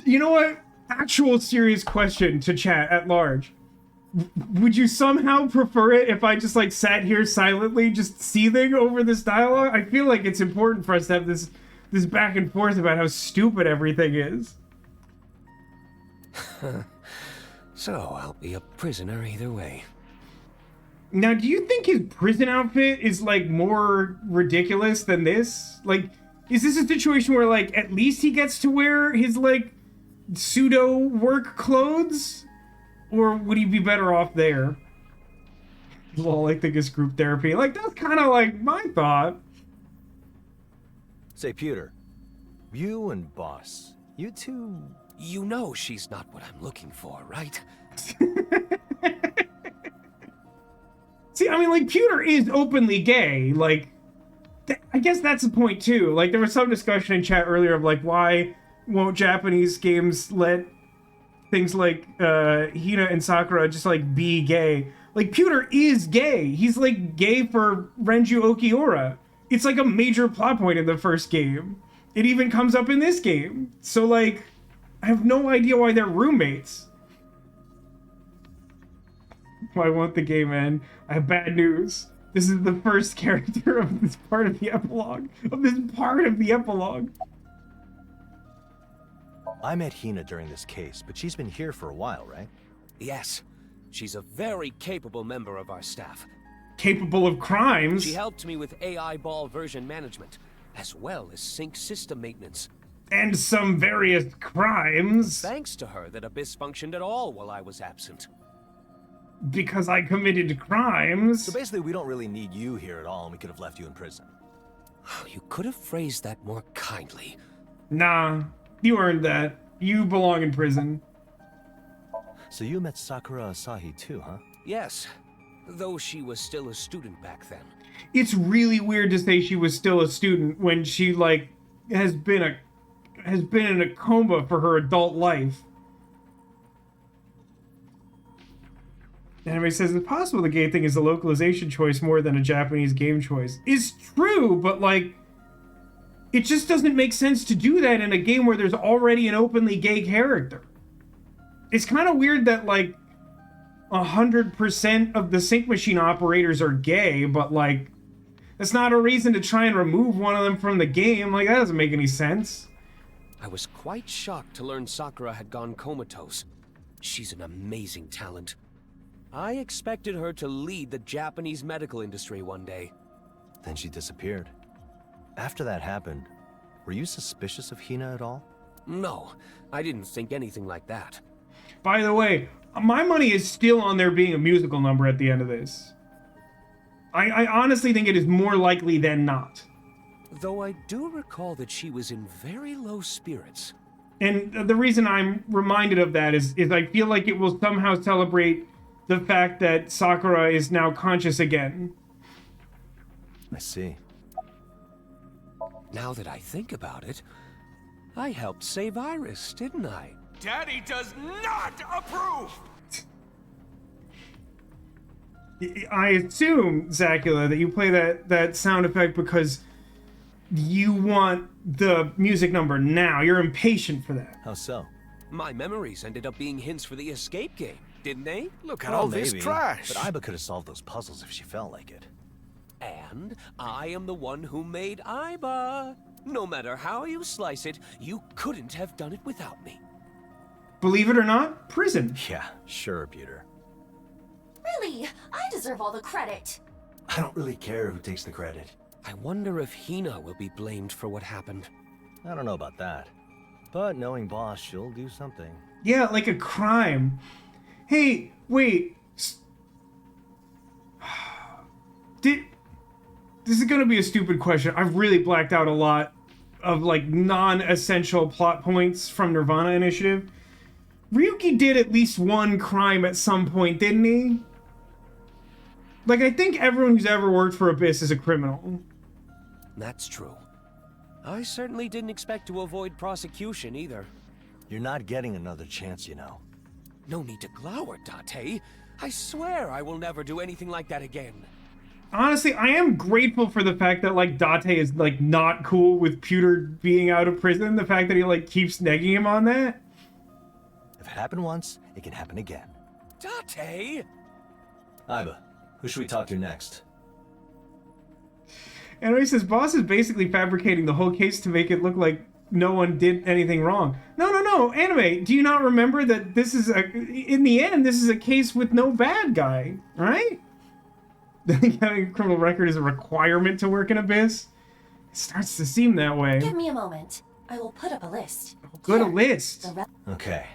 you know what? Actual serious question to chat at large. Would you somehow prefer it if I just like sat here silently, just seething over this dialogue? I feel like it's important for us to have this back and forth about how stupid everything is.
So I'll be a prisoner either way.
Now, do you think his prison outfit is like more ridiculous than this? Like, is this a situation where like at least he gets to wear his like pseudo work clothes? Or would he be better off there? Well, I think it's group therapy. Like, that's kind of like my thought.
Say, Pewter, you and Boss, you two...
You know she's not what I'm looking for, right?
See, I mean, like, Pewter is openly gay. Like, I guess that's the point, too. Like, there was some discussion in chat earlier of, like, why won't Japanese games let things like Hina and Sakura just, like, be gay? Like, Pewter is gay. He's, like, gay for Renju Okiura. It's, like, a major plot point in the first game. It even comes up in this game. So, like, I have no idea why they're roommates. I want the game end. I have bad news. This is the first character of this part of the epilogue.
I met Hina during this case, but she's been here for a while, right?
Yes. She's a very capable member of our staff.
Capable of crimes?
She helped me with AI ball version management, as well as sync system maintenance.
And some various crimes.
Thanks to her that Abyss functioned at all while I was absent.
Because I committed crimes.
So basically, we don't really need you here at all, and we could have left you in prison.
You could have phrased that more kindly.
Nah, you earned that. You belong in prison.
So you met Sakura Asahi too, huh?
Yes, though she was still a student back then.
It's really weird to say she was still a student when she, like, has been in a coma for her adult life. Anime says it's possible the gay thing is a localization choice more than a Japanese game choice. It's true, but like, it just doesn't make sense to do that in a game where there's already an openly gay character. It's kind of weird that like 100% of the sync machine operators are gay, but like, that's not a reason to try and remove one of them from the game. Like, that doesn't make any sense.
I was quite shocked to learn Sakura had gone comatose. She's an amazing talent. I expected her to lead the Japanese medical industry one day.
Then she disappeared. After that happened, were you suspicious of Hina at all?
No, I didn't think anything like that.
By the way, my money is still on there being a musical number at the end of this. I honestly think it is more likely than not.
Though I do recall that she was in very low spirits.
And the reason I'm reminded of that is I feel like it will somehow celebrate the fact that Sakura is now conscious again.
I see.
Now that I think about it, I helped save Iris, didn't I?
Daddy does not approve!
I assume, Zacula, that you play that sound effect because you want the music number now. You're impatient for that.
How so?
My memories ended up being hints for the escape game, didn't they?
Look at all this trash!
But Aiba could have solved those puzzles if she felt like it.
And I am the one who made Aiba. No matter how you slice it, you couldn't have done it without me.
Believe it or not, prison.
Yeah, sure, Peter.
Really? I deserve all the credit.
I don't really care who takes the credit.
I wonder if Hina will be blamed for what happened.
I don't know about that. But knowing Boss, she'll do something.
Yeah, like a crime. Hey, wait. This is gonna be a stupid question. I've really blacked out a lot of like non-essential plot points from Nirvana Initiative. Ryuki did at least one crime at some point, didn't he? Like, I think everyone who's ever worked for Abyss is a criminal.
That's true. I certainly didn't expect to avoid prosecution either.
You're not getting another chance, you know.
No need to glower, Date. I swear I will never do anything like that again.
Honestly, I am grateful for the fact that, like, Date is, like, not cool with Pewter being out of prison. The fact that he, like, keeps negging him on that.
If it happened once, it can happen again.
Date!
Aiba, who should we talk to next?
And he says, boss is basically fabricating the whole case to make it look like no one did anything wrong. No, Anime, do you not remember that this is in the end, this is a case with no bad guy, right? Having a criminal record is a requirement to work in Abyss? It starts to seem that way.
Give me a moment. I will put up a list.
Good, a list.
Okay.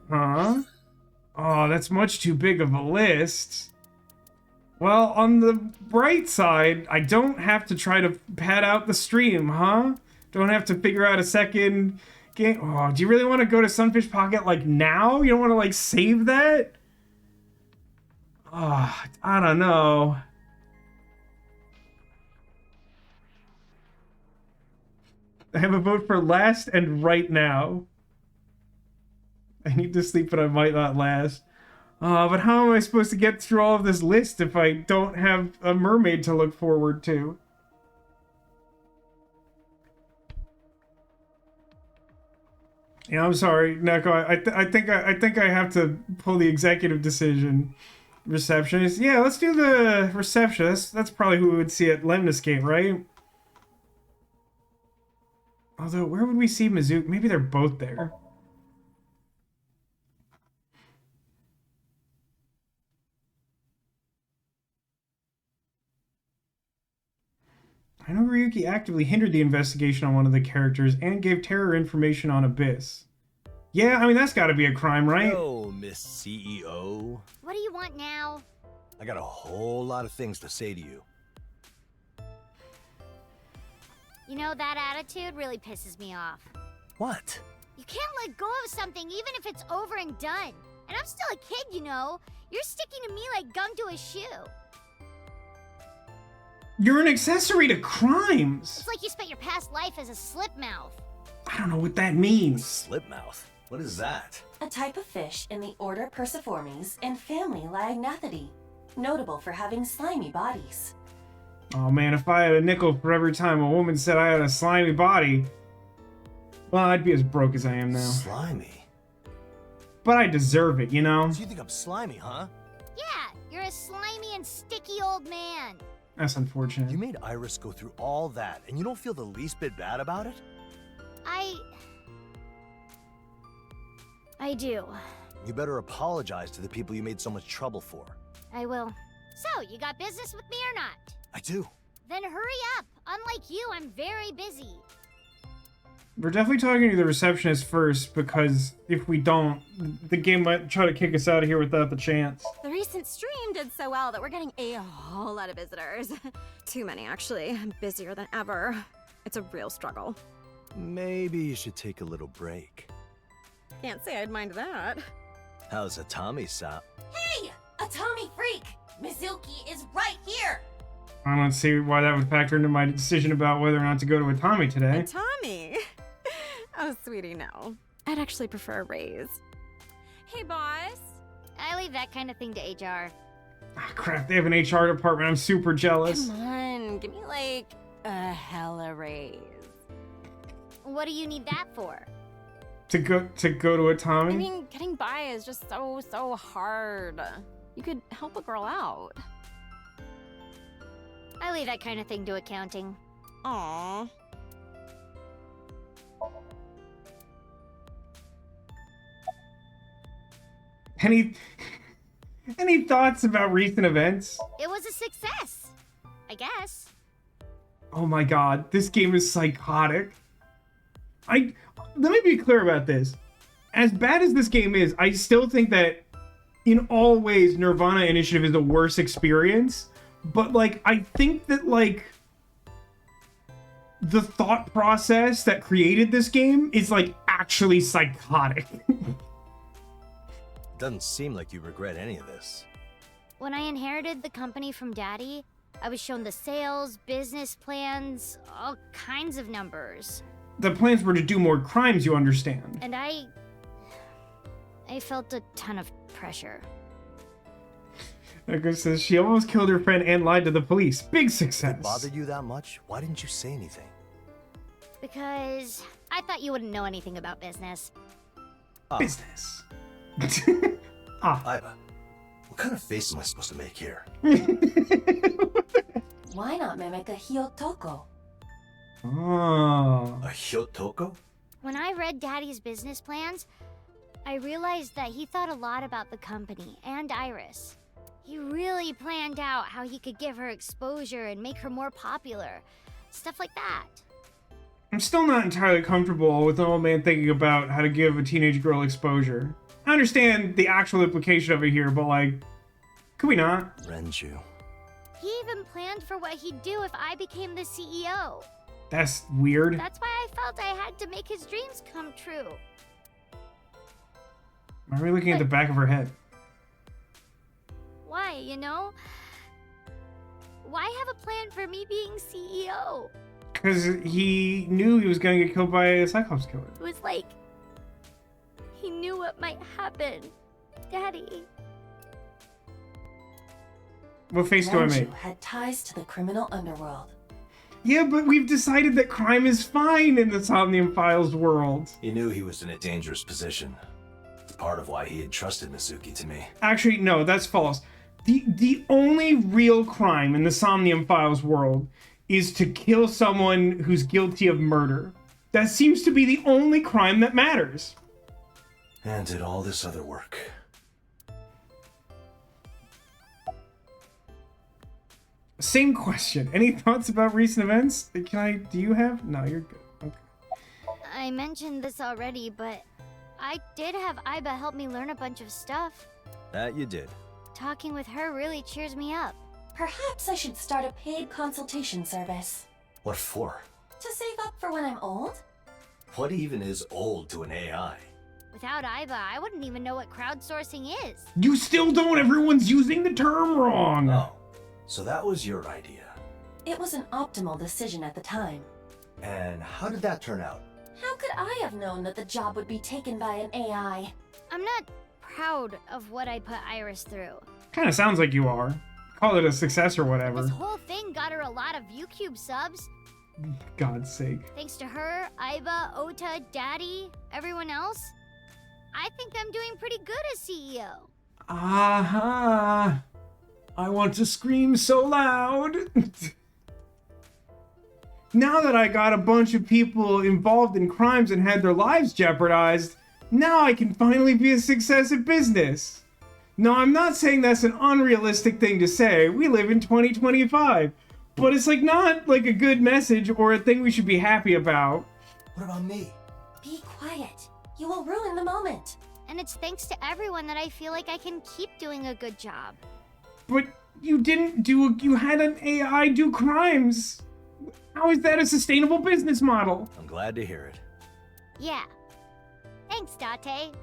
Huh? Oh, that's much too big of a list. Well, on the bright side, I don't have to try to pad out the stream, huh? Don't have to figure out a second game. Oh, do you really want to go to Sunfish Pocket, like, now? You don't want to, like, save that? Oh, I don't know. I have a vote for last and right now. I need to sleep, but I might not last. But how am I supposed to get through all of this list if I don't have a mermaid to look forward to? Yeah, I'm sorry, Neko. I think I have to pull the executive decision. Receptionist. Yeah, let's do the receptionist. That's probably who we would see at Lemniscate, right? Although, where would we see Mizuki? Maybe they're both there. I know Ryuki actively hindered the investigation on one of the characters and gave Terror information on Abyss. Yeah, I mean, that's gotta be a crime, right?
Oh, Miss CEO.
What do you want now?
I got a whole lot of things to say to you.
You know, that attitude really pisses me off.
What?
You can't let go of something even if it's over and done. And I'm still a kid, you know. You're sticking to me like gum to a shoe.
You're an accessory to crimes.
It's like you spent your past life as a slip mouth.
I don't know what that means.
Slipmouth? What is that?
A type of fish in the order Perciformes and family Lagnathidie, notable for having slimy bodies.
Oh man, if I had a nickel for every time a woman said I had a slimy body, well, I'd be as broke as I am now.
Slimy?
But I deserve it, you know?
So you think I'm slimy, huh?
Yeah, you're a slimy and sticky old man.
That's unfortunate.
You made Iris go through all that, and you don't feel the least bit bad about it?
I do.
You better apologize to the people you made so much trouble for.
I will. So, you got business with me or not?
I do.
Then hurry up. Unlike you, I'm very busy.
We're definitely talking to the receptionist first, because if we don't, the game might try to kick us out of here without the chance.
The recent stream did so well that we're getting a whole lot of visitors. Too many, actually. I'm busier than ever. It's a real struggle.
Maybe you should take a little break.
Can't say I'd mind that.
How's Atami, Sap?
Hey! Atami freak! Mizuki is right here!
I don't see why that would factor into my decision about whether or not to go to Atami today.
Atami? Oh, sweetie, no. I'd actually prefer a raise. Hey, boss.
I leave that kind of thing to HR.
Ah, crap, they have an HR department. I'm super jealous.
Come on, give me like a hella raise.
What do you need that for?
To go to Atami?
I mean, getting by is just so hard. You could help a girl out.
I leave that kind of thing to accounting.
Aww.
Any thoughts about recent events?
It was a success, I guess.
Oh my god, this game is psychotic. Let me be clear about this. As bad as this game is, I still think that in all ways, Nirvana Initiative is the worst experience. But, like, I think that, like, the thought process that created this game is, like, actually psychotic.
Doesn't seem like you regret any of this.
When I inherited the company from Daddy, I was shown the sales, business plans, all kinds of numbers.
The plans were to do more crimes, you understand.
And I felt a ton of pressure.
Edgar says she almost killed her friend and lied to the police. Big success.
If it bothered you that much? Why didn't you say anything?
Because I thought you wouldn't know anything about business.
Business.
Aiba, what kind of face am I supposed to make here?
Why not mimic a Hyotoko?
Oh.
A Hyotoko?
When I read Daddy's business plans, I realized that he thought a lot about the company and Iris. He really planned out how he could give her exposure and make her more popular. Stuff like that.
I'm still not entirely comfortable with an old man thinking about how to give a teenage girl exposure. I understand the actual implication of it here, but like, could we not?
Renju.
He even planned for what he'd do if I became the CEO.
That's weird.
That's why I felt I had to make his dreams come true.
Why are we looking at the back of her head?
Why, you know? Why have a plan for me being CEO?
Because he knew he was going to get killed by a Cyclops killer.
It was like he knew what might happen. Daddy.
What face do I make?
Renju had ties to the criminal underworld.
Yeah, but we've decided that crime is fine in the Somnium Files world.
He knew he was in a dangerous position. It's part of why he had trusted Mizuki to me.
Actually, no, that's false. The only real crime in the Somnium Files world is to kill someone who's guilty of murder. That seems to be the only crime that matters.
And did all this other work.
Same question. Any thoughts about recent events? Do you have? No, you're good. Okay.
I mentioned this already, but I did have Aiba help me learn a bunch of stuff.
That you did.
Talking with her really cheers me up.
Perhaps I should start a paid consultation service.
What for?
To save up for when I'm old?
What even is old to an AI?
Without Aiba, I wouldn't even know what crowdsourcing is.
You still don't. Everyone's using the term wrong.
Oh, so that was your idea.
It was an optimal decision at the time.
And how did that turn out?
How could I have known that the job would be taken by an AI?
I'm not proud of what I put Iris through.
Kind of sounds like you are. Call it a success or whatever.
This whole thing got her a lot of VCube subs.
God's sake.
Thanks to her, Aiba, Ota, Daddy, everyone else, I think I'm doing pretty good as CEO.
Aha! I want to scream so loud. Now that I got a bunch of people involved in crimes and had their lives jeopardized, now I can finally be a success at business. No, I'm not saying that's an unrealistic thing to say. We live in 2025. But it's like not like a good message or a thing we should be happy about.
What about me?
Be quiet. You will ruin the moment.
And it's thanks to everyone that I feel like I can keep doing a good job.
But you had an AI do crimes. How is that a sustainable business model?
I'm glad to hear it.
Yeah. Thanks, Date.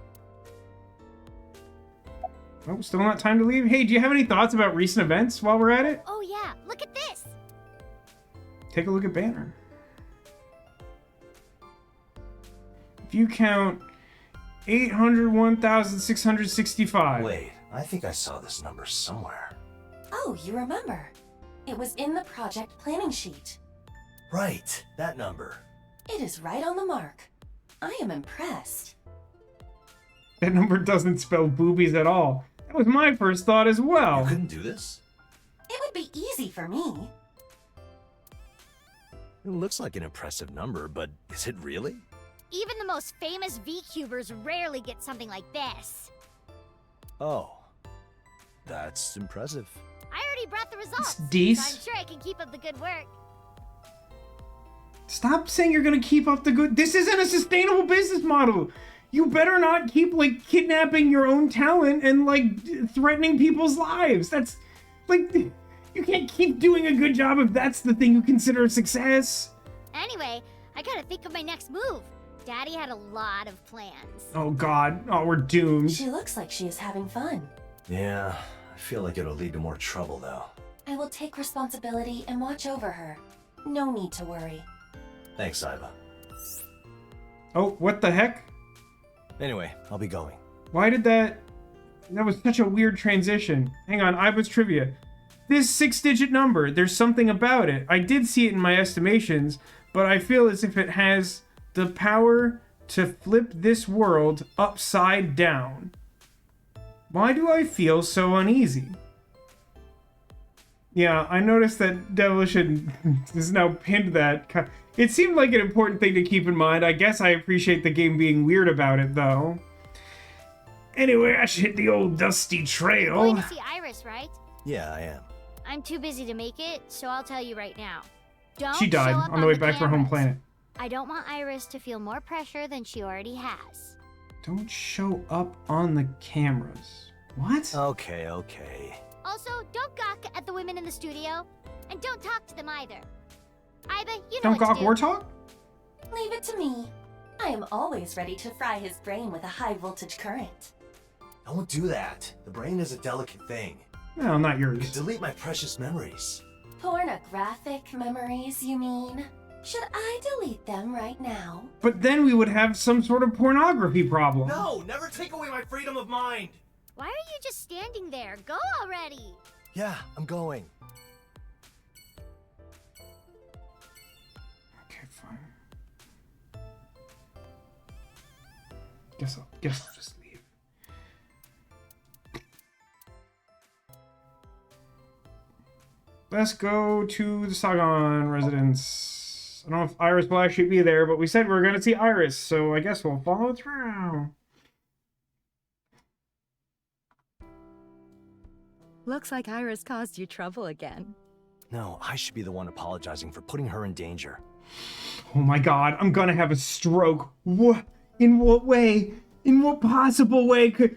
Oh, still not time to leave? Hey, do you have any thoughts about recent events while we're at it?
Oh yeah, look at this!
Take a look at Banner. If you count 801,665.
Wait, I think I saw this number somewhere.
Oh, you remember. It was in the project planning sheet.
Right, that number.
It is right on the mark. I am impressed.
That number doesn't spell boobies at all. That was my first thought as well.
You couldn't do this?
It would be easy for me.
It looks like an impressive number, but is it really?
Even the most famous VCubers rarely get something like this.
Oh, that's impressive.
I already brought the results, so
It's
I'm sure I can keep up the good work.
Stop saying you're gonna keep up the good. This isn't a sustainable business model. you better not keep, like, kidnapping your own talent and, like, threatening people's lives. That's, like, you can't keep doing a good job if that's the thing you consider a success.
Anyway, I gotta think of my next move. Daddy had a lot of plans.
Oh, God. Oh, we're doomed.
She looks like she is having fun.
Yeah, I feel like it'll lead to more trouble, though.
I will take responsibility and watch over her. No need to worry.
Thanks, Aiba.
Oh, what the heck?
Anyway, I'll be going.
Why did that... That was such a weird transition. Hang on, Aiba's trivia. This 6-digit number, there's something about it. I did see it in my estimations, but I feel as if it has the power to flip this world upside down. Why do I feel so uneasy? Yeah, I noticed that Devilish has now pinned that. It seemed like an important thing to keep in mind. I guess I appreciate the game being weird about it, though. Anyway, I should hit the old dusty trail.
You're going to see Iris, right?
Yeah, I am.
I'm too busy to make it, so I'll tell you right now. Don't
She died
show up
on the way back to her home planet.
I don't want Iris to feel more pressure than she already has.
Don't show up on the cameras. What?
Okay, okay.
Also, don't gawk at the women in the studio, and don't talk to them either. Aiba, you know
Don't
what
gawk
to do.
or talk?
Leave it to me. I am always ready to fry his brain with a high voltage current.
Don't do that. The brain is a delicate thing.
No, not
You
yours.
could delete my precious memories.
Pornographic memories, you mean? Should I delete them right now?
But then we would have some sort of pornography problem.
No, never take away my freedom of mind.
Why are you just standing there? Go already!
Yeah, I'm going.
Okay, fine. Guess I'll just leave. Let's go to the Sagan residence. I don't know if Iris will actually be there, but we said we were going to see Iris, so I guess we'll follow through.
Looks like Iris caused you trouble again.
No, I should be the one apologizing for putting her in danger.
Oh my god, I'm gonna have a stroke. What? In what way? In what possible way could...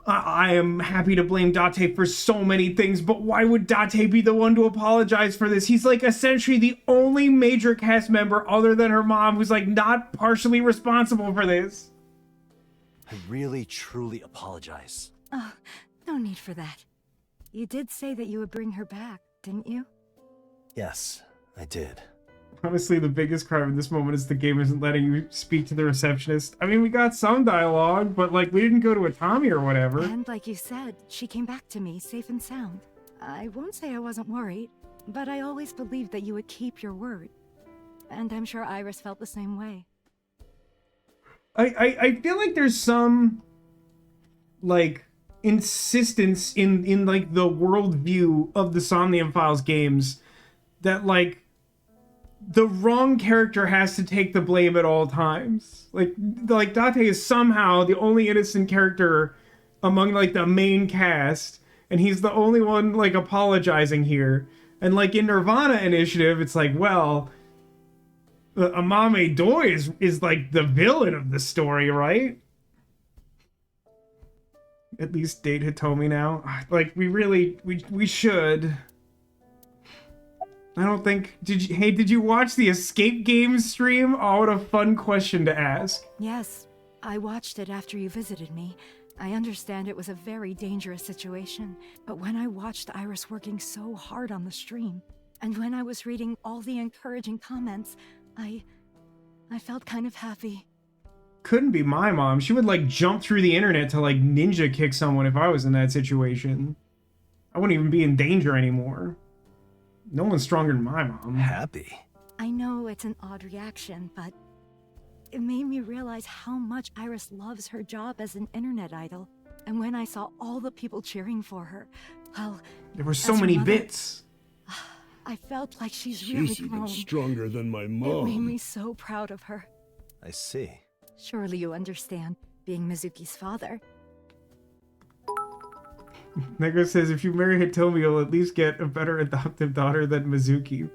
I am happy to blame Date for so many things, but why would Date be the one to apologize for this? He's like essentially the only major cast member other than her mom who's like not partially responsible for this.
I really, truly apologize.
Oh, no need for that. You did say that you would bring her back, didn't you?
Yes, I did.
Honestly, the biggest crime in this moment is the game isn't letting you speak to the receptionist. I mean, we got some dialogue, but like we didn't go to a Tommy or whatever.
And like you said, she came back to me safe and sound. I won't say I wasn't worried, but I always believed that you would keep your word. And I'm sure Iris felt the same way.
I feel like there's some like insistence in like the worldview of the Somnium Files games that like the wrong character has to take the blame at all times. Like Date is somehow the only innocent character among like the main cast, and he's the only one like apologizing here. And like in Nirvana Initiative, it's like, well, Amame Doi is like the villain of the story, right? At least Date Hitomi now. Like we should. I don't think... Did you watch the Escape Games stream? Oh, what a fun question to ask.
Yes, I watched it after you visited me. I understand it was a very dangerous situation, but when I watched Iris working so hard on the stream, and when I was reading all the encouraging comments, I felt kind of happy.
Couldn't be my mom. She would like jump through the internet to like ninja kick someone if I was in that situation. I wouldn't even be in danger anymore. No one's stronger than my mom.
Happy?
I know it's an odd reaction, but it made me realize how much Iris loves her job as an internet idol. And when I saw all the people cheering for her, well...
There were so many bits.
I felt like she's really grown.
Even stronger than my mom.
It made me so proud of her.
I see.
Surely you understand, being Mizuki's father.
Nego says, if you marry Hitomi, you'll at least get a better adoptive daughter than Mizuki.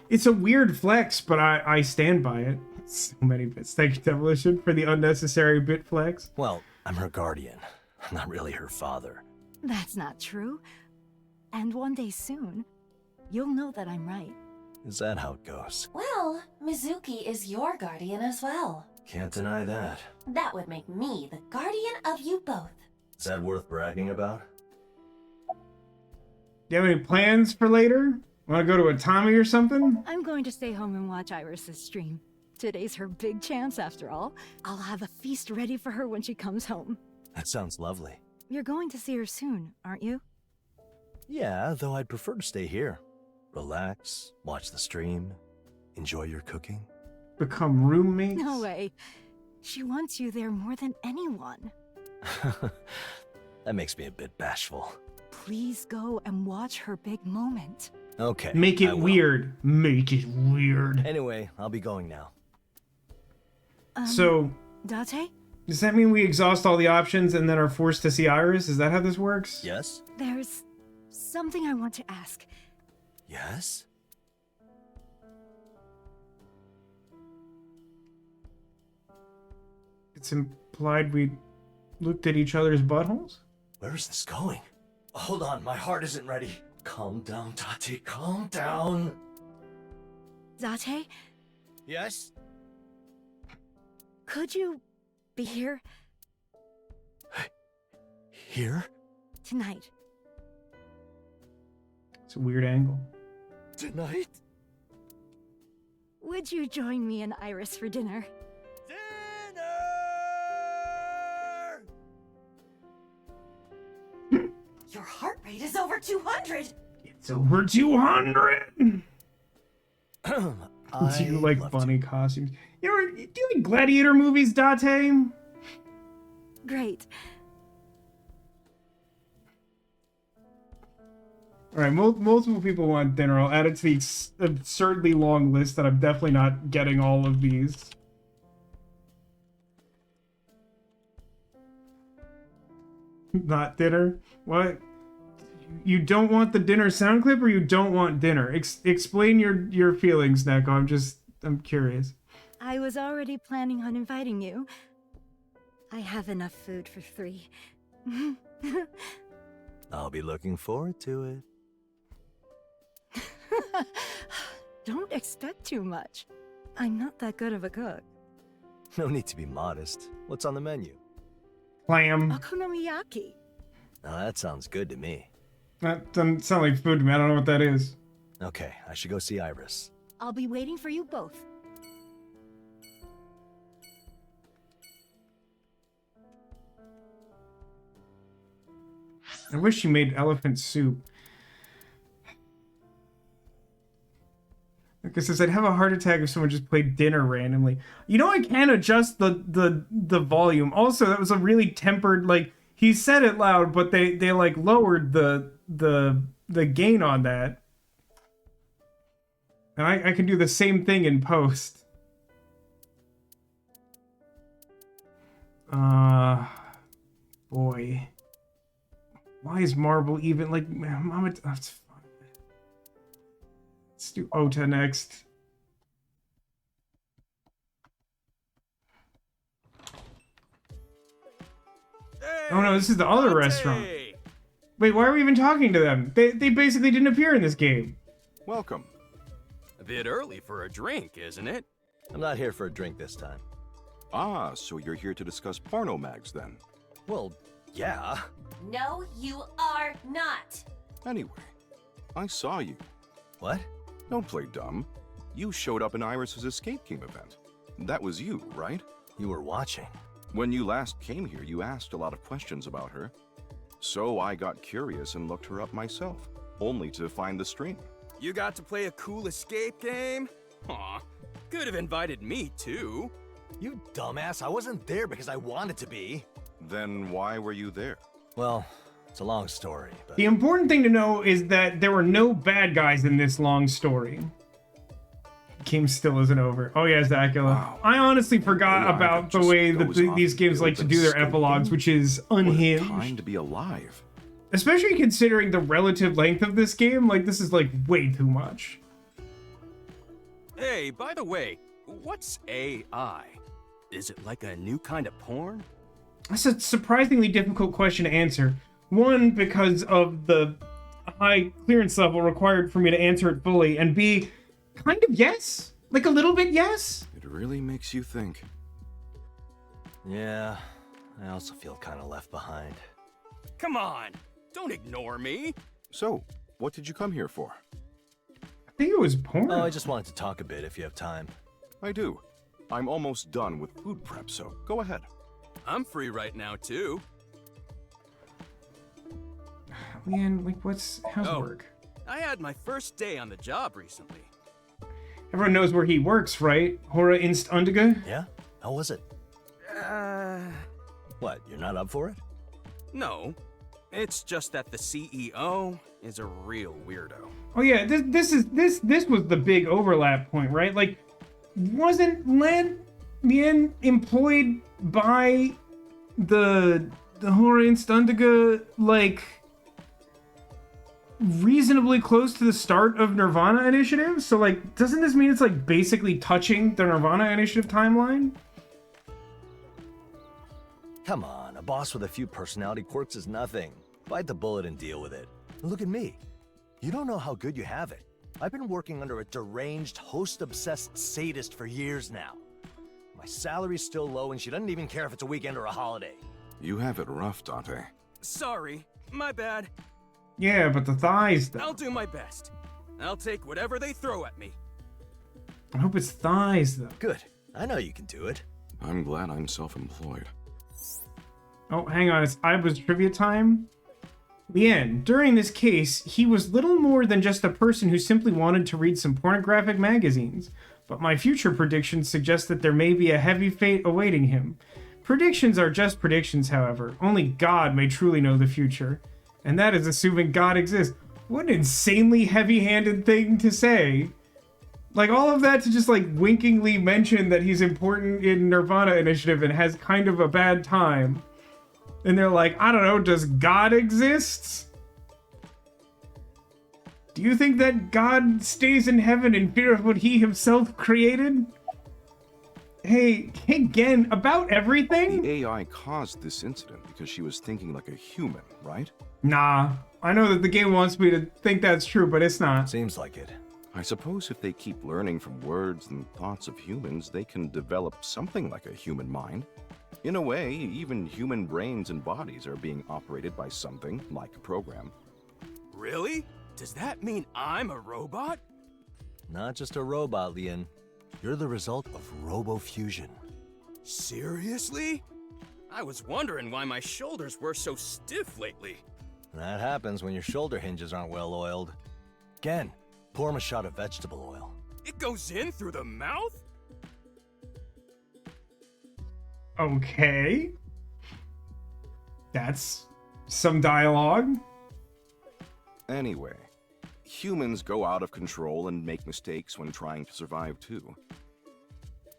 It's a weird flex, but I stand by it. So many bits. Thank you, Demolition, for the unnecessary bit flex.
Well, I'm her guardian. I'm not really her father.
That's not true. And one day soon, you'll know that I'm right.
Is that how it goes?
Well, Mizuki is your guardian as well.
Can't deny that.
That would make me the guardian of you both.
Is that worth bragging about?
Do you have any plans for later? Want to go to a Tommy or something?
I'm going to stay home and watch Iris's stream. Today's her big chance, after all. I'll have a feast ready for her when she comes home.
That sounds lovely.
You're going to see her soon, aren't you?
Yeah, though I'd prefer to stay here. Relax, watch the stream, enjoy your cooking.
Become roommates?
No way. She wants you there more than anyone.
That makes me a bit bashful.
Please go and watch her big moment.
Okay.
Make it weird. Make it weird.
Anyway, I'll be going now.
So,
Date?
does that mean we exhaust all the options and then are forced to see Iris? Is that how this works?
Yes?
There's something I want to ask.
Yes?
It's implied we looked at each other's buttholes?
Where is this going? Hold on, my heart isn't ready. Calm down, Date, calm down.
Date?
Yes?
Could you be here?
Here?
Tonight.
It's a weird angle.
Tonight?
Would you join me and Iris for dinner?
Your heart rate is over 200!
It's over 200! Do you like bunny costumes? Do you like gladiator movies, Date?
Great.
Alright, multiple people want dinner. I'll add it to the absurdly long list that I'm definitely not getting all of these. Not dinner? What? You don't want the dinner sound clip or you don't want dinner? Explain your feelings, Neko. I'm curious.
I was already planning on inviting you. I have enough food for 3.
I'll be looking forward to it.
Don't expect too much. I'm not that good of a cook.
No need to be modest. What's on the menu?
Clam.
Okonomiyaki.
Now that sounds good to me.
That doesn't sound like food to me. I don't know what that is.
Okay, I should go see Iris.
I'll be waiting for you both.
I wish she made elephant soup. Like I said, I'd have a heart attack if someone just played dinner randomly. You know, I can adjust the volume. Also, that was a really tempered, like, he said it loud, but they like lowered the gain on that. And I can do the same thing in post. Boy. Why is Marble even, like, Mama, that's fine. Let's do Ota next. Oh no, this is the other restaurant. Wait, why are we even talking to them? They basically didn't appear in this game.
Welcome. A bit early for a drink, isn't it?
I'm not here for a drink this time.
Ah, so you're here to discuss porno mags then?
Well, yeah.
No, you are not.
Anyway, I saw you.
What?
Don't play dumb. You showed up in Iris's escape game event. That was you, right?
You were watching.
When you last came here, you asked a lot of questions about her. So I got curious and looked her up myself, only to find the stream.
You got to play a cool escape game? Aw, could have invited me too.
You dumbass, I wasn't there because I wanted to be.
Then why were you there?
Well, it's a long story, but...
The important thing to know is that there were no bad guys in this long story. Game still isn't over. Oh yeah, Zacula. Wow. I honestly forgot about the way that these games like to do their epilogues, which is unhinged.
What a time to be alive.
Especially considering the relative length of this game, like this is like way too much.
Hey, by the way, what's AI? Is it like a new kind of porn?
That's a surprisingly difficult question to answer. One, because of the high clearance level required for me to answer it fully, and B, kind of yes. Like a little bit yes.
It really makes you think.
Yeah, I also feel kind of left behind.
Come on, don't ignore me.
So, what did you come here for?
I think it was porn.
Oh, I just wanted to talk a bit if you have time.
I do. I'm almost done with food prep, so go ahead.
I'm free right now, too.
Man, like, how's work?
I had my first day on the job recently.
Everyone knows where he works, right? Hora Inst Undiga?
Yeah? How was it? What, you're not up for it?
No. It's just that the CEO is a real weirdo.
Oh yeah, this was the big overlap point, right? Like, wasn't Lien employed by the Hora Inst Undiga, like, reasonably close to the start of Nirvana Initiative? So, like, doesn't this mean it's, like, basically touching the Nirvana Initiative timeline?
Come on, a boss with a few personality quirks is nothing. Bite the bullet and deal with it. Look at me. You don't know how good you have it. I've been working under a deranged, host-obsessed sadist for years now. My salary's still low and she doesn't even care if it's a weekend or a holiday.
You have it rough, Dante.
Sorry, my bad.
Yeah, but the thighs, though.
I'll do my best. I'll take whatever they throw at me.
I hope it's thighs, though.
Good. I know you can do it.
I'm glad I'm self-employed.
Oh, hang on. It's Aiba's trivia time. Lien, during this case, he was little more than just a person who simply wanted to read some pornographic magazines. But my future predictions suggest that there may be a heavy fate awaiting him. Predictions are just predictions, however. Only God may truly know the future. And that is assuming God exists. What an insanely heavy-handed thing to say. Like, all of that to just, like, winkingly mention that he's important in Nirvana Initiative and has kind of a bad time. And they're like, I don't know, does God exist? Do you think that God stays in heaven in fear of what he himself created? Hey, again, about everything?
The AI caused this incident because she was thinking like a human, right?
Nah, I know that the game wants me to think that's true, but it's not.
Seems like it.
I suppose if they keep learning from words and thoughts of humans, they can develop something like a human mind. In a way, even human brains and bodies are being operated by something like a program.
Really? Does that mean I'm a robot?
Not just a robot, Lien. You're the result of robo-fusion.
Seriously? I was wondering why my shoulders were so stiff lately.
That happens when your shoulder hinges aren't well oiled. Again, pour him a shot of vegetable oil.
It goes in through the mouth?
Okay. That's some dialogue.
Anyway, humans go out of control and make mistakes when trying to survive too.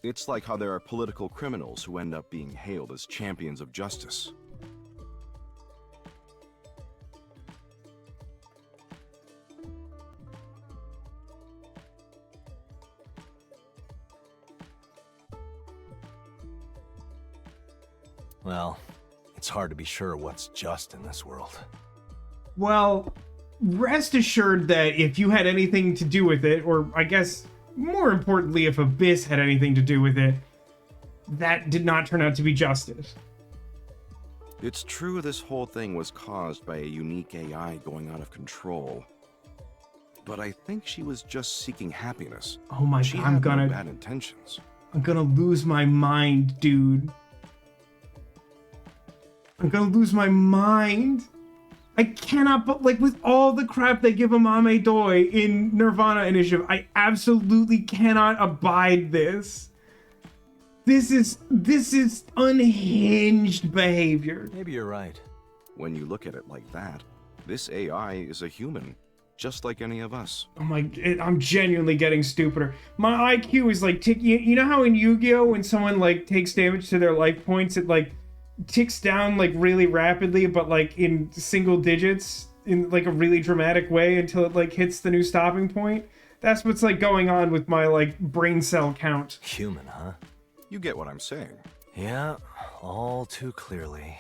It's like how there are political criminals who end up being hailed as champions of justice.
Well, it's hard to be sure what's just in this world.
Well, rest assured that if you had anything to do with it, or I guess more importantly, if Abyss had anything to do with it, that did not turn out to be justice.
It's true this whole thing was caused by a unique AI going out of control. But I think she was just seeking happiness.
Oh my
she
god,
had no bad intentions.
I'm gonna lose my mind, dude. I'm gonna lose my mind. I cannot, but like with all the crap they give Amame Doi in Nirvana Initiative, I absolutely cannot abide this. This is unhinged behavior.
Maybe you're right.
When you look at it like that, this AI is a human, just like any of us.
Oh my, I'm genuinely getting stupider. My IQ is like ticking. You know how in Yu-Gi-Oh, when someone like takes damage to their life points, it like ticks down like really rapidly, but like in single digits in like a really dramatic way until it like hits the new stopping point? That's what's like going on with my like brain cell count.
Human, huh?
You get what I'm saying.
Yeah, all too clearly.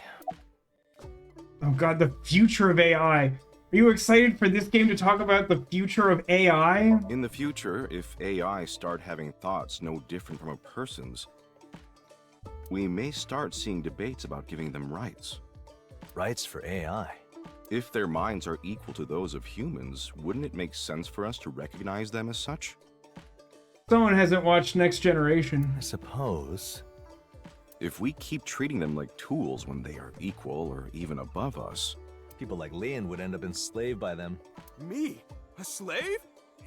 Oh god, the future of AI. Are you excited for this game to talk about the future of AI?
In the future, if AI start having thoughts no different from a person's, we may start seeing debates about giving them rights.
Rights for AI?
If their minds are equal to those of humans, wouldn't it make sense for us to recognize them as such?
Someone hasn't watched Next Generation.
I suppose.
If we keep treating them like tools when they are equal or even above us,
people like Leon would end up enslaved by them.
Me? A slave?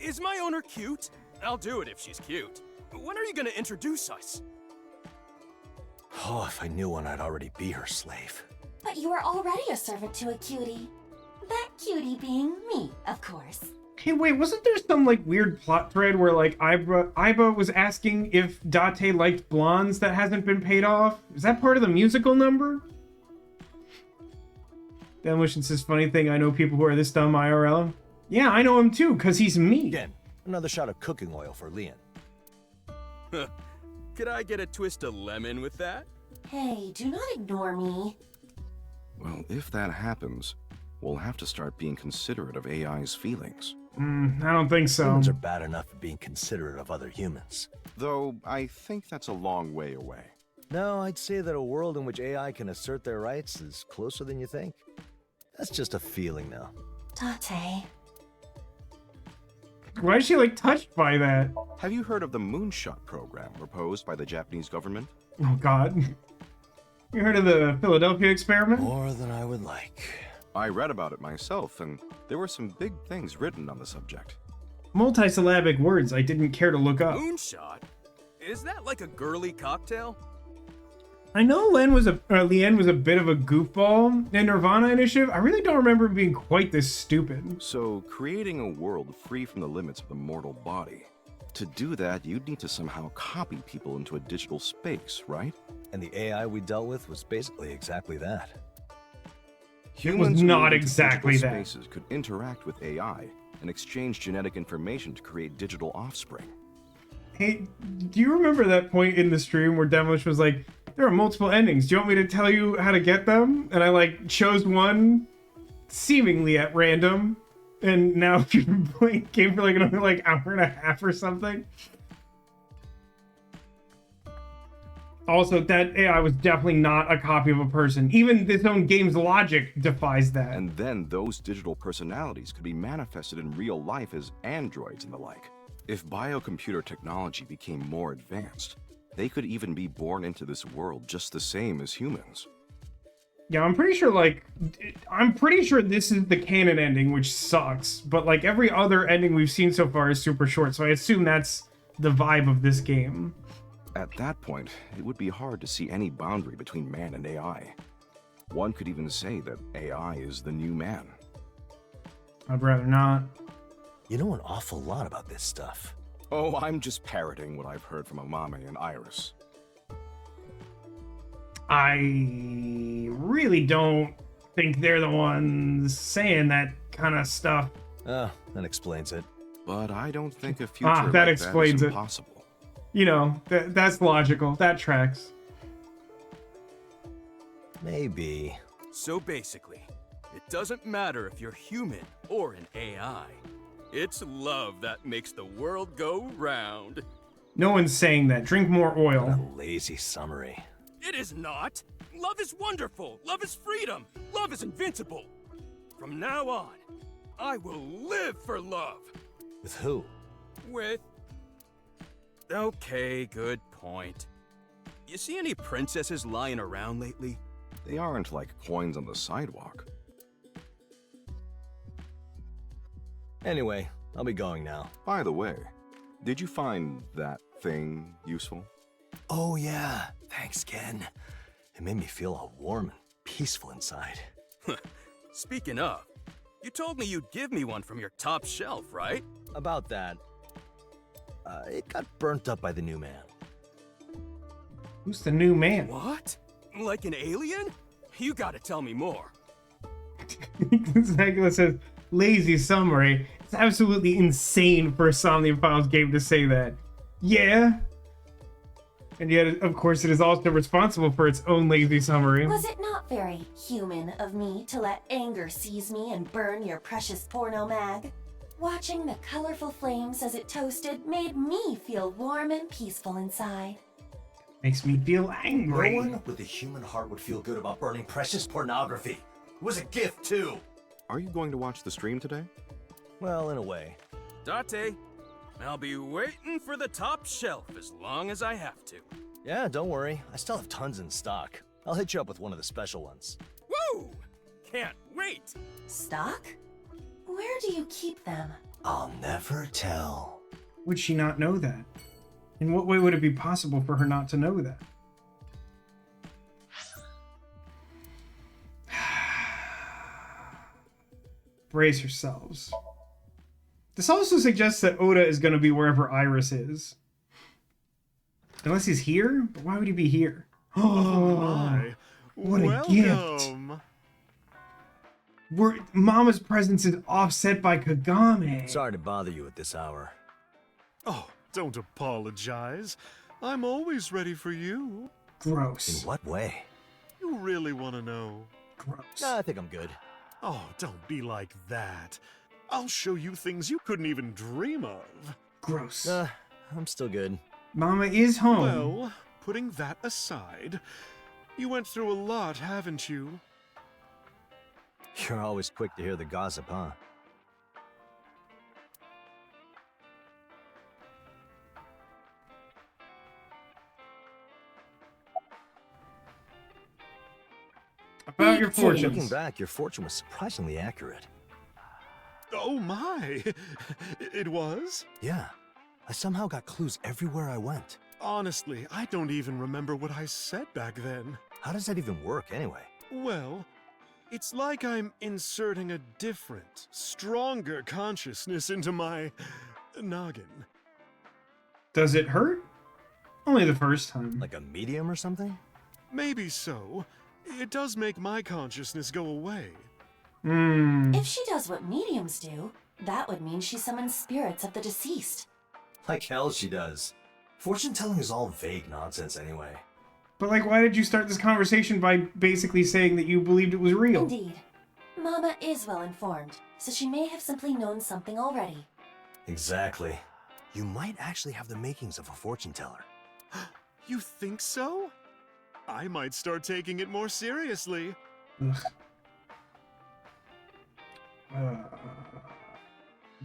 Is my owner cute? I'll do it if she's cute. When are you gonna introduce us?
Oh, if I knew one, I'd already be her slave.
But you are already a servant to a cutie. That cutie being me, of course.
Hey, wait, wasn't there some, like, weird plot thread where, like, Aiba was asking if Date liked blondes that hasn't been paid off? Is that part of the musical number? Demolition says, funny thing, I know people who are this dumb IRL. Yeah, I know him too, because he's me.
Again, another shot of cooking oil for Leon.
Could I get a twist of lemon with that?
Hey, do not ignore me.
well, if that happens, we'll have to start being considerate of AI's feelings.
I don't think so.
Humans are bad enough at being considerate of other humans.
Though, I think that's a long way away.
No, I'd say that a world in which AI can assert their rights is closer than you think. That's just a feeling now.
Date.
Why is she, like, touched by that?
Have you heard of the moonshot program proposed by the Japanese government?
Oh, God. You heard of the Philadelphia experiment?
More than I would like.
I read about it myself, and there were some big things written on the subject.
Multisyllabic words I didn't care to look up.
Moonshot? Is that like a girly cocktail?
I know Lien was a bit of a goofball in Nirvana Initiative. I really don't remember him being quite this stupid.
So, creating a world free from the limits of the mortal body. To do that, you'd need to somehow copy people into a digital space, right?
And the AI we dealt with was basically exactly that.
Humans
was not
who moved into
exactly
digital
that.
spaces could interact with AI and exchange genetic information to create digital offspring.
Hey, do you remember that point in the stream where Demolish was like, there are multiple endings. Do you want me to tell you how to get them? And I, like, chose one seemingly at random. And now you've been playing game for, like, another, like, hour and a half or something. Also, that AI was definitely not a copy of a person. Even this own game's logic defies that.
And then those digital personalities could be manifested in real life as androids and the like. If biocomputer technology became more advanced, they could even be born into this world just the same as humans.
Yeah, I'm pretty sure this is the canon ending, which sucks. But, like, every other ending we've seen so far is super short, so I assume that's the vibe of this game.
At that point, it would be hard to see any boundary between man and AI. One could even say that AI is the new man.
I'd rather not.
You know an awful lot about this stuff.
Oh, I'm just parroting what I've heard from Amame and Iris.
I really don't think they're the ones saying that kind of stuff.
Oh, that explains it.
But I don't think a future like
that explains
is
it.
impossible.
You know, that's logical. That tracks.
Maybe.
So basically, it doesn't matter if you're human or an AI. It's love that makes the world go round.
No one's saying that. Drink more oil.
What a lazy summary.
It is not. Love is wonderful. Love is freedom. Love is invincible. From now on, I will live for love.
With who?
With... Okay, good point. You see any princesses lying around lately?
They aren't like coins on the sidewalk.
Anyway, I'll be going now.
By the way, did you find that thing useful?
Oh yeah, thanks, Ken. It made me feel all warm and peaceful inside.
Speaking of, you told me you'd give me one from your top shelf, right?
About that, it got burnt up by the new man.
Who's the new man?
What? Like an alien? You gotta tell me more.
Zagula says, lazy summary. It's absolutely insane for a Somnium Files game to say that. Yeah. And yet, of course, it is also responsible for its own lazy summary.
Was it not very human of me to let anger seize me and burn your precious porno mag? Watching the colorful flames as it toasted made me feel warm and peaceful inside.
Makes me feel angry.
No one with a human heart would feel good about burning precious pornography. It was a gift, too.
Are you going to watch the stream today?
Well, in a way.
Date, I'll be waiting for the top shelf as long as I have to.
Yeah, don't worry. I still have tons in stock. I'll hit you up with one of the special ones.
Woo! Can't wait!
Stock? Where do you keep them?
I'll never tell.
Would she not know that? In what way would it be possible for her not to know that? Brace yourselves. This also suggests that Oda is going to be wherever Iris is. Unless he's here? But why would he be here? Oh my. What a gift. Mama's presence is offset by Kagame.
Sorry to bother you at this hour.
Oh, don't apologize. I'm always ready for you.
Gross.
In what way?
You really want to know?
Gross.
Nah, I think I'm good.
Oh, don't be like that. I'll show you things you couldn't even dream of.
Gross.
I'm still good.
Mama is home.
Well, putting that aside, you went through a lot, haven't you?
You're always quick to hear the gossip, huh?
About your fortunes.
Looking back, your fortune was surprisingly accurate.
Oh my! It was?
Yeah. I somehow got clues everywhere I went.
Honestly, I don't even remember what I said back then.
How does that even work, anyway?
Well, it's like I'm inserting a different, stronger consciousness into my noggin.
Does it hurt? Only the first time.
Like a medium or something?
Maybe so. It does make my consciousness go away.
If she does what mediums do, that would mean she summons spirits of the deceased.
Like hell she does. Fortune telling is all vague nonsense anyway.
But like, why did you start this conversation by basically saying that you believed it was real?
Indeed. Mama is well informed, so she may have simply known something already.
Exactly. You might actually have the makings of a fortune teller.
You think so? I might start taking it more seriously.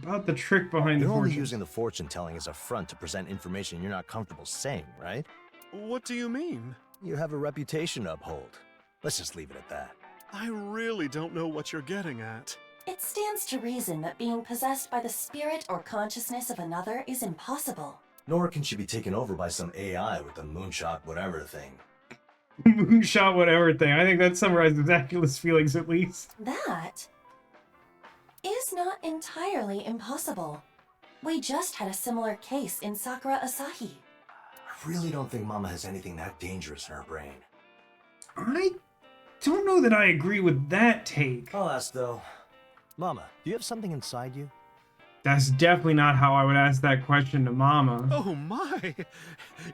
About the trick behind the
You're only
fortune.
using the fortune telling as a front to present information you're not comfortable saying, right?
What do you mean?
You have a reputation to uphold. Let's just leave it at that.
I really don't know what you're getting at.
It stands to reason that being possessed by the spirit or consciousness of another is impossible.
Nor can she be taken over by some AI with the moonshot whatever thing.
Moonshot whatever thing. I think that summarizes Acula's feelings at least.
That is not entirely impossible. We just had a similar case in Sakura Asahi.
I really don't think Mama has anything that dangerous in her brain.
I don't know that I agree with that take.
I'll ask though. Mama, do you have something inside you?
That's definitely not how I would ask that question to Mama.
Oh my!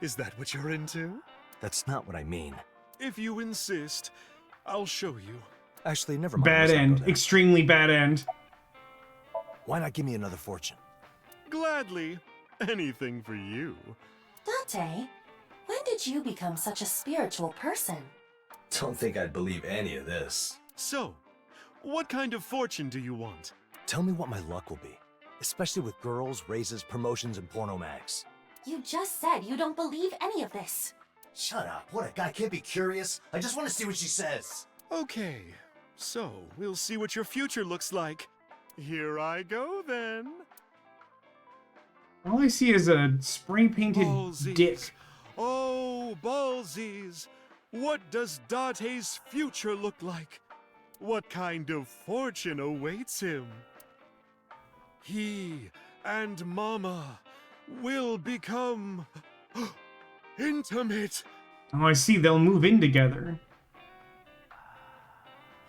Is that what you're into?
That's not what I mean.
If you insist, I'll show you.
Actually, never mind.
Bad end. Extremely bad end.
Why not give me another fortune?
Gladly. Anything for you.
Date, when did you become such a spiritual person?
Don't think I'd believe any of this.
So, what kind of fortune do you want?
Tell me what my luck will be. Especially with girls, raises, promotions, and porno mags.
You just said you don't believe any of this.
Shut up. What, a guy can't be curious? I just want to see what she says.
Okay, so we'll see what your future looks like. Here I go then.
All I see is a spray-painted dick.
Oh, ballsies. What does Date's future look like? What kind of fortune awaits him? He and Mama will become intimate.
Oh, I see. They'll move in together.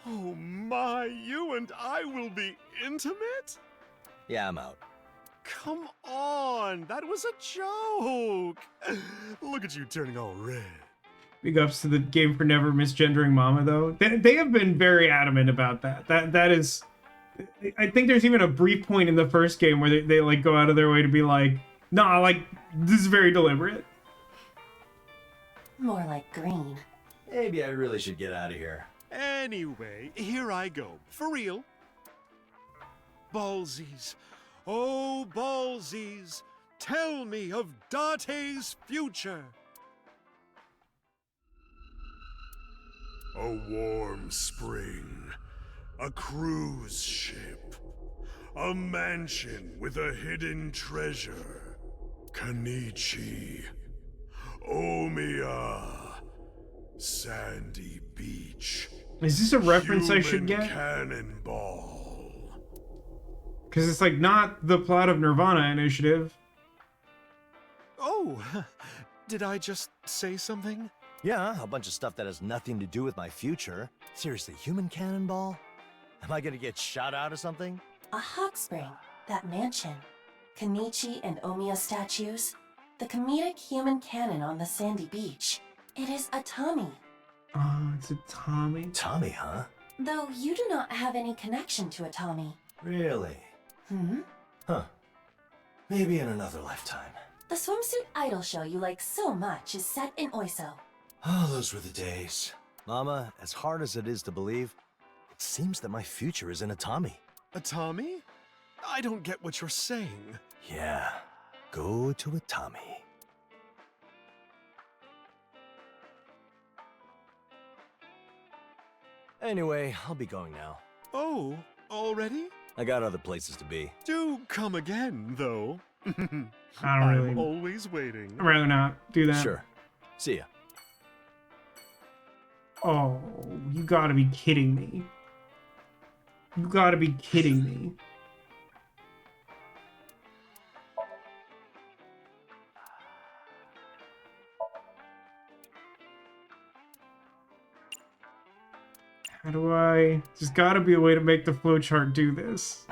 Oh my, you and I will be intimate?
Yeah, I'm out.
Come on, that was a joke. Look at you turning all red.
Big ups to the game for never misgendering Mama, though. They have been very adamant about that. That is... I think there's even a brief point in the first game where they like go out of their way to be like, nah, like, this is very deliberate.
More like green.
Maybe I really should get out of here.
Anyway, here I go. For real. Ballsies. Oh, ballsies. Tell me of Date's future. A warm spring. A cruise ship. A mansion with a hidden treasure. Kanichi. Omiya. Sandy Beach.
Is this a reference I should get?
Cannonball.
Because it's like not the plot of Nirvana Initiative.
Oh, did I just say something?
Yeah, a bunch of stuff that has nothing to do with my future. Seriously, human cannonball? Am I gonna get shot out or something?
A hot spring, that mansion, Kanichi and Omiya statues, the comedic human cannon on the sandy beach. It is a Tommy.
Oh, it's a Tommy.
Tommy, huh?
Though you do not have any connection to a Tommy.
Really? Huh. Maybe in another lifetime.
The swimsuit idol show you like so much is set in Oiso.
Oh, those were the days. Mama, as hard as it is to believe, it seems that my future is in a Tommy.
A Tommy? I don't get what you're saying.
Yeah, go to a Tommy. Anyway, I'll be going now.
Oh, already?
I got other places to be.
Do come again, though.
I don't
I'm
really...
always waiting.
I'd rather not do that.
Sure. See ya.
Oh, you gotta be kidding me. You gotta be kidding me. How do I... There's gotta be a way to make the flowchart do this.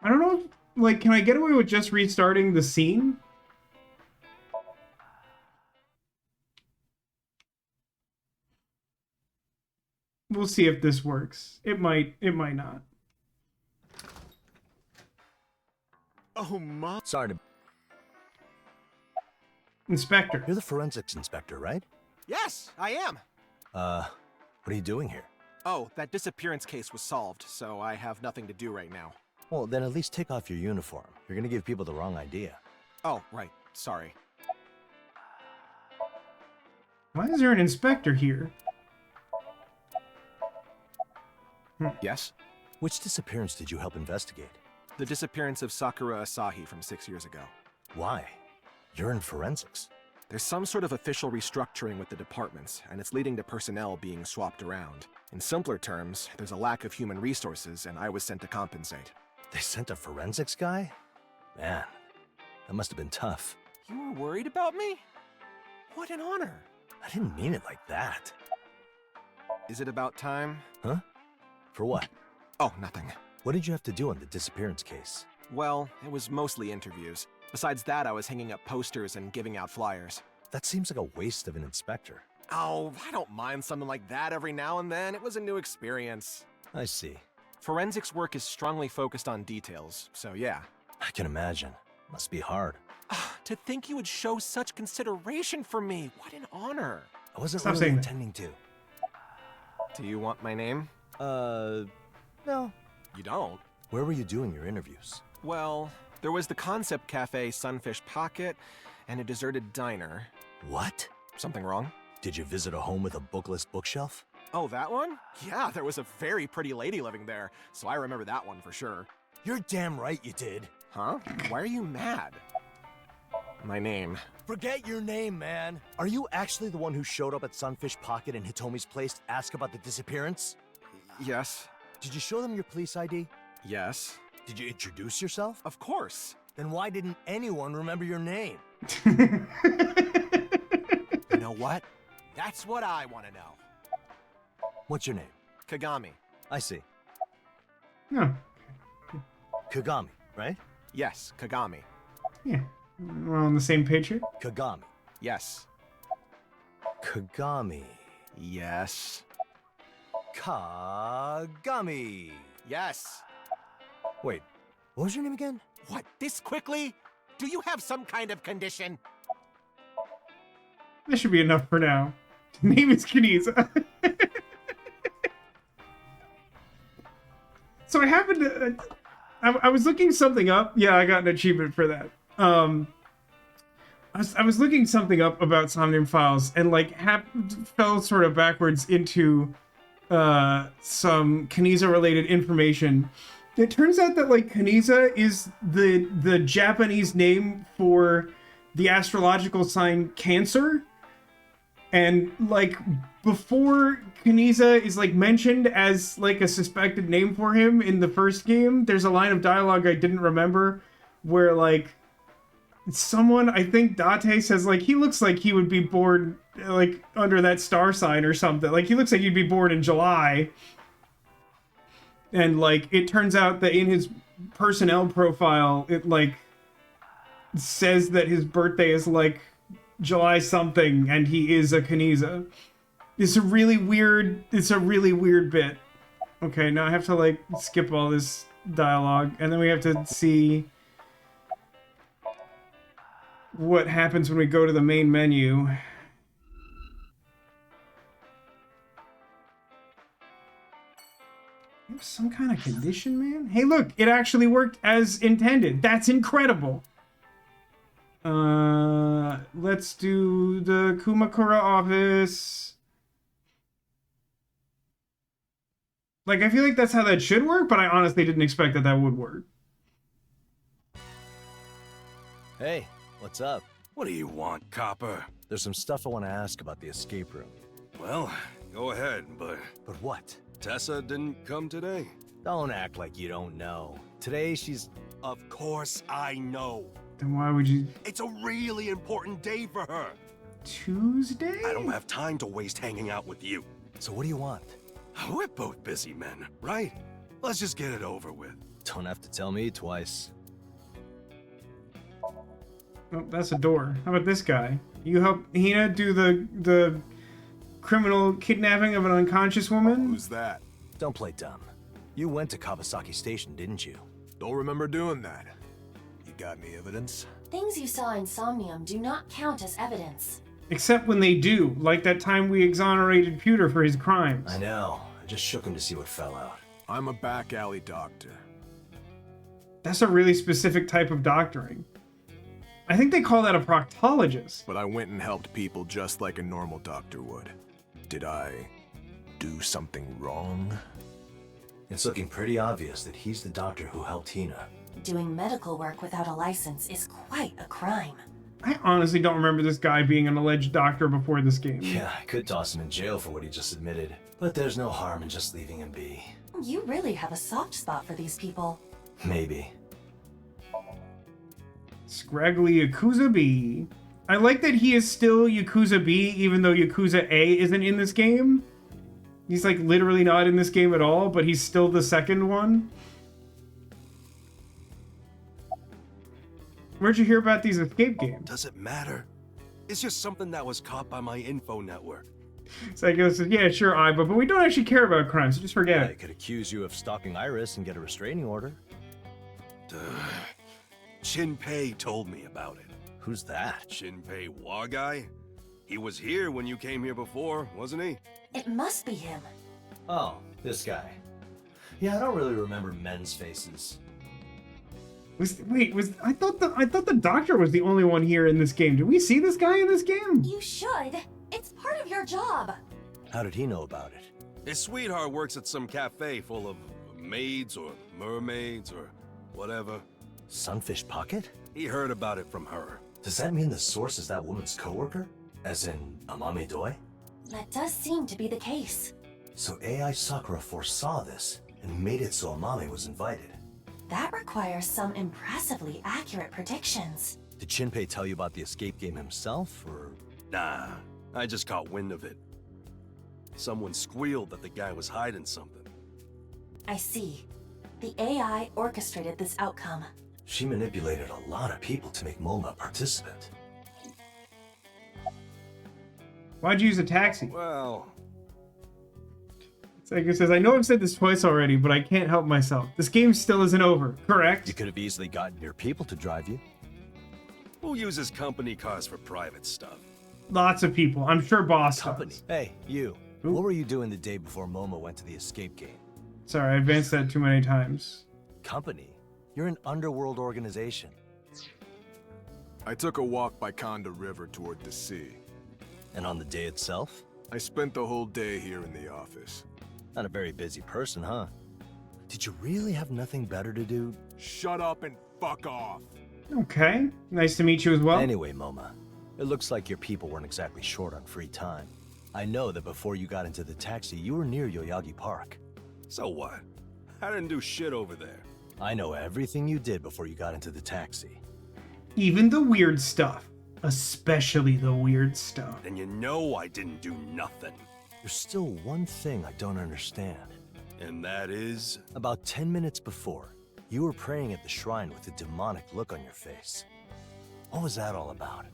I don't know if, like, can I get away with just restarting the scene? We'll see if this works. It might not.
Oh my...
Sorry to...
Inspector.
You're the forensics inspector, right?
Yes, I am.
What are you doing here?
Oh, that disappearance case was solved, so I have nothing to do right now.
Well, then at least take off your uniform. You're gonna give people the wrong idea.
Oh, right. Sorry.
Why is there an inspector here?
Yes?
Which disappearance did you help investigate?
The disappearance of Sakura Asahi from 6 years ago.
Why? You're in forensics.
There's some sort of official restructuring with the departments, and it's leading to personnel being swapped around. In simpler terms, there's a lack of human resources, and I was sent to compensate.
They sent a forensics guy? Man, that must have been tough.
You were worried about me? What an honor.
I didn't mean it like that.
Is it about time?
Huh? For what?
Oh, nothing.
What did you have to do on the disappearance case?
Well, it was mostly interviews. Besides that, I was hanging up posters and giving out flyers.
That seems like a waste of an inspector.
Oh, I don't mind something like that every now and then. It was a new experience.
I see.
Forensics work is strongly focused on details, so yeah.
I can imagine. Must be hard.
To think you would show such consideration for me. What an honor.
I wasn't really intending to.
Do you want my name?
No.
You don't?
Where were you doing your interviews?
Well, there was the concept cafe Sunfish Pocket and a deserted diner.
What?
Something wrong?
Did you visit a home with a bookless bookshelf?
Oh, that one? Yeah, there was a very pretty lady living there, so I remember that one for sure.
You're damn right you did.
Huh? Why are you mad? My name.
Forget your name, man. Are you actually the one who showed up at Sunfish Pocket and Hitomi's place to ask about the disappearance?
Yes.
Did you show them your police ID?
Yes.
Did you introduce yourself?
Of course.
Then why didn't anyone remember your name?
You know what? That's what I want to know.
What's your name?
Kagami.
I see.
No.
Kagami, right?
Yes, Kagami.
Yeah. We're on the same page here.
Kagami.
Yes.
Kagami.
Yes.
Kagami.
Yes.
Wait, what was your name again?
What, this quickly? Do you have some kind of condition?
That should be enough for now. Name is Kineza. So I happened to... I was looking something up. Yeah, I got an achievement for that. I was looking something up about Somnium Files and like fell sort of backwards into some Kineza related information. It turns out that like Kineza is the Japanese name for the astrological sign Cancer. And like before Kineza is like mentioned as like a suspected name for him in the first game, there's a line of dialogue I didn't remember where like someone, I think Date says like he looks like he would be born like under that star sign or something. Like he looks like he'd be born in July. And like it turns out that in his personnel profile it like says that his birthday is like July something and he is a Kineza. It's a really weird bit. Okay, now I have to like skip all this dialogue and then we have to see what happens when we go to the main menu. You have some kind of condition, man? Hey, look, it actually worked as intended. That's incredible. Let's do the Kumakura office. Like, I feel like that's how that should work, but I honestly didn't expect that that would work.
Hey, what's up?
What do you want, Copper?
There's some stuff I want to ask about the escape room.
Well, go ahead, but...
But what?
Tessa didn't come today?
Don't act like you don't know. Today she's...
Of course I know.
Then why would you...
It's a really important day for her.
Tuesday?
I don't have time to waste hanging out with you.
So what do you want?
We're both busy men, right? Let's just get it over with.
Don't have to tell me twice.
Oh, that's a door. How about this guy? You help Hina do the criminal kidnapping of an unconscious woman?
Who's that?
Don't play dumb. You went to Kawasaki Station, didn't you?
Don't remember doing that. You got any evidence?
Things you saw in Somnium do not count as evidence.
Except when they do, like that time we exonerated Pewter for his crimes.
I know. I just shook him to see what fell out.
I'm a back alley doctor.
That's a really specific type of doctoring. I think they call that a proctologist.
But I went and helped people just like a normal doctor would. Did I do something wrong?
It's looking pretty obvious that he's the doctor who helped Hina.
Doing medical work without a license is quite a crime.
I honestly don't remember this guy being an alleged doctor before this game.
Yeah, I could toss him in jail for what he just admitted. But there's no harm in just leaving him be.
You really have a soft spot for these people.
Maybe.
Scraggly Yakuza B. I like that he is still Yakuza B, even though Yakuza A isn't in this game. He's like literally not in this game at all, but he's still the second one. Where'd you hear about these escape games?
Does it matter? It's just something that was caught by my info network.
Psycho says, yeah, sure, Aiba, but we don't actually care about crime, so just forget
I
it.
could accuse you of stalking Iris and get a restraining order.
Shinpei told me about it.
Who's that?
Shinpei Wagai? He was here when you came here before, wasn't he?
It must be him.
Oh, this guy. Yeah, I don't really remember men's faces.
I thought the doctor was the only one here in this game. Did we see this guy in this game?
You should. It's part of your job.
How did he know about it?
His sweetheart works at some cafe full of maids or mermaids or whatever.
Sunfish Pocket?
He heard about it from her.
Does that mean the source is that woman's coworker? As in, Amame Doi?
That does seem to be the case.
So AI Sakura foresaw this and made it so Amame was invited.
That requires some impressively accurate predictions.
Did Shinpei tell you about the escape game himself, or...?
Nah, I just caught wind of it. Someone squealed that the guy was hiding something.
I see. The AI orchestrated this outcome.
She manipulated a lot of people to make Moma a participant.
Why'd you use a taxi?
Well...
Sega says, I know I've said this twice already, but I can't help myself. This game still isn't over, correct?
You could have easily gotten your people to drive you.
Who uses company cars for private stuff?
Lots of people. I'm sure Boss
Company.
does.
Hey, you.
Ooh.
What were you doing the day before Moma went to the escape game?
Sorry, I advanced that too many times.
Company? You're an underworld organization.
I took a walk by Konda River toward the sea.
And on the day itself?
I spent the whole day here in the office.
Not a very busy person, huh? Did you really have nothing better to do?
Shut up and fuck off.
Okay, nice to meet you as well.
Anyway, Moma, it looks like your people weren't exactly short on free time. I know that before you got into the taxi, you were near Yoyagi Park.
So what? I didn't do shit over there.
I know everything you did before you got into the taxi.
Even the weird stuff. Especially the weird stuff.
And you know I didn't do nothing.
There's still one thing I don't understand.
And that is?
About 10 minutes before, you were praying at the shrine with a demonic look on your face. What was that all about?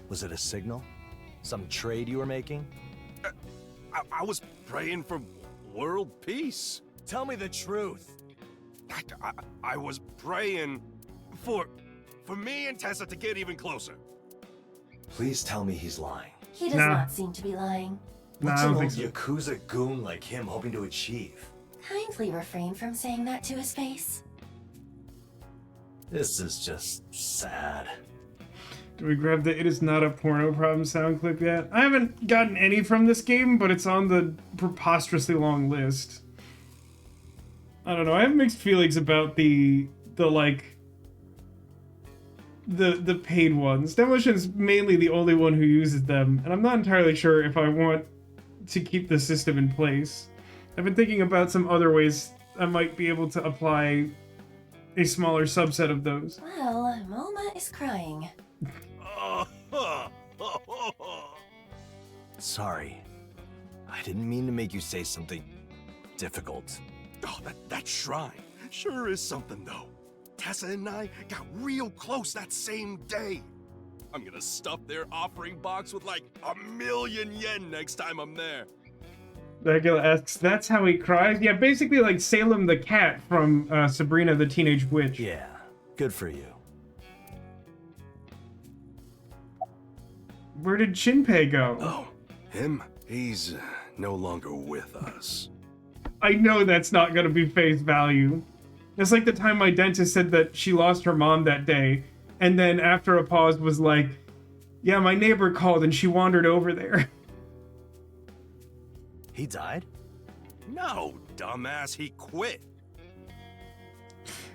Was it a signal? Some trade you were making?
I was praying for world peace.
Tell me the truth.
I was praying for me and Tessa to get even closer.
Please tell me he's lying.
He does not seem to be lying.
What's an old Yakuza goon like him hoping to achieve?
Kindly refrain from saying that to his face.
This is just sad.
Do we grab the It Is Not a Porno Problem sound clip yet? I haven't gotten any from this game, but it's on the preposterously long list. I don't know, I have mixed feelings about the paid ones. Demolition's mainly the only one who uses them, and I'm not entirely sure if I want to keep the system in place. I've been thinking about some other ways I might be able to apply a smaller subset of those.
Well, Moma is crying.
Sorry. I didn't mean to make you say something difficult.
Oh, that shrine sure is something, though. Tessa and I got real close that same day. I'm gonna stuff their offering box with like 1,000,000 yen next time I'm there.
Dracula asks, that's how he cries? Yeah, basically like Salem the cat from Sabrina the Teenage Witch.
Yeah, good for you.
Where did Shinpei go?
Oh, him? He's no longer with us.
I know that's not going to be face value. It's like the time my dentist said that she lost her mom that day, and then after a pause was like, yeah, my neighbor called and she wandered over there.
He died?
No, dumbass, he quit.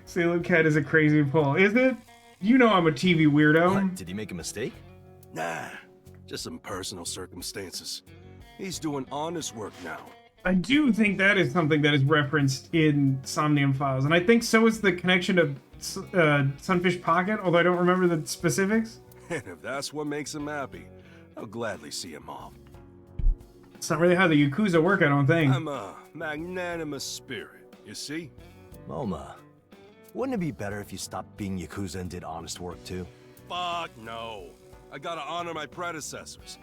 Salem Cat is a crazy pull, is it? You know I'm a TV weirdo.
What? Did he make a mistake?
Nah, just some personal circumstances. He's doing honest work now.
I do think that is something that is referenced in Somnium Files, and I think so is the connection to Sunfish Pocket, although I don't remember the specifics.
And if that's what makes him happy, I'll gladly see him off.
It's not really how the Yakuza work, I don't think.
I'm a magnanimous spirit, you see?
Moma, wouldn't it be better if you stopped being Yakuza and did honest work too?
Fuck no. I gotta honor my predecessors.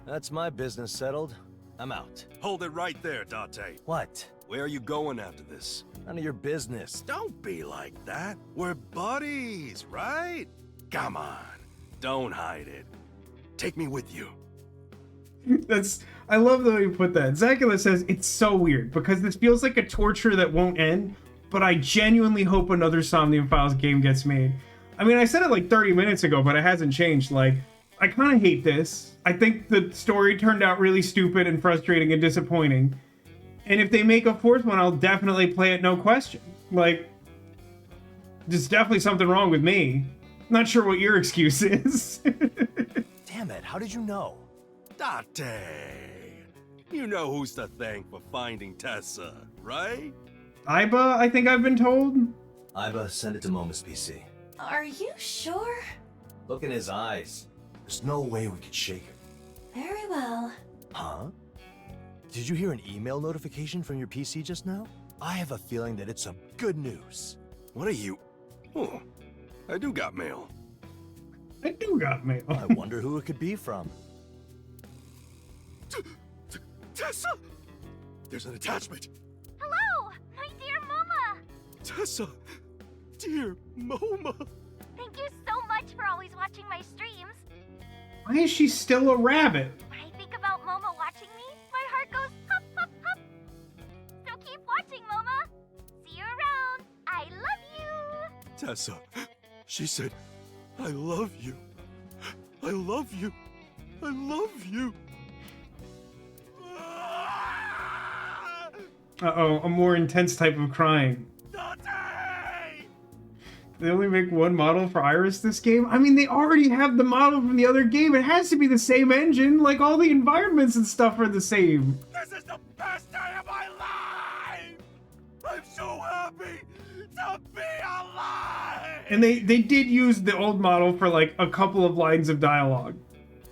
That's my business settled. I'm out.
Hold it right there, Date.
What?
Where are you going after this?
None of your business.
Don't be like that. We're buddies, right? Come on. Don't hide it. Take me with you.
I love the way you put that. Zacula says, it's so weird, because this feels like a torture that won't end, but I genuinely hope another Somnium Files game gets made. I mean, I said it like 30 minutes ago, but it hasn't changed. Like, I kind of hate this. I think the story turned out really stupid and frustrating and disappointing. And if they make a fourth one, I'll definitely play it, no question. Like, there's definitely something wrong with me. Not sure what your excuse is.
Damn it, how did you know?
Date! You know who's to thank for finding Tessa, right?
Aiba, I think I've been told.
Aiba, send it to Moma's PC.
Are you sure?
Look in his eyes. There's no way we could shake him.
Very well.
Huh? Did you hear an email notification from your PC just now? I have a feeling that it's some good news.
What are you? Oh, I do got mail.
I do got mail.
I wonder who it could be from.
Tessa! There's an attachment.
Hello, my dear Moma.
Tessa, dear Moma.
Thank you so much for always watching my streams.
Why is she still a rabbit?
When I think about Moma watching me, my heart goes hop, hop, hop. So keep watching, Moma. See you around. I love you.
Tessa, she said, I love you. I love you. I love you.
Uh-oh, a more intense type of crying. They only make one model for Iris this game? I mean, they already have the model from the other game. It has to be the same engine. Like, all the environments and stuff are the same.
This is the best day of my life! I'm so happy to be alive!
And they did use the old model for, like, a couple of lines of dialogue.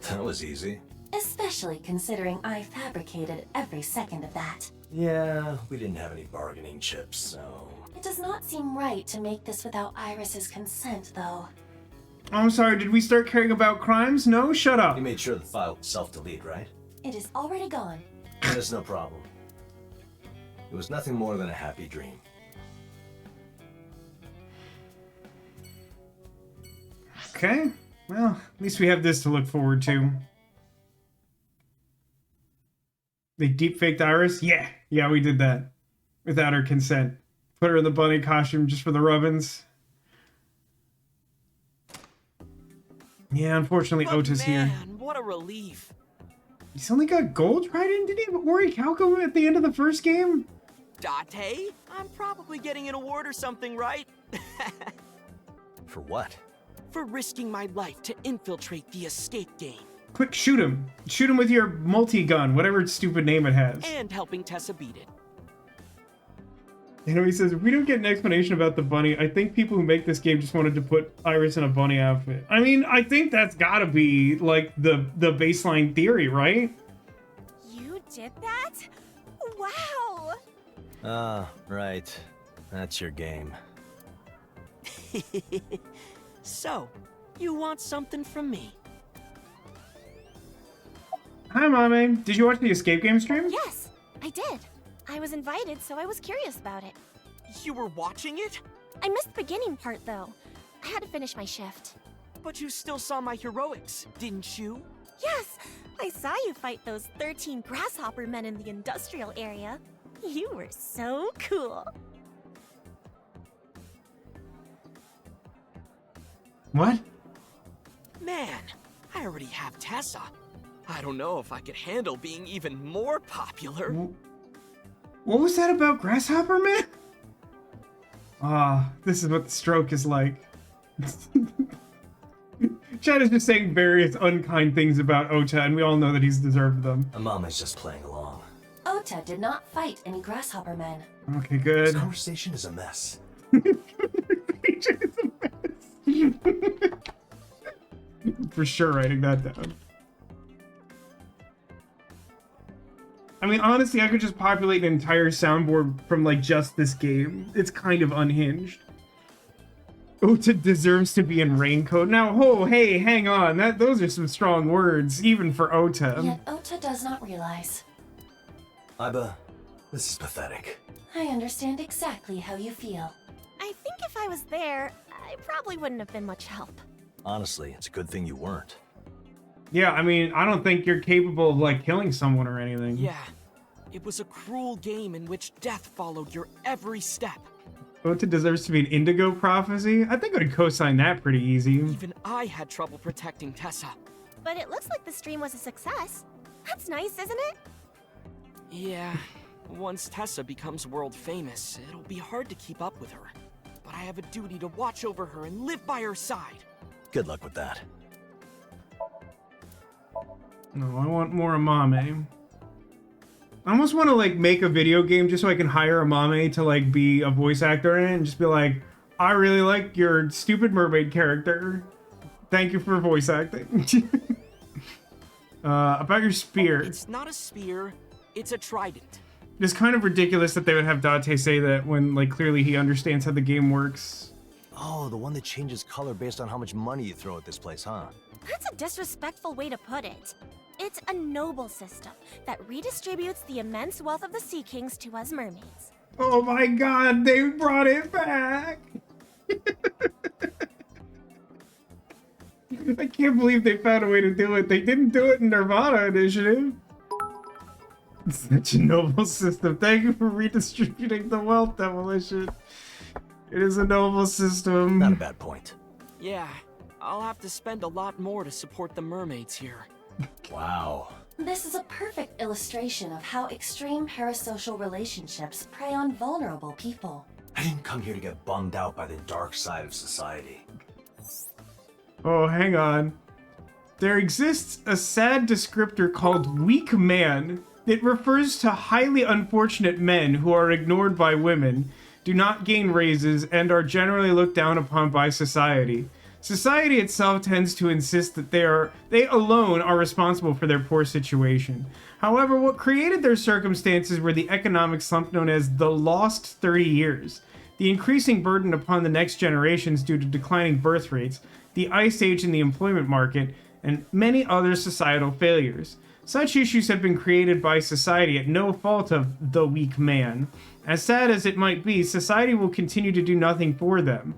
That was easy.
Especially considering I fabricated every second of that.
Yeah, we didn't have any bargaining chips, so...
It does not seem right to make this without Iris's consent, though.
I'm sorry, did we start caring about crimes? No? Shut up.
You made sure the file would self-delete, right?
It is already gone.
That's no problem. It was nothing more than a happy dream.
Okay, well, at least we have this to look forward to. They deepfaked Iris? Yeah, we did that. Without her consent. Put her in the bunny costume just for the rubbins. Yeah, unfortunately, Ota's here.
Man, what a relief.
He's only got gold trident? Did he have Ori Calco at the end of the first game?
Date? I'm probably getting an award or something, right?
For what?
For risking my life to infiltrate the escape game.
Quick, shoot him. Shoot him with your multi-gun, whatever stupid name it has.
And helping Tessa beat it.
You know, he says, if we don't get an explanation about the bunny, I think people who make this game just wanted to put Iris in a bunny outfit. I mean, I think that's gotta be, like, the baseline theory, right?
You did that? Wow!
Ah, right. That's your game.
So, you want something from me?
Hi, Mommy. Did you watch the Escape Game stream?
Yes, I did. I was invited, so I was curious about it.
You were watching it?
I missed the beginning part, though. I had to finish my shift.
But you still saw my heroics, didn't you?
Yes, I saw you fight those 13 grasshopper men in the industrial area. You were so cool.
What?
Man, I already have Tessa. I don't know if I could handle being even more popular.
What was that about Grasshopper Man? Ah, this is what the stroke is like. Chad is just saying various unkind things about Ota, and we all know that he's deserved them.
Mama's just playing along.
Ota did not fight any grasshopper men.
Okay, good.
This conversation is a mess.
For sure writing that down. I mean, honestly, I could just populate an entire soundboard from, like, just this game. It's kind of unhinged. Ota deserves to be in Raincoat. Now, oh, hey, hang on. Those are some strong words, even for Ota.
Yet Ota does not realize.
Aiba, this is pathetic.
I understand exactly how you feel.
I think if I was there, I probably wouldn't have been much help.
Honestly, it's a good thing you weren't.
Yeah, I mean, I don't think you're capable of, like, killing someone or anything.
Yeah, it was a cruel game in which death followed your every step.
Ota deserves to be an Indigo prophecy? I think I would co-sign that pretty easy.
Even I had trouble protecting Tessa.
But it looks like the stream was a success. That's nice, isn't it?
Yeah, once Tessa becomes world famous, it'll be hard to keep up with her. But I have a duty to watch over her and live by her side.
Good luck with that.
No, I want more Amame. I almost want to like make a video game just so I can hire Amame to like be a voice actor in it and just be like, I really like your stupid mermaid character. Thank you for voice acting. About your spear.
It's not a spear, it's a trident.
It's kind of ridiculous that they would have Date say that when like clearly he understands how the game works.
Oh, the one that changes color based on how much money you throw at this place, huh?
That's a disrespectful way to put it. It's a noble system that redistributes the immense wealth of the Sea Kings to us mermaids.
Oh my god, they brought it back! I can't believe they found a way to do it. They didn't do it in Nirvana Initiative. It's such a noble system. Thank you for redistributing the wealth, Demolition. It is a noble system.
Not a bad point.
Yeah, I'll have to spend a lot more to support the mermaids here.
Wow.
This is a perfect illustration of how extreme parasocial relationships prey on vulnerable people.
I didn't come here to get bummed out by the dark side of society.
Oh, hang on. There exists a sad descriptor called weak man. It refers to highly unfortunate men who are ignored by women, do not gain raises, and are generally looked down upon by society. Society itself tends to insist that they alone are responsible for their poor situation. However, what created their circumstances were the economic slump known as the lost 30 years, the increasing burden upon the next generations due to declining birth rates, the ice age in the employment market, and many other societal failures. Such issues have been created by society at no fault of the weak man. As sad as it might be, society will continue to do nothing for them.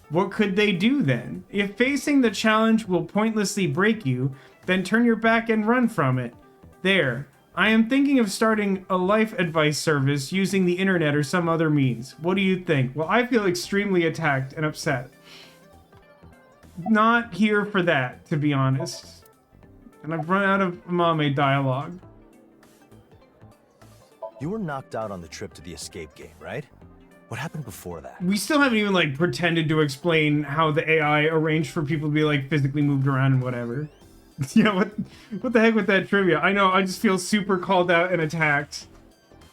What could they do then? If facing the challenge will pointlessly break you, then turn your back and run from it. There. I am thinking of starting a life advice service using the internet or some other means. What do you think? Well, I feel extremely attacked and upset. Not here for that, to be honest. And I've run out of Amame dialogue.
You were knocked out on the trip to the escape game, right? What happened before that?
We still haven't even like pretended to explain how the AI arranged for people to be like physically moved around and whatever. Yeah, what the heck with that trivia? I know, I just feel super called out and attacked.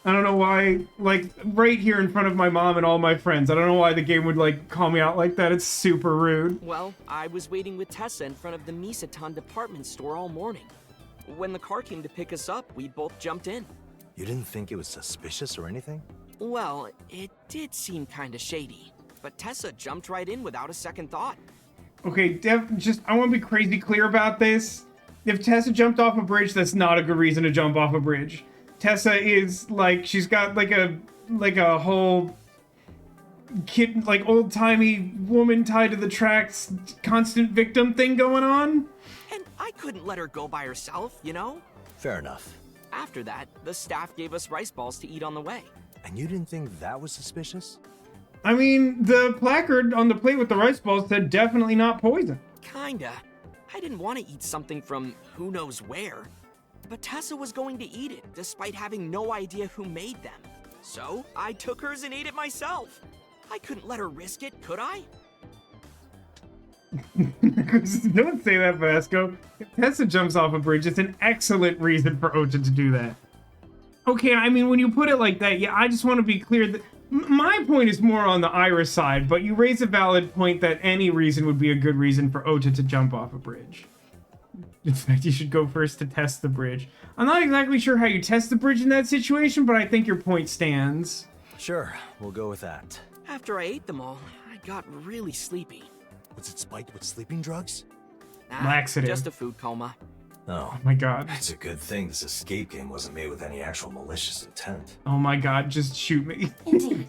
I don't know why, like, right here in front of my mom and all my friends. I don't know why the game would, like, call me out like that. It's super rude.
Well, I was waiting with Tessa in front of the Misatan department store all morning. When the car came to pick us up, we both jumped in.
You didn't think it was suspicious or anything?
Well, it did seem kinda shady. But Tessa jumped right in without a second thought.
Okay, Dev, I want to be crazy clear about this. If Tessa jumped off a bridge, that's not a good reason to jump off a bridge. Tessa is like, she's got like a whole kid, like old-timey woman tied to the tracks, constant victim thing going on.
And I couldn't let her go by herself, you know?
Fair enough.
After that, the staff gave us rice balls to eat on the way.
And you didn't think that was suspicious?
I mean, the placard on the plate with the rice balls said definitely not poison.
Kinda. I didn't want to eat something from who knows where. But Tessa was going to eat it, despite having no idea who made them. So, I took hers and ate it myself. I couldn't let her risk it, could I?
Don't say that, Vasco. If Tessa jumps off a bridge, it's an excellent reason for Ota to do that. Okay, I mean, when you put it like that, yeah, I just want to be clear that my point is more on the Iris side, but you raise a valid point that any reason would be a good reason for Ota to jump off a bridge. In fact, you should go first to test the bridge. I'm not exactly sure how you test the bridge in that situation, but I think your point stands.
Sure, we'll go with that.
After I ate them all, I got really sleepy.
Was it spiked with sleeping drugs?
Nah,
laxative.
Just a food coma.
Oh
my god.
It's a good thing this escape game wasn't made with any actual malicious intent.
Oh my god, just shoot me.
Indeed.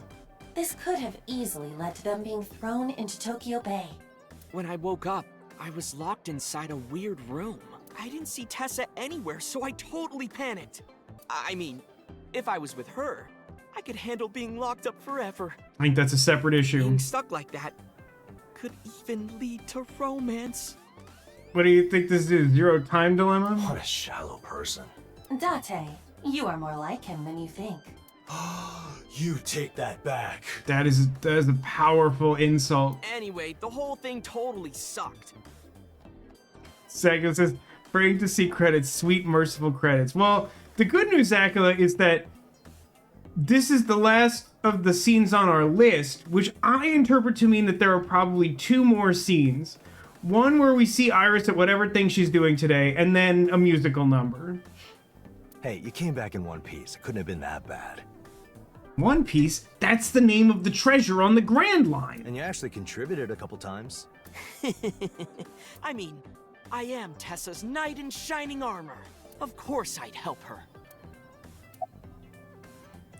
This could have easily led to them being thrown into Tokyo Bay.
When I woke up, I was locked inside a weird room. I didn't see Tessa anywhere, so I totally panicked. I mean, if I was with her, I could handle being locked up forever.
I think that's a separate issue.
Being stuck like that could even lead to romance.
What do you think this is? Zero time dilemma?
What a shallow person.
Date, you are more like him than you think.
You take that back.
That is a powerful insult.
Anyway, the whole thing totally sucked.
Zakula says, praying to see credits, sweet, merciful credits. Well, the good news, Zakula, is that this is the last of the scenes on our list, which I interpret to mean that there are probably 2 more scenes. One where we see Iris at whatever thing she's doing today, and then a musical number.
Hey, you came back in one piece. It couldn't have been that bad.
One Piece? That's the name of the treasure on the Grand Line.
And you actually contributed a couple times.
I mean, I am Tessa's knight in shining armor. Of course I'd help her.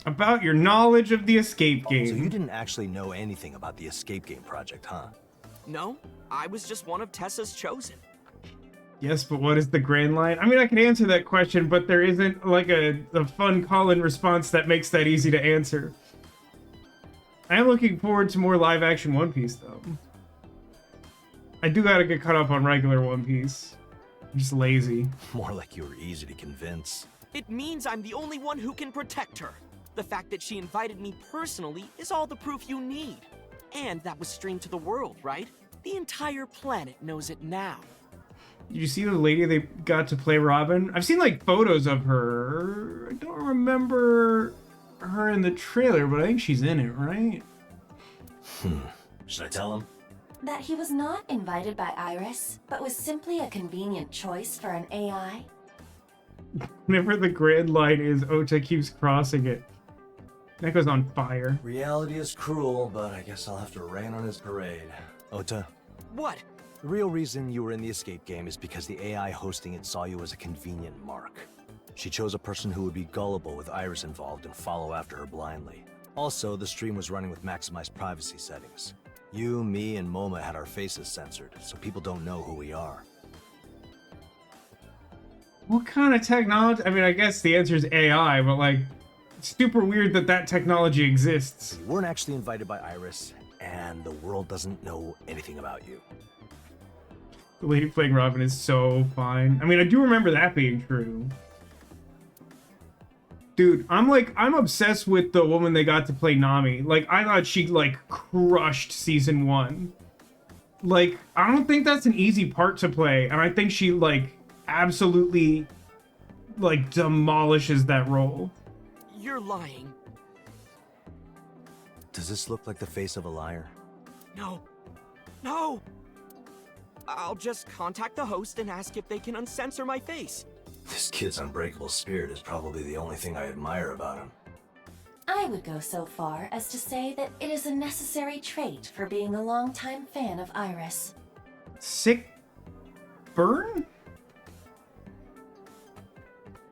About your knowledge of the escape game.
So you didn't actually know anything about the escape game project, huh?
No, I was just one of Tessa's chosen.
Yes, but what is the Grand Line? I mean, I can answer that question, but there isn't like a fun call-in response that makes that easy to answer. I am looking forward to more live-action One Piece, though. I do gotta get caught up on regular One Piece. I'm just lazy.
More like you were easy to convince.
It means I'm the only one who can protect her. The fact that she invited me personally is all the proof you need. And that was streamed to the world, right? The entire planet knows it now.
Did you see the lady they got to play Robin? I've seen like photos of her. I don't remember her in the trailer, but I think she's in it, right?
Should I tell him?
That he was not invited by Iris, but was simply a convenient choice for an AI?
Whenever the Grand Line is, Ota keeps crossing it. That goes on fire.
Reality is cruel, but I guess I'll have to rain on his parade. Ota?
What?
The real reason you were in the escape game is because the AI hosting it saw you as a convenient mark. She chose a person who would be gullible with Iris involved and follow after her blindly. Also, the stream was running with maximized privacy settings. You, me, and Moma had our faces censored, so people don't know who we are.
What kind of technology? I mean, I guess the answer is AI, but like, it's super weird that that technology exists.
You weren't actually invited by Iris, and the world doesn't know anything about you.
The lady playing Robin is so fine. I mean, I do remember that being true. Dude, I'm obsessed with the woman they got to play Nami. Like, I thought she, like, crushed season 1. Like, I don't think that's an easy part to play, and I think she, like, absolutely, like, demolishes that role.
You're lying.
Does this look like the face of a liar?
No. No! I'll just contact the host and ask if they can uncensor my face.
This kid's unbreakable spirit is probably the only thing I admire about him.
I would go so far as to say that it is a necessary trait for being a longtime fan of Iris.
Sick burn?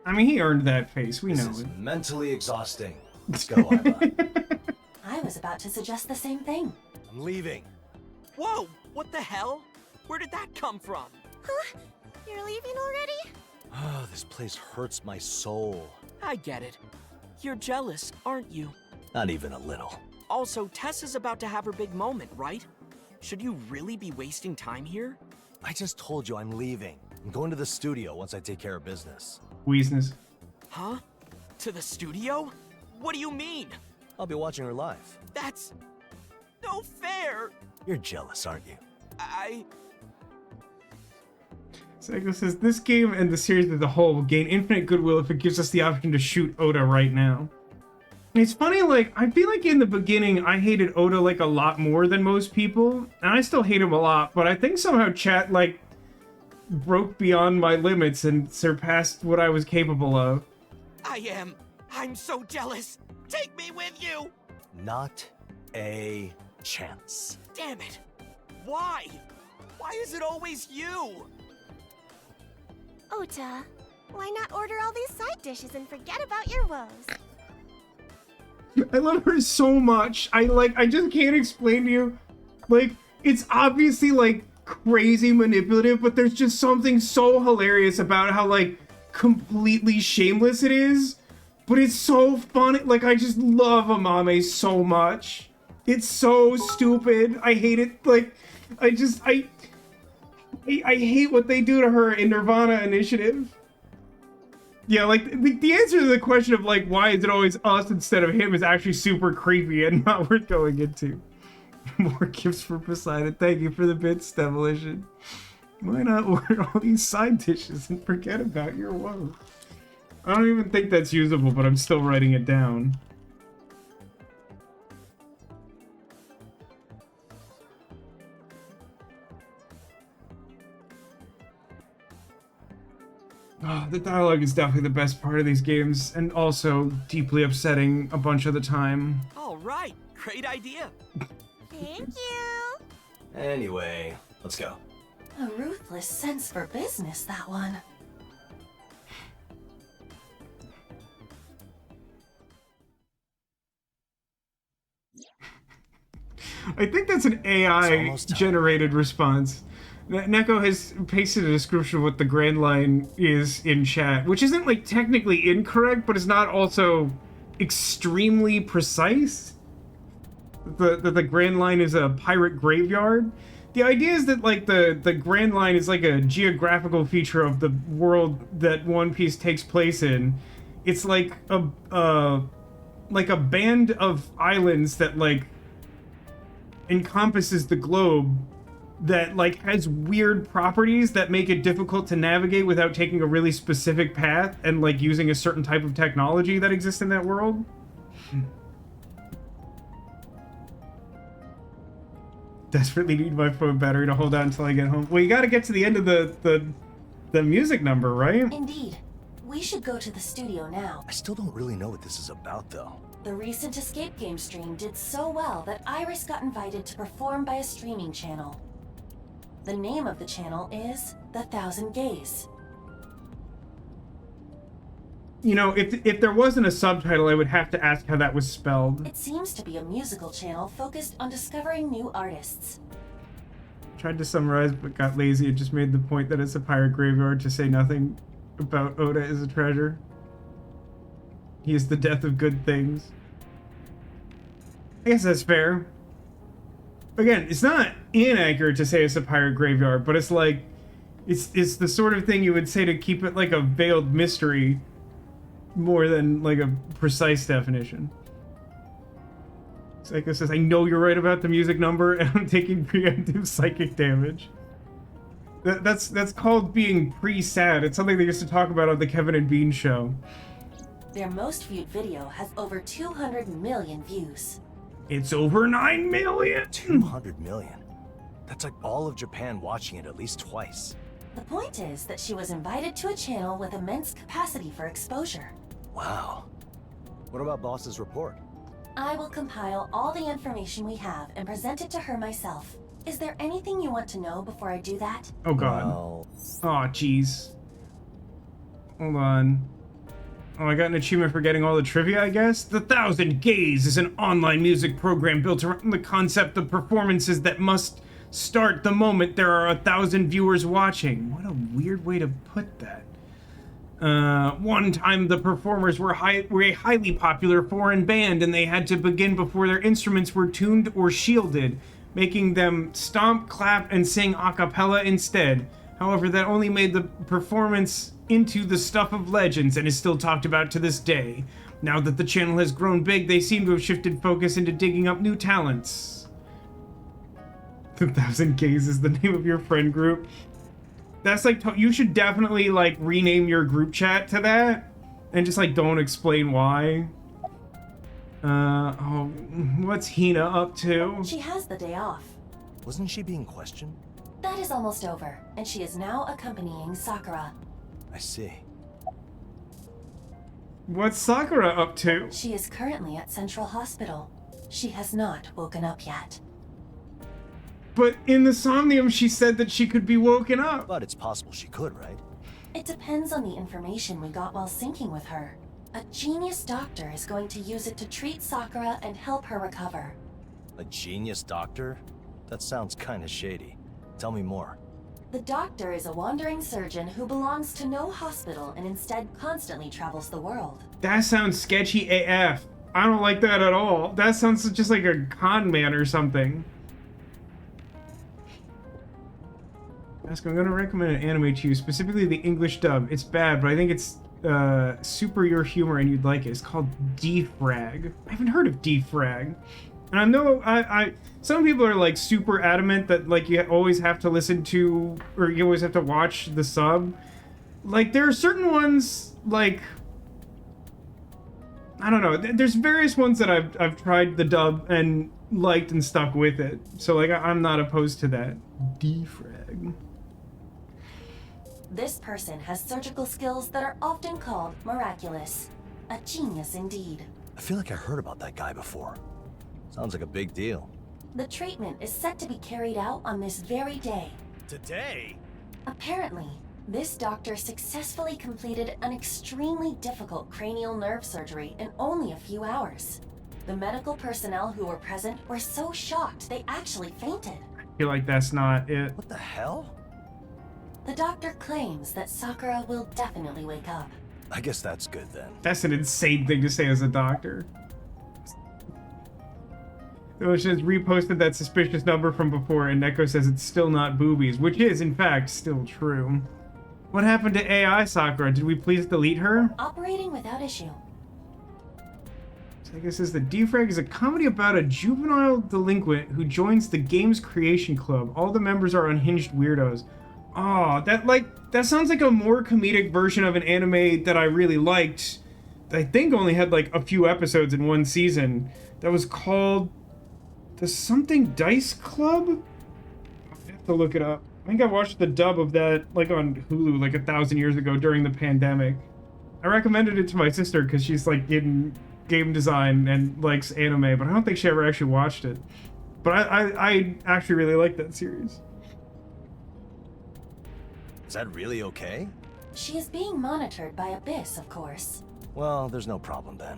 I mean, he earned that face. We know
This is
it.
mentally exhausting. Let's go, Aiba.
I was about to suggest the same thing.
I'm leaving.
Whoa! What the hell? Where did that come from?
Huh? You're leaving already?
Oh, this place hurts my soul.
I get it. You're jealous, aren't you?
Not even a little.
Also, Tessa's about to have her big moment, right? Should you really be wasting time here?
I just told you I'm leaving. I'm going to the studio once I take care of business.
Weasness.
Huh? To the studio? What do you mean?
I'll be watching her live.
That's... no fair!
You're jealous, aren't you?
Psycho says, this game and the series as a whole will gain infinite goodwill if it gives us the option to shoot Oda right now. It's funny, like, I feel like in the beginning I hated Oda, like, a lot more than most people, and I still hate him a lot, but I think somehow chat, like, broke beyond my limits and surpassed what I was capable of.
I'm so jealous! Take me with you!
Not a chance.
Damn it! Why? Why is it always you?
Ota, why not order all these side dishes and forget about your woes?
I love her so much. I just can't explain to you. Like, it's obviously, like, crazy manipulative, but there's just something so hilarious about how, like, completely shameless it is. But it's so funny. Like, I just love Amame so much. It's so stupid. I hate it. Like, I hate what they do to her in Nirvana Initiative. Yeah, like, the answer to the question of, like, why is it always us instead of him is actually super creepy and not worth going into. More gifts for Poseidon. Thank you for the bits, Demolition. Why not order all these side dishes and forget about your woes? I don't even think that's usable, but I'm still writing it down. Oh, the dialogue is definitely the best part of these games, and also deeply upsetting a bunch of the time.
All right, great idea.
Thank you.
Anyway, let's go.
A ruthless sense for business, that one.
I think that's an AI-generated response. Neko has pasted a description of what the Grand Line is in chat, which isn't, like, technically incorrect, but it's not also extremely precise. The Grand Line is a pirate graveyard. The idea is that, like, the Grand Line is like a geographical feature of the world that One Piece takes place in. It's like a band of islands that, like, encompasses the globe, that, like, has weird properties that make it difficult to navigate without taking a really specific path and, like, using a certain type of technology that exists in that world. Desperately need my phone battery to hold out until I get home. Well, you gotta get to the end of the music number, right?
Indeed. We should go to the studio now.
I still don't really know what this is about, though.
The recent escape game stream did so well that Iris got invited to perform by a streaming channel. The name of the channel is The Thousand Gaze.
You know, if there wasn't a subtitle, I would have to ask how that was spelled.
It seems to be a musical channel focused on discovering new artists.
Tried to summarize, but got lazy and just made the point that it's a pirate graveyard to say nothing about Oda is a treasure. He is the death of good things. I guess that's fair. Again, it's not inaccurate to say it's a pirate graveyard, but it's like, it's the sort of thing you would say to keep it like a veiled mystery more than like a precise definition. Psycho says, I know you're right about the music number, and I'm taking preemptive psychic damage. That's called being pre-sad. It's something they used to talk about on the Kevin and Bean show.
Their most viewed video has over 200 million views.
It's over 9 million!
200 million? That's like all of Japan watching it at least twice.
The point is that she was invited to a channel with immense capacity for exposure.
Wow. What about Boss's report?
I will compile all the information we have and present it to her myself. Is there anything you want to know before I do that?
Oh god.
Well...
Oh jeez. Hold on. Oh, I got an achievement for getting all the trivia, I guess? The Thousand Gaze is an online music program built around the concept of performances that must start the moment there are 1,000 viewers watching. What a weird way to put that. One time the performers were a highly popular foreign band, and they had to begin before their instruments were tuned or shielded, making them stomp, clap, and sing a cappella instead. However, that only made the performance into the stuff of legends and is still talked about to this day. Now that the channel has grown big, they seem to have shifted focus into digging up new talents. The Thousand Gaze is the name of your friend group. That's like, you should definitely like rename your group chat to that and just like don't explain why. Oh, what's Hina up to?
She has the day off.
Wasn't she being questioned?
That is almost over, and she is now accompanying Sakura.
I see.
What's Sakura up to?
She is currently at Central Hospital. She has not woken up yet.
But in the Somnium, she said that she could be woken up.
But it's possible she could, right?
It depends on the information we got while syncing with her. A genius doctor is going to use it to treat Sakura and help her recover.
A genius doctor? That sounds kinda shady. Tell me more.
The doctor is a wandering surgeon who belongs to no hospital and instead constantly travels the world.
That sounds sketchy AF. I don't like that at all. That sounds just like a con man or something. I'm gonna recommend an anime to you, specifically the English dub. It's bad, but I think it's super your humor and you'd like it. It's called Defrag. I haven't heard of Defrag. And I know some people are like super adamant that like you always have to listen to or you always have to watch the sub. Like there are certain ones like I don't know. There's various ones that I've tried the dub and liked and stuck with it. So like I'm not opposed to that. Defrag.
This person has surgical skills that are often called miraculous. A genius indeed.
I feel like I heard about that guy before. Sounds like a big deal.
The treatment is set to be carried out on this very day.
Today?
Apparently, this doctor successfully completed an extremely difficult cranial nerve surgery in only a few hours. The medical personnel who were present were so shocked they actually fainted.
I feel like that's not it.
What the hell?
The doctor claims that Sakura will definitely wake up.
I guess that's good then.
That's an insane thing to say as a doctor. Which has reposted that suspicious number from before, and Neko says it's still not boobies, which is, in fact, still true. What happened to AI Sakura? Did we please delete her?
Operating without issue.
So I guess this is the Defrag is a comedy about a juvenile delinquent who joins the game's creation club. All the members are unhinged weirdos. Oh, that sounds like a more comedic version of an anime that I really liked. I think only had like a few episodes in one season. That was called the something Dice Club? I have to look it up. I think I watched the dub of that like on Hulu like 1,000 years ago during the pandemic. I recommended it to my sister because she's like in game design and likes anime, but I don't think she ever actually watched it. But I actually really like that series.
Is that really okay?
She is being monitored by Abyss, of course.
Well, there's no problem then.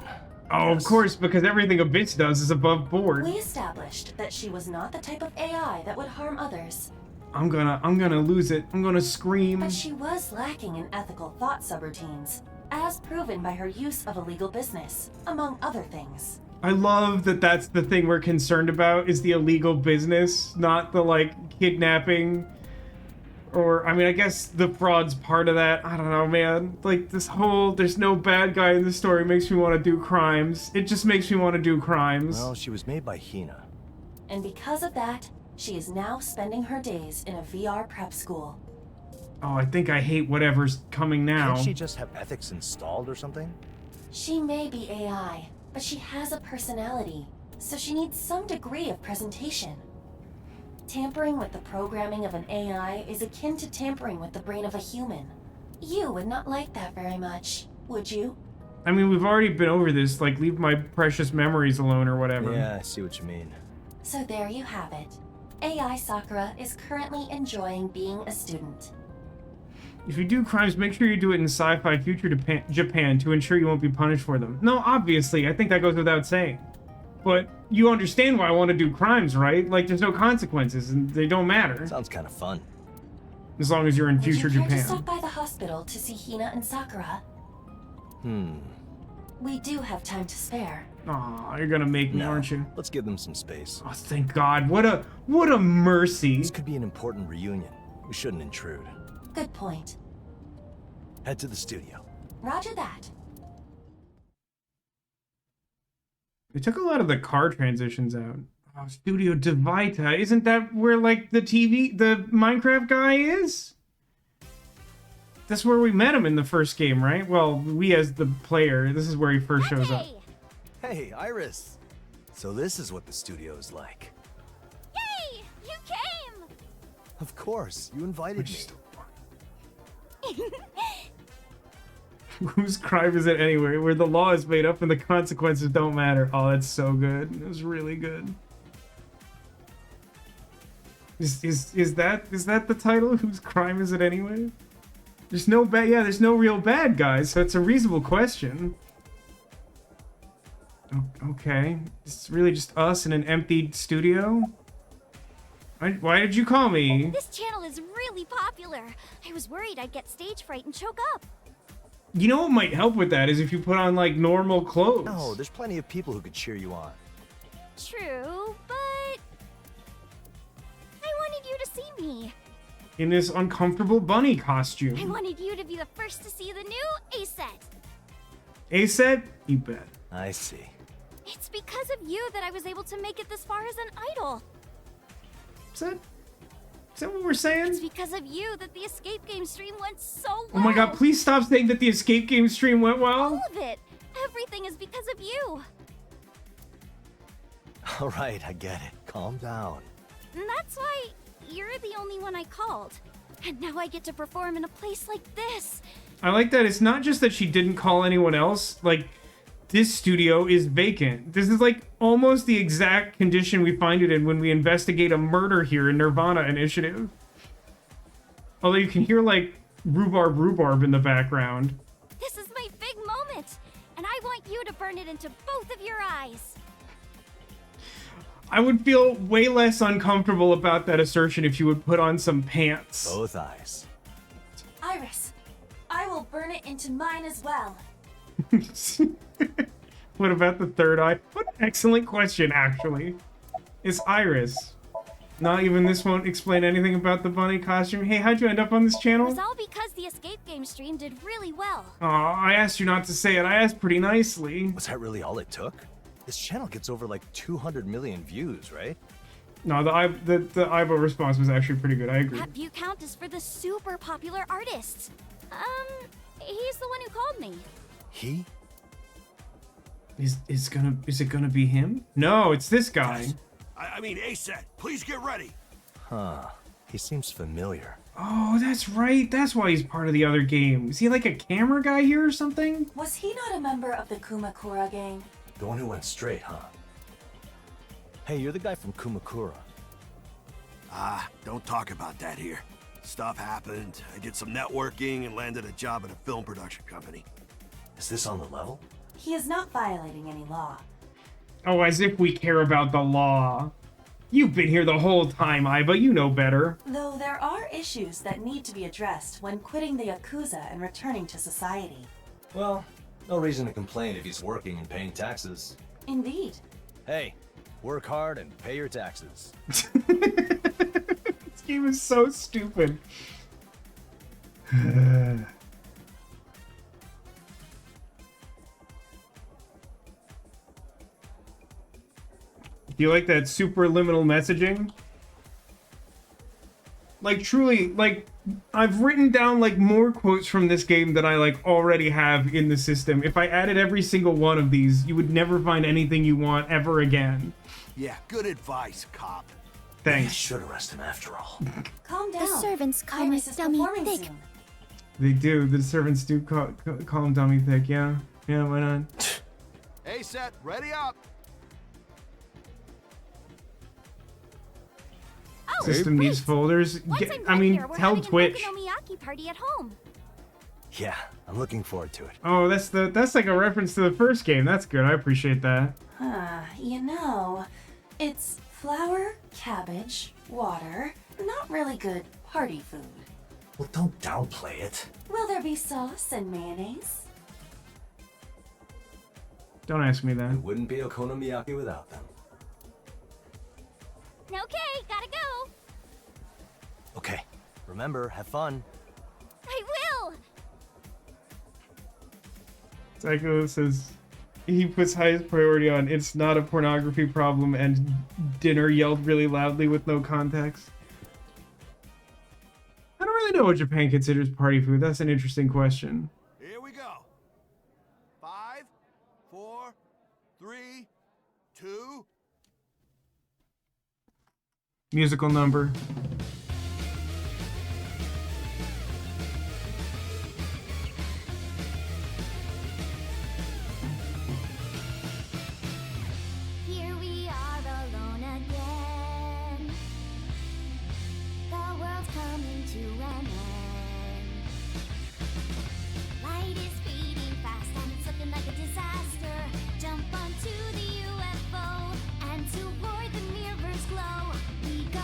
Oh, of course, because everything Abyss does is above board.
We established that she was not the type of AI that would harm others.
I'm gonna lose it. I'm gonna scream.
But she was lacking in ethical thought subroutines, as proven by her use of illegal business, among other things.
I love that that's the thing we're concerned about is the illegal business, not the like kidnapping. Or, I mean, I guess the fraud's part of that. I don't know, man. Like, this whole, there's no bad guy in the story makes me want to do crimes. It just makes me want to do crimes.
Well, she was made by Hina.
And because of that, she is now spending her days in a VR prep school.
Oh, I think I hate whatever's coming now.
Can't she just have ethics installed or something?
She may be AI, but she has a personality, so she needs some degree of presentation. Tampering with the programming of an AI is akin to tampering with the brain of a human. You would not like that very much, would you?
I mean, we've already been over this, like, leave my precious memories alone or whatever.
Yeah, I see what you mean.
So there you have it. AI Sakura is currently enjoying being a student.
If you do crimes, make sure you do it in sci-fi future Japan to ensure you won't be punished for them. No, obviously, I think that goes without saying. But you understand why I want to do crimes, right? Like, there's no consequences, and they don't matter.
Sounds kind of fun.
As long as you're in future
Would you care
Japan.
to stop by the hospital to see Hina and Sakura? We do have time to spare.
Aw, you're gonna make me, aren't you?
Let's give them some space.
Oh, thank God. What a mercy.
This could be an important reunion. We shouldn't intrude.
Good point.
Head to the studio.
Roger that.
They took a lot of the car transitions out. Oh, Studio Devita. Isn't that where, like, the Minecraft guy is? That's where we met him in the first game, right? Well, we as the player. This is where he first shows up.
Hey, Iris. So this is what the studio is like.
Yay! You came!
Of course, you invited me.
Whose crime is it anyway? Where the law is made up and the consequences don't matter. Oh, that's so good. It was really good. Is that the title? Whose crime is it anyway? There's no there's no real bad guys, so it's a reasonable question. Okay. It's really just us in an empty studio? Why did you call me?
This channel is really popular. I was worried I'd get stage fright and choke up.
You know what might help with that is if you put on, like, normal clothes.
No, there's plenty of people who could cheer you on.
True, but I wanted you to see me.
In this uncomfortable bunny costume.
I wanted you to be the first to see the new A-set.
A-set? You bet.
I see.
It's because of you that I was able to make it this far as an idol.
Is that what we're saying?
It's because of you that the escape game stream went so well.
Oh my god, please stop saying that the escape game stream went well.
All of it. Everything is because of you.
All right, I get it. Calm down.
And that's why you're the only one I called. And now I get to perform in a place like this.
I like that it's not just that she didn't call anyone else. Like, this studio is vacant. This is like almost the exact condition we find it in when we investigate a murder here in Nirvana Initiative. Although you can hear like rhubarb in the background.
This is my big moment. And I want you to burn it into both of your eyes.
I would feel way less uncomfortable about that assertion if you would put on some pants.
Both eyes.
Iris, I will burn it into mine as well.
What about the third eye? What an excellent question, actually. It's Iris. Not even this won't explain anything about the bunny costume. Hey, how'd you end up on this
It
channel?
was all because the escape game stream did really well.
Aw, I asked you not to say it. I asked pretty nicely.
Was that really all it took? This channel gets over like 200 million views, right?
No, the Aiba response was actually pretty good. I agree.
That view count is for the super popular artists. He's the one who called me.
He?
Is it gonna be him? No, it's this guy.
I mean, ASAP, please get ready.
Huh. He seems familiar.
Oh, that's right. That's why he's part of the other game. Is he like a camera guy here or something?
Was he not a member of the Kumakura gang?
The one who went straight, huh? Hey, you're the guy from Kumakura.
Don't talk about that here. Stuff happened. I did some networking and landed a job at a film production company.
Is this on the level?
He is not violating any law.
Oh, as if we care about the law. You've been here the whole time, Aiba. You know better.
Though there are issues that need to be addressed when quitting the Yakuza and returning to society.
Well, no reason to complain if he's working and paying taxes.
Indeed.
Hey, work hard and pay your taxes.
This game is so stupid. Do you like that superliminal messaging? Like, truly, like, I've written down, like, more quotes from this game than I, like, already have in the system. If I added every single one of these, you would never find anything you want ever again.
Yeah, good advice, cop.
Thanks.
I should arrest him after all.
Calm down.
The servants call me dummy thick.
They do. The servants do call him dummy thick, yeah. Yeah, why not?
Hey, set, ready up.
System needs folders. I mean, tell Twitch.
Party at home.
Yeah, I'm looking forward to it.
Oh, that's like a reference to the first game. That's good. I appreciate that.
You know, it's flour, cabbage, water. Not really good party food.
Well, don't downplay it.
Will there be sauce and mayonnaise?
Don't ask me that.
It wouldn't be okonomiyaki without them.
Okay, gotta go.
Okay, remember, have fun.
I will.
Psycho says he puts highest priority on it's not a pornography problem and dinner yelled really loudly with no context. I don't really know what Japan considers party food. That's an interesting question.
Here we go. 5, 4, 3, 2.
Musical number.
Here we are alone again. The world's coming to an end. Light is fading fast and it's looking like a disaster. Jump onto the UFO and toward the mirror's glow we go.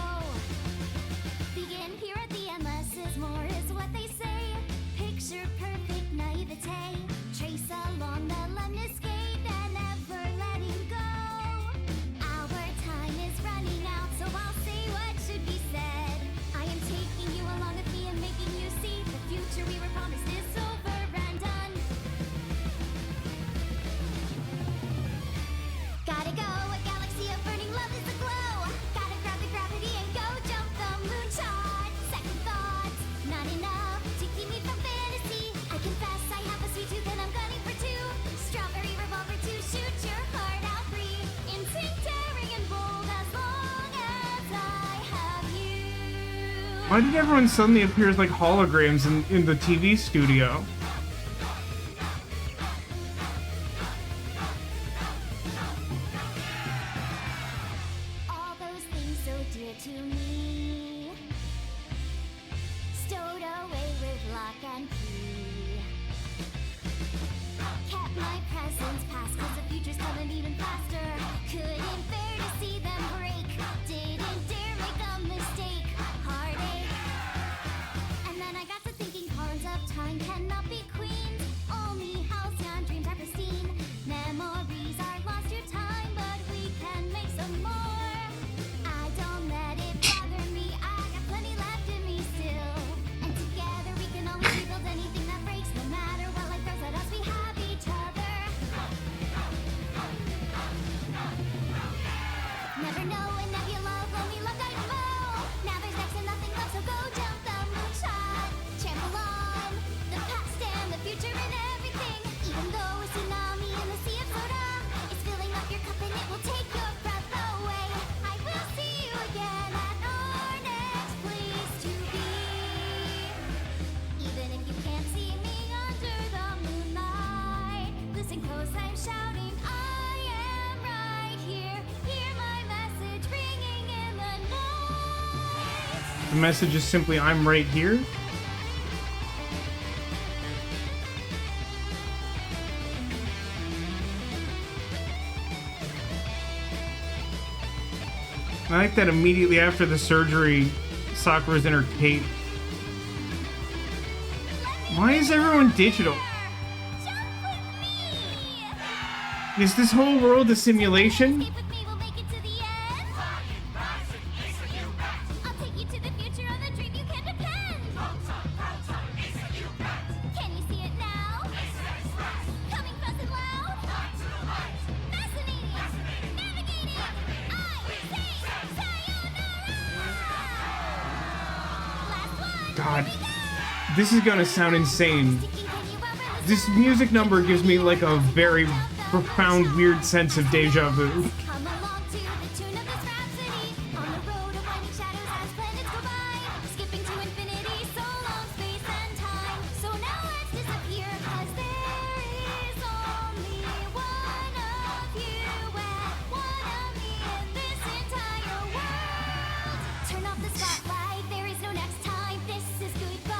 Why did everyone suddenly appear as like holograms in the TV studio?
All those things so dear to me, stowed away with lock and key. Kept my presents past, cause the future's coming even faster. Couldn't bear to see them break, didn't dare make a mistake. Heartache. And then I got to thinking, pawns of time cannot be queens. Only halcyon dreams are pristine. Memories are lost through time, but we can make some more. I don't let it bother me, I got plenty left in me still. And together we can always rebuild anything that breaks. No matter what life throws at us, we have each other. Never know when that you love, only love dynamo. Now there's next to nothing left, so go jump the moonshot. Trample on the past and the future and everything. Even though a tsunami in the sea of soda is filling up your cup and it will take your breath away. I will see you again at our next place to be. Even if you can't see me under the moonlight, listen close, I'm shouting, I am right here. Hear my message ringing in the night.
The message is simply, I'm right here. I like that immediately after the surgery, Sakura's in her cape. Why is everyone digital? Is this whole world a simulation?
I'll take you to the future on the dream you can depend. Can you see it now? Coming fast and loud. Fascinating. Navigating. I say sayonara.
God, this is gonna sound insane. This music number gives me like a very profound, weird sense of deja vu.
Come along to the tune of this rhapsody. On the road of winding shadows as planets go by. Skipping to infinity, so long space and time. So now let's disappear, cause there is only one of you and one of me in this entire world. Turn off the spotlight, there is no next time. This is goodbye.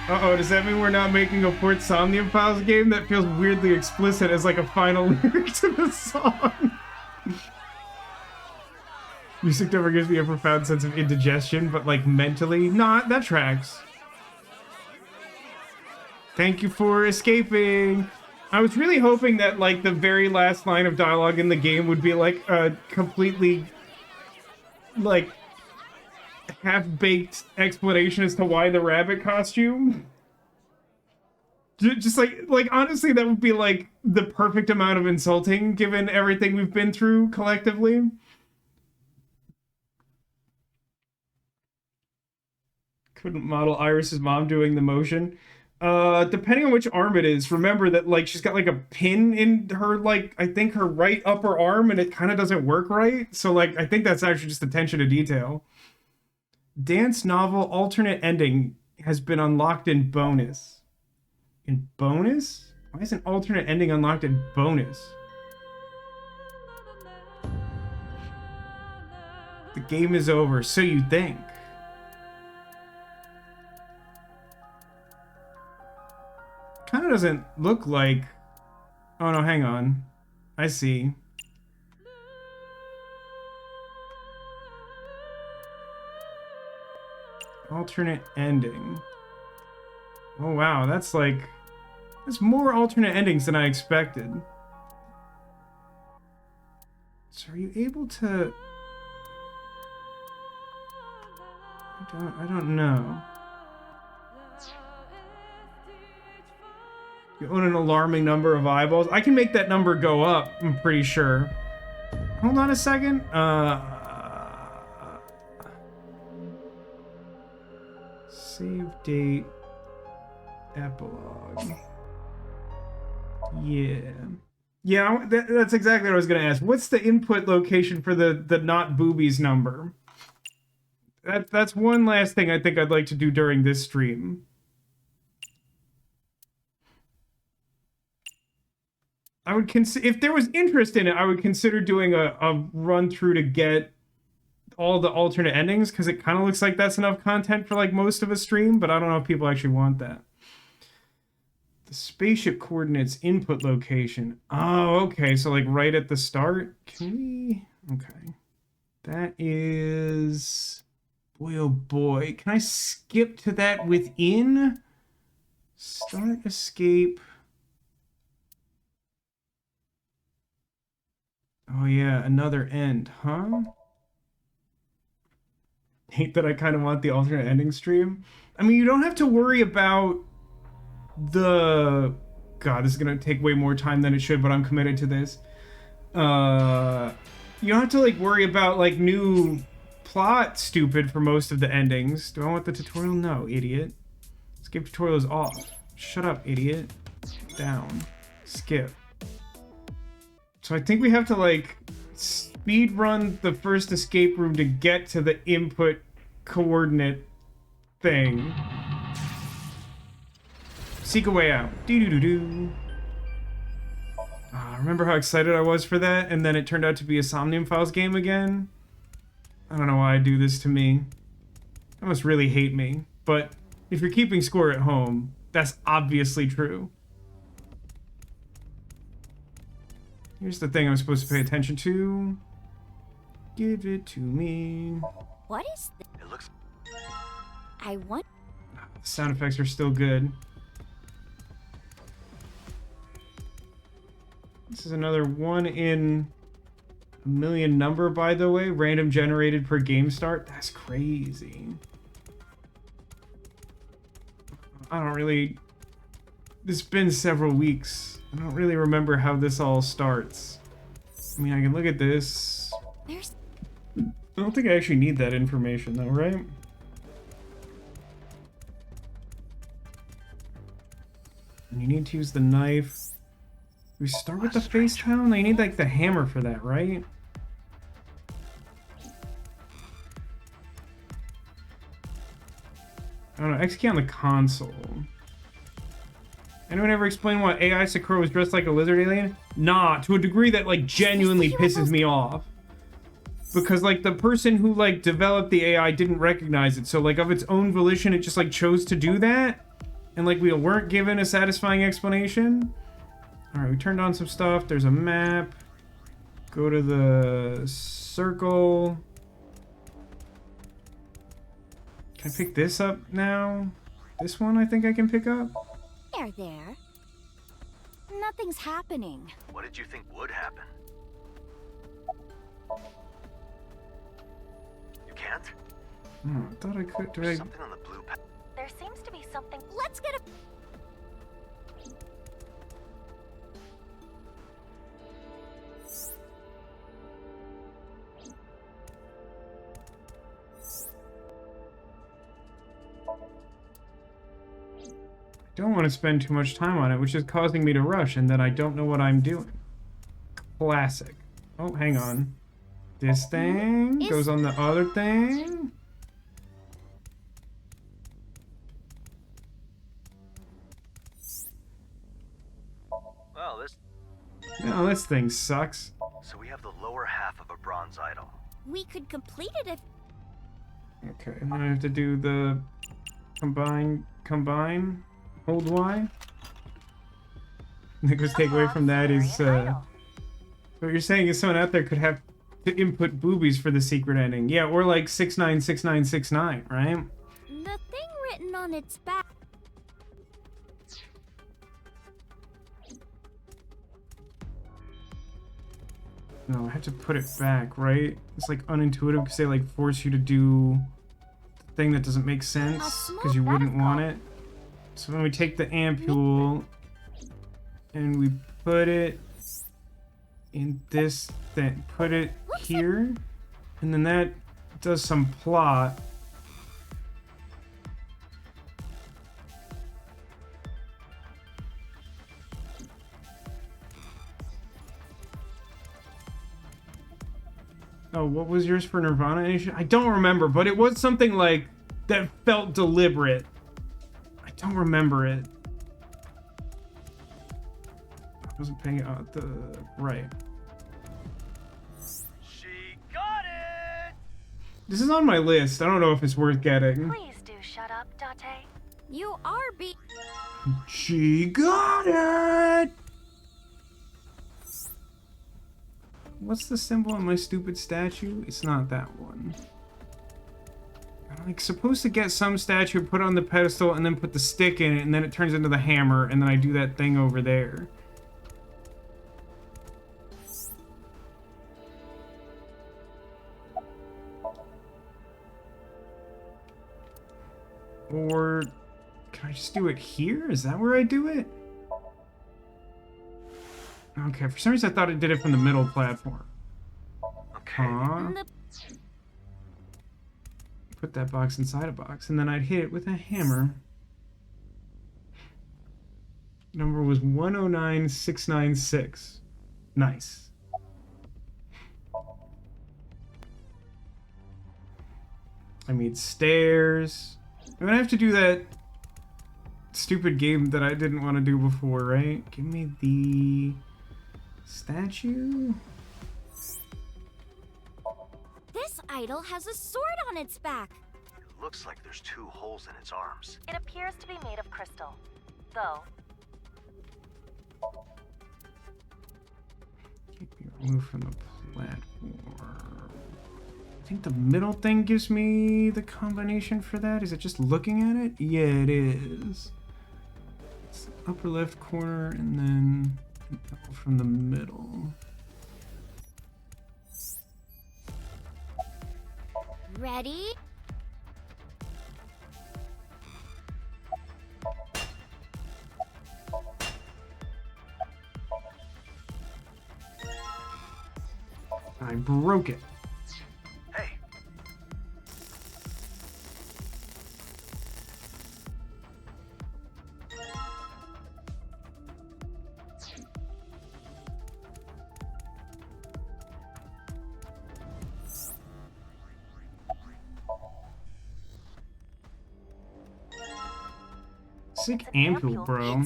Uh-oh, does that mean we're not making a fourth Somnium Files game? That feels weirdly explicit as like a final lyric to the song. Music never gives me a profound sense of indigestion, but like mentally, nah, that tracks. Thank you for escaping. I was really hoping that like the very last line of dialogue in the game would be like a completely like half-baked explanation as to why the rabbit costume. Just like honestly, that would be like the perfect amount of insulting given everything we've been through collectively. Couldn't model Iris's mom doing the motion. Depending on which arm it is, remember that like she's got like a pin in her like I think her right upper arm and it kind of doesn't work right. So like I think that's actually just attention to detail. Dance novel alternate ending has been unlocked in bonus. In bonus? Why is an alternate ending unlocked in bonus? The game is over, so you think. Kind of doesn't look like... Oh no, hang on. I see. Alternate ending. Oh wow, that's like... That's more alternate endings than I expected. So are you able to... I don't know. You own an alarming number of eyeballs. I can make that number go up, I'm pretty sure. Hold on a second. Save date. Epilogue. Yeah. Yeah, that's exactly what I was going to ask. What's the input location for the not boobies number? that's one last thing I think I'd like to do during this stream. I would consider, if there was interest in it, I would consider doing a run through to get all the alternate endings, because it kind of looks like that's enough content for like most of a stream, but I don't know if people actually want that. The spaceship coordinates input location. Oh, okay, so like right at the start. Can we? Okay. That is... Boy, oh boy. Can I skip to that within? Start, escape. Oh yeah, another end, huh? Hate that I kind of want the alternate ending stream. I mean, you don't have to worry about the... God, this is going to take way more time than it should, but I'm committed to this. You don't have to, like, worry about, like, new plot stupid for most of the endings. Do I want the tutorial? No, idiot. Skip tutorial is off. Shut up, idiot. Down. Skip. So I think we have to, like, speed run the first escape room to get to the input coordinate thing. Seek a way out. Doo-doo-doo-doo. Remember how excited I was for that, and then it turned out to be a Somnium Files game again? I don't know why I do this to me. I must really hate me. But if you're keeping score at home, that's obviously true. Here's the thing I'm supposed to pay attention to. Give it to me.
What is this? It looks... I want...
The sound effects are still good. This is another 1 in a million number, by the way. Random generated per game start. That's crazy. I don't really... It's been several weeks. I don't really remember how this all starts. I mean, I can look at this.
There's...
I don't think I actually need that information, though, right? And you need to use the knife. We start with the face down? You need, like, the hammer for that, right? I don't know. X key on the console. Anyone ever explain why AI Sakura was dressed like a lizard alien? Nah, to a degree that, like, genuinely pisses me off. Because, like, the person who, like, developed the AI didn't recognize it. So, like, of its own volition, it just, like, chose to do that. And, like, we weren't given a satisfying explanation. Alright, we turned on some stuff. There's a map. Go to the circle. Can I pick this up now? This one I think I can pick up?
There. Nothing's happening.
What did you think would happen? You can't?
Oh, I thought I could. Did I...
Something on the blue pad.
There seems to be something.
Let's get a...
don't want to spend too much time on it, which is causing me to rush, and then I don't know what I'm doing. Classic. Oh, hang on. This thing goes on the other thing.
Well, this...
No, this thing sucks.
So we have the lower half of a bronze idol.
We could complete it if...
Okay, and then I have to do the combine, hold Y. Nicholas' takeaway from that is, what you're saying is someone out there could have to input boobies for the secret ending. Yeah, or like 696969, right?
The thing written on its back...
No, I have to put it back, right? It's like unintuitive because they like force you to do the thing that doesn't make sense because you wouldn't want it. So when we take the ampule and we put it in this thing, put it here, and then that does some plot. Oh, Oh, what was yours for Nirvana Initiative? I don't remember, but it was something like that felt deliberate. I don't remember it. I wasn't paying out the right.
She got it!
This is on my list. I don't know if it's worth getting.
Please do shut up, Date.
You are
She got it! What's the symbol on my stupid statue? It's not that one. I'm like supposed to get some statue, put it on the pedestal, and then put the stick in it, and then it turns into the hammer, and then I do that thing over there. Or can I just do it here? Is that where I do it? Okay, for some reason I thought it did it from the middle platform. Okay. Put that box inside a box, and then I'd hit it with a hammer. Number was 109696. Nice. I need stairs. I'm gonna have to do that stupid game that I didn't want to do before, right? Give me the statue.
This idol has a sword on its back.
It looks like there's 2 holes in its arms.
It appears to be made of crystal, though.
Can't be removed from the platform. I think the middle thing gives me the combination for that. Is it just looking at it? Yeah, it is. It's the upper left corner and then an L from the middle.
Ready?
I broke it.
Hey.
Sick ampule, bro.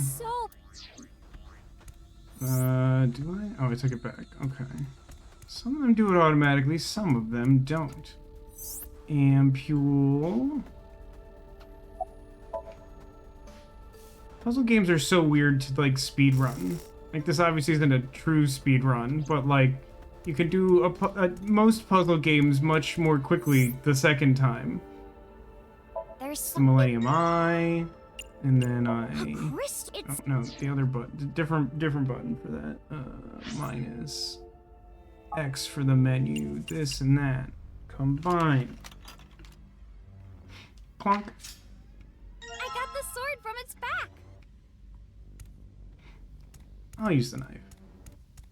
Do I? Oh, I took it back. Okay. Some of them do it automatically, some of them don't. Ampule. Puzzle games are so weird to, like, speedrun. Like, this obviously isn't a true speedrun, but, like, you can do most puzzle games much more quickly the second time.
There's
the Millennium Eye, and then I...
Oh,
no, the other button. Different button for that. Mine is X for the menu. This and that. Combine. Plonk.
I got the sword from its back.
I'll use the knife.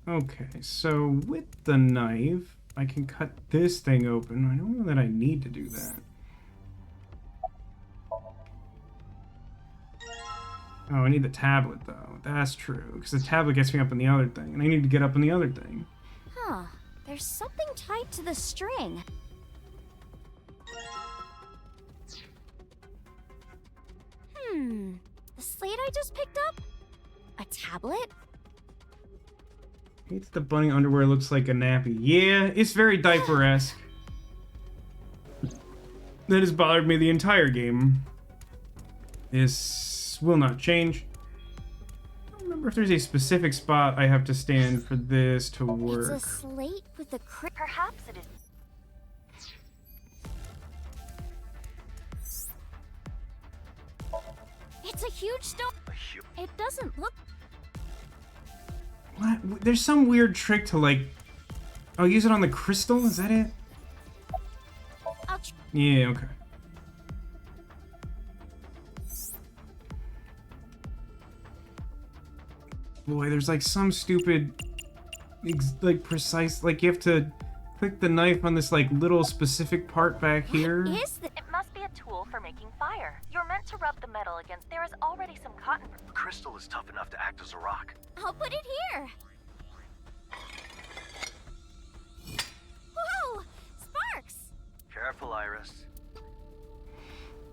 Okay, so with the knife, I can cut this thing open. I don't know that I need to do that. Oh, I need the tablet, though. That's true, because the tablet gets me up on the other thing, and I need to get up on the other thing.
Huh. There's something tied to the string. The slate I just picked up? A tablet?
Hates the bunny underwear looks like a nappy. Yeah, it's very diaper-esque. That has bothered me the entire game. This will not change. I don't remember if there's a specific spot I have to stand for this to work.
It's a slate with a
Perhaps it is.
It's a huge stone. It doesn't look.
What? There's some weird trick to, like... I'll use it on the crystal? Is that it? Yeah, okay. Boy, there's like some stupid, like precise, like you have to click the knife on this like little specific part back here.
It must be a tool for making fire. You're meant to rub the metal against. There is already some cotton.
The crystal is tough enough to act as a rock.
I'll put it here. Whoa!
Careful, Iris.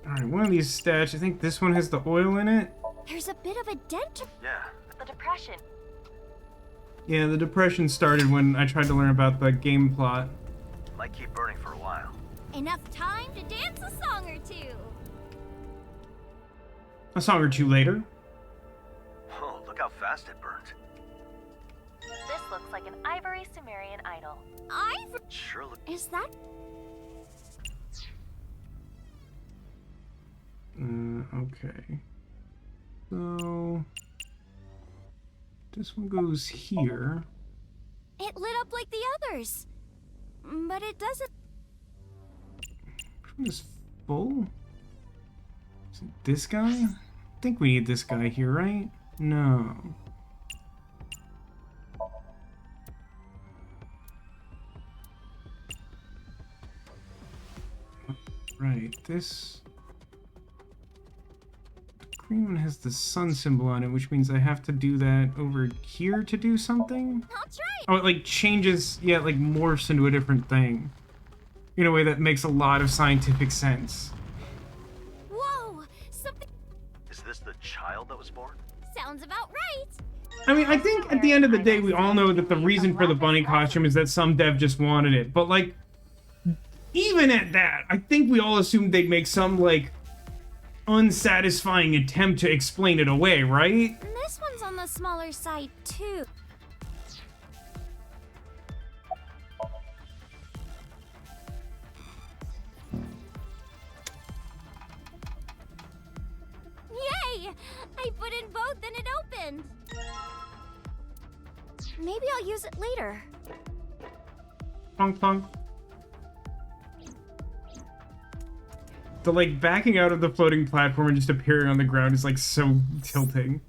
Alright, one of these stats, I think this one has the oil in it.
There's a bit of a dent.
Yeah.
The depression.
Yeah, the depression started when I tried to learn about the game plot.
Might keep burning for a while.
Enough time to dance a song or two.
A song or two later.
Oh, look how fast it burned.
This looks like an ivory Sumerian idol.
Sure look.
Is that?
Okay. So this one goes here.
It lit up like the others, but it doesn't.
Which one is full? Is it this guy? I think we need this guy here, right? No. Right, this green one has the sun symbol on it, which means I have to do that over here to do something?
That's right.
Oh, it like changes, yeah, it like morphs into a different thing. In a way that makes a lot of scientific sense.
Whoa! Something
Is this the child that was born?
sounds about right.
I mean, I think at the end of the day, we all know that the reason for the bunny costume is that some dev just wanted it. But like, even at that, I think we all assumed they'd make some like unsatisfying attempt to explain it away, right?
This one's on the smaller side too. Yay! I put in both and it opened. Maybe I'll use it later.
Plonk, plonk. The like backing out of the floating platform and just appearing on the ground is like so tilting.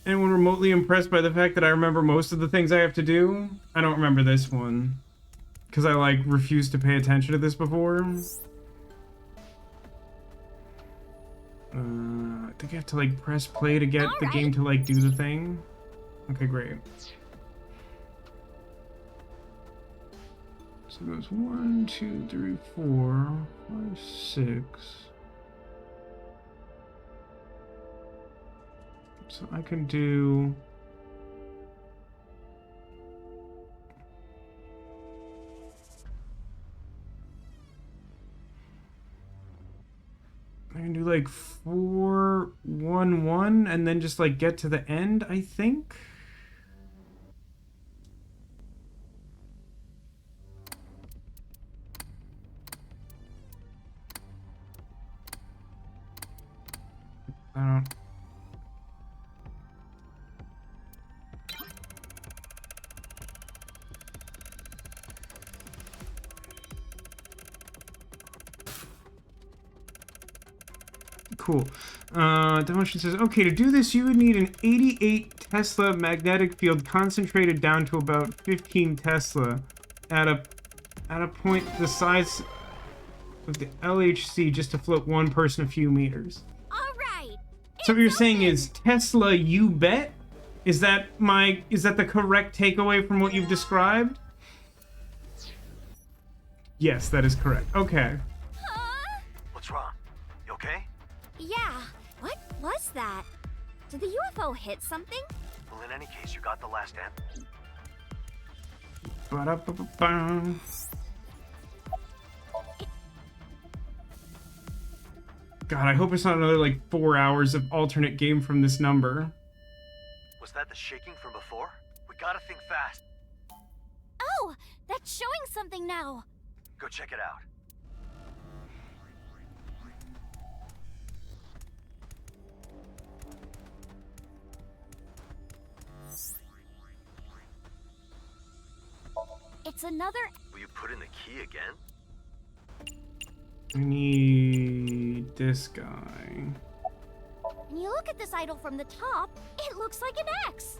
Anyone remotely impressed by the fact that I remember most of the things I have to do? I don't remember this one. Because I like refused to pay attention to this before. I think I have to like press play to get the game to like do the thing. Okay, great. So it goes 1, 2, 3, 4, 5, 6. So I can do. I can do like 4, 1, 1, and then just like get to the end, I think. I don't. Cool. Demotion says, okay, to do this, you would need an 88 Tesla magnetic field concentrated down to about 15 Tesla at a point the size of the LHC just to float one person a few meters. So what you're saying is Tesla, you bet? Is that the correct takeaway from what you've described? Yes, that is correct. Okay.
What's wrong? You okay?
Yeah. What was that? Did the UFO hit something?
Well, in any case, you got the last end.
Ba-da-ba-ba-bum. God, I hope it's not another, like, 4 hours of alternate game from this number.
Was that the shaking from before? We gotta think fast.
Oh, that's showing something now.
Go check it out.
It's another...
Will you put in the key again?
We need this guy.
When you look at this idol from the top, it looks like an X.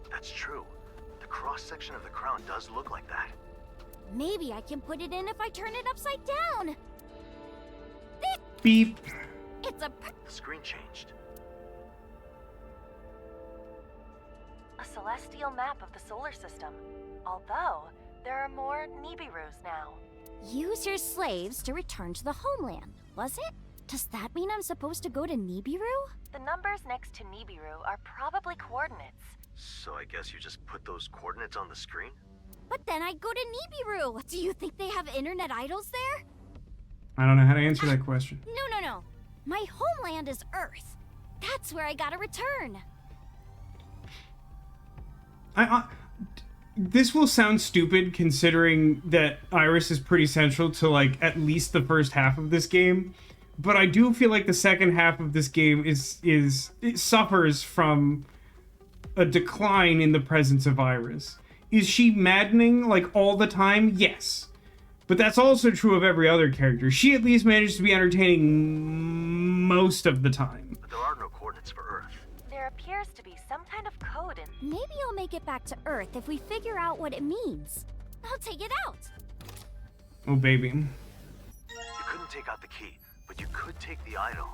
That's true. The cross-section of the crown does look like that.
Maybe I can put it in if I turn it upside down.
Beep.
It's a...
The screen changed.
A celestial map of the solar system. Although,
There are more Nibirus now.
Use your slaves to return to the homeland, was it? Does that mean I'm supposed to go to Nibiru?
The numbers next to Nibiru are probably coordinates.
So I guess you just put those coordinates on the screen?
But then I'd go to Nibiru. Do you think they have internet idols there?
I don't know how to answer that question.
No. My homeland is Earth. That's where I gotta return.
This will sound stupid considering that Iris is pretty central to like at least the first half of this game, but I do feel like the second half of this game it suffers from a decline in the presence of Iris. Is she maddening like all the time? Yes. But that's also true of every other character. She at least manages to be entertaining most of the time.
But there are no coordinates for Earth.
There appears to be some kind of code in...
Maybe I'll make it back to Earth if we figure out what it means. I'll take it out.
Oh, baby.
You couldn't take out the key, but you could take the idol.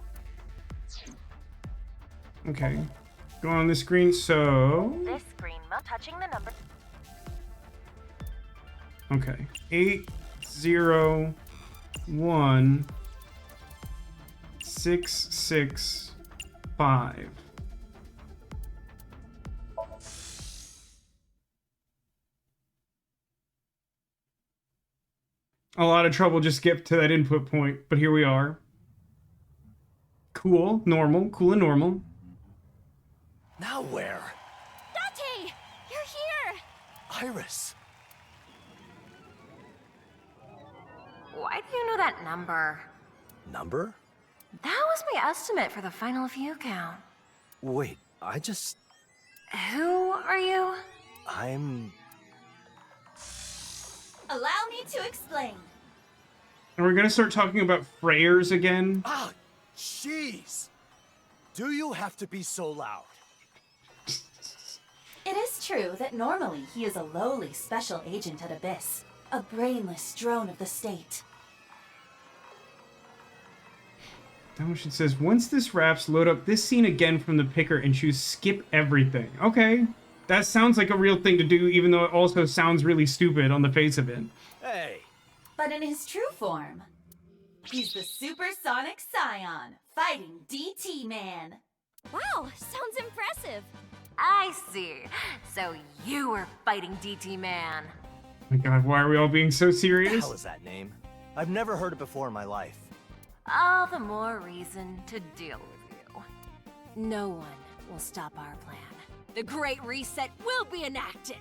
Okay. Go on the screen, so...
This screen, touching the number...
Okay. 8, 0, 1, 6, 6, 5. A lot of trouble just skipped to that input point, but here we are. Cool, normal, cool and normal.
Now where?
Date! You're here!
Iris!
Why do you know that number?
Number?
That was my estimate for the final view count.
Wait, I just...
Who are you?
I'm...
Allow me to explain.
And we're gonna start talking about Freyers again.
Ah, jeez! Do you have to be so loud?
It is true that normally he is a lowly special agent at Abyss, a brainless drone of the state.
It says, once this wraps, load up this scene again from the picker and choose skip everything. Okay. That sounds like a real thing to do, even though it also sounds really stupid on the face of it.
Hey!
But in his true form, he's the supersonic scion, fighting DT Man.
Wow, sounds impressive.
I see. So you were fighting DT Man.
Oh my god, why are we all being so
What the
serious?
hell is that name? I've never heard it before in my life.
All the more reason to deal with you. No one will stop our plan.
The Great Reset will be enacted.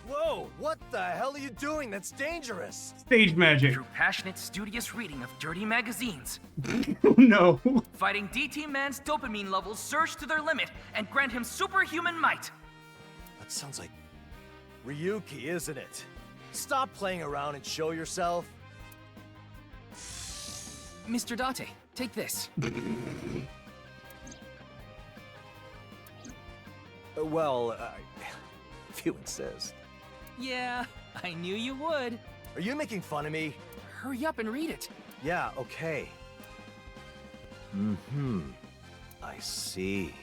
Whoa, what the hell are you doing? That's dangerous!
Stage magic.
Through passionate, studious reading of dirty magazines.
Oh no.
Fighting DT Man's dopamine levels surge to their limit and grant him superhuman might.
That sounds like Ryuki, isn't it? Stop playing around and show yourself.
Mr. Date, take this.
Well, if you insist.
Yeah, I knew you would.
Are you making fun of me?
Hurry up and read it.
Yeah, okay. I see.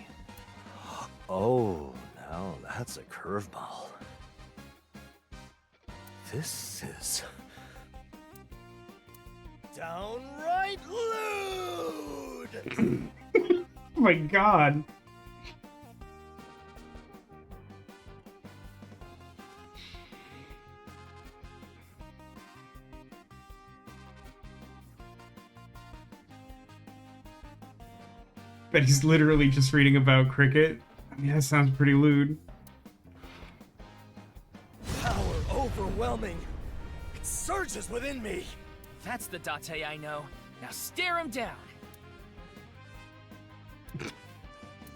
Oh, now that's a curveball. This is...
downright lewd!
Oh my god. But he's literally just reading about cricket. I mean, that sounds pretty lewd.
Power overwhelming. It surges within me.
That's the Date I know. Now stare him down.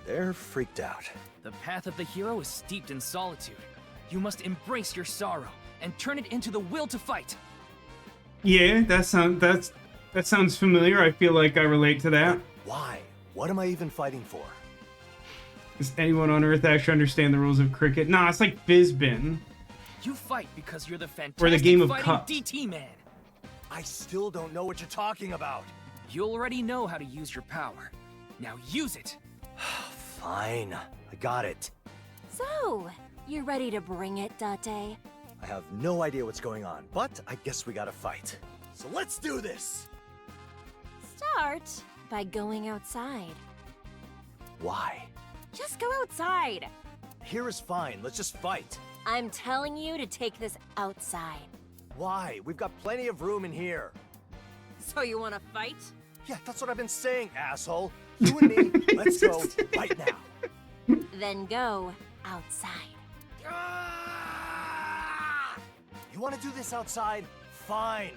They're freaked out.
The path of the hero is steeped in solitude. You must embrace your sorrow and turn it into the will to fight.
Yeah, that sounds familiar. I feel like I relate to that.
Why? What am I even fighting for?
Does anyone on Earth actually understand the rules of cricket? Nah, it's like Fizbin.
You fight because you're the fantastic
Or the game of
fighting
cups.
DT Man.
I still don't know what you're talking about.
You already know how to use your power. Now use it.
Fine, I got it.
So,
You ready to bring it, Date?
I have no idea what's going on, but I guess we gotta fight. So let's do this!
Start by going outside.
Why?
Just go outside.
Here is fine, let's just fight.
I'm telling you to take this outside.
Why? We've got plenty of room in here.
So you want to fight?
Yeah, that's what I've been saying, asshole. You and me, let's go right now.
Then go outside.
You want to do this outside? Fine.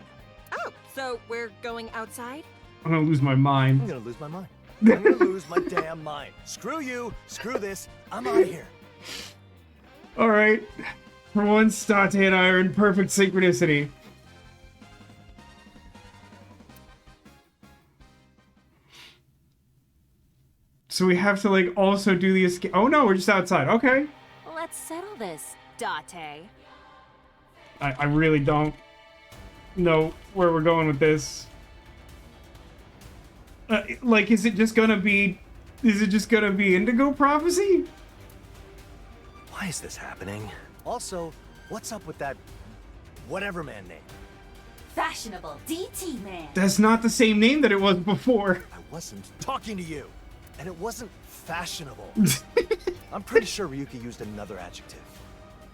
Oh, so we're going outside?
I'm gonna lose my mind.
I'm gonna lose my mind. I'm gonna lose my damn mind. Screw you, screw this, I'm out of here.
Alright. For once, Date and I are in perfect synchronicity. So we have to, like, also do the escape. Oh no, we're just outside. Okay.
Let's settle this, Date.
I really don't know where we're going with this. Like, is it just gonna be Indigo Prophecy?
Why is this happening? Also, what's up with that whatever man name?
Fashionable DT man.
That's not the same name that it was before.
I wasn't talking to you. And it wasn't fashionable. I'm pretty sure Ryuki used another adjective.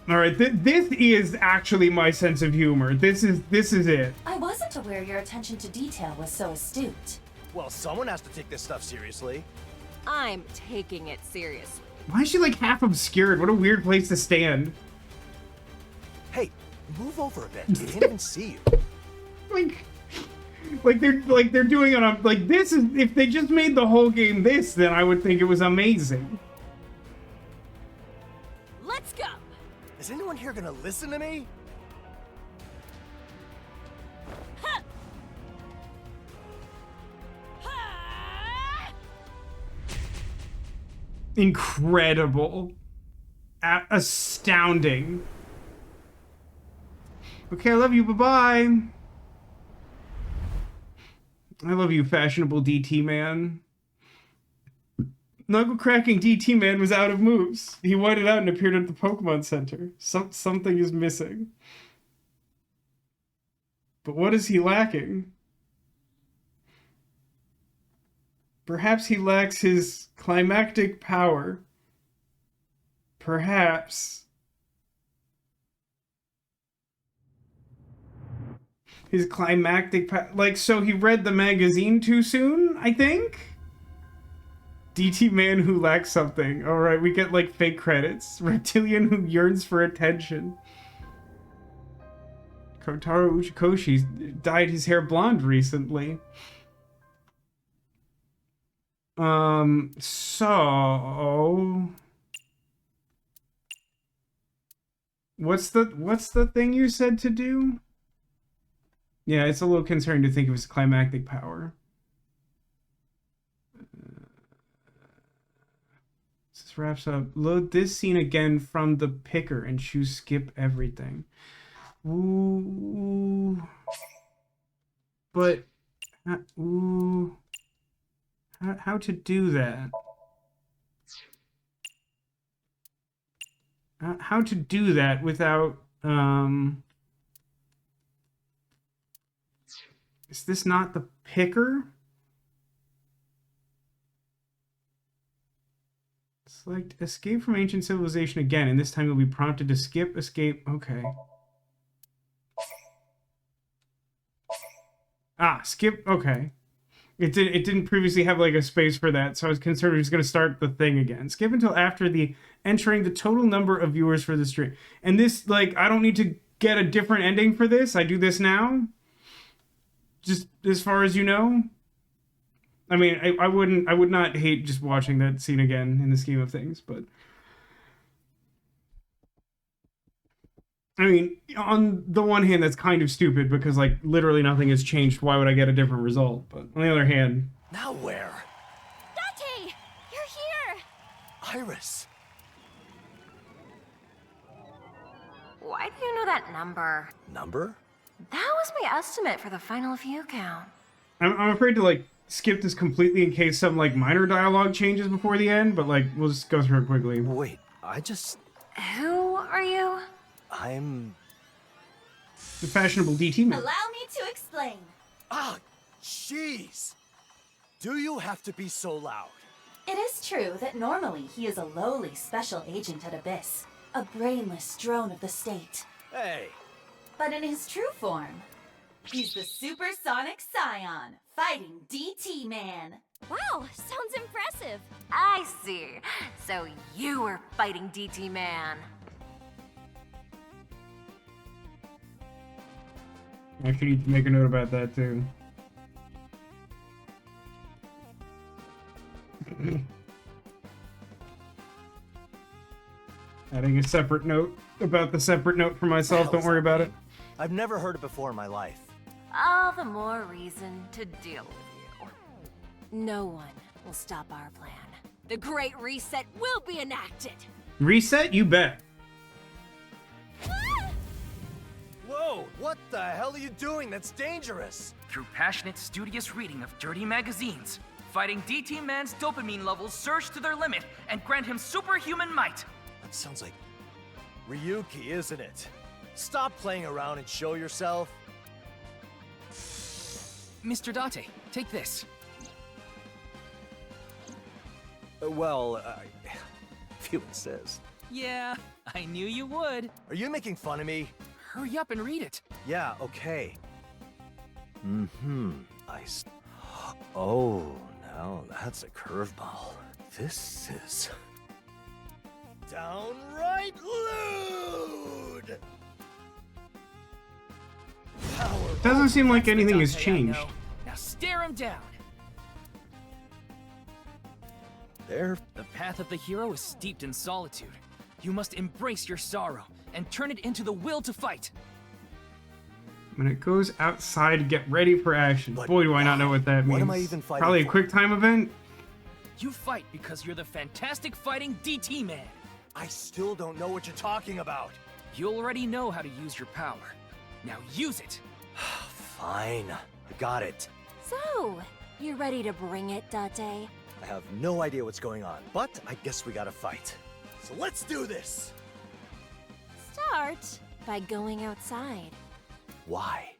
Alright, this is actually my sense of humor. This is it.
I wasn't aware your attention to detail was so astute.
Well, someone has to take this stuff seriously.
I'm taking it seriously.
Why is she, like, half obscured? What a weird place to stand.
Hey, move over a bit. We can't even see you.
Like they're doing it on, like, this is, if they just made the whole game this, then I would think it was amazing.
Let's go.
Is anyone here gonna listen to me?
Huh.
Incredible. Astounding. Okay, I love you. Bye-bye. I love you, fashionable DT man. Knuckle-cracking DT man was out of moves. He whited out and appeared at the Pokemon Center. Something is missing. But what is he lacking? Perhaps he lacks his climactic power. Perhaps his climactic like, so he read the magazine too soon, I think? DT man who lacks something. Alright, we get, like, fake credits. Reptilian who yearns for attention. Kotaro Uchikoshi dyed his hair blonde recently. So what's the thing you said to do? Yeah, it's a little concerning to think of his climactic power. This wraps up. Load this scene again from the picker and choose skip everything. Ooh. But, ooh. How to do that? How to do that without, is this not the picker? Select escape from ancient civilization again, and this time you'll be prompted to skip, escape. Okay. Ah, skip. Okay. It didn't previously have, like, a space for that, so I was concerned it was going to start the thing again. Skip until after the entering the total number of viewers for the stream. And this, like, I don't need to get a different ending for this. I do this now. Just as far as you know. I mean, I would not hate just watching that scene again in the scheme of things, but I mean, on the one hand, that's kind of stupid because, like, literally nothing has changed. Why would I get a different result? But on the other hand...
Now where?
Date! You're here!
Iris!
Why do you know that number?
Number?
That was my estimate for the final view count.
I'm afraid to, like, skip this completely in case some, like, minor dialogue changes before the end, but, like, we'll just go through it quickly.
Wait, I just...
Who are you?
I'm...
the fashionable DT man.
Allow me to explain.
Ah, jeez! Do you have to be so loud?
It is true that normally he is a lowly special agent at Abyss, a brainless drone of the state.
Hey!
But in his true form, he's the supersonic scion, fighting DT Man.
Wow, sounds impressive. I see. So you were fighting DT Man.
I actually need to make a note about that too. Adding a separate note about the separate note for myself. Don't worry about it.
I've never heard it before in my life.
All the more reason to deal with you. No one will stop our plan. The Great Reset will be enacted.
Reset? You bet.
Whoa, what the hell are you doing? That's dangerous!
Through passionate, studious reading of dirty magazines, fighting DT Man's dopamine levels surge to their limit and grant him superhuman might.
That sounds like Ryuki, isn't it? Stop playing around and show yourself.
Mr. Date, take this.
Feel it says.
Yeah, I knew you would.
Are you making fun of me?
Hurry up and read it.
Yeah, okay. Oh, now that's a curveball. This is...
downright lewd!
Doesn't seem like anything has
Date I
changed.
know. Now stare him down.
There.
The path of the hero is steeped in solitude. You must embrace your sorrow and turn it into the will to fight.
When it goes outside, get ready for action. Boy, do I not know what that means.
What am I even fighting
Probably a
for?
quick time event?
You fight because you're the fantastic fighting DT Man.
I still don't know what you're talking about.
You already know how to use your power. Now use it.
Fine. I got it.
So, you ready to bring it, Date?
I have no idea what's going on, but I guess we gotta fight.
So let's do this!
Start by going outside.
Why?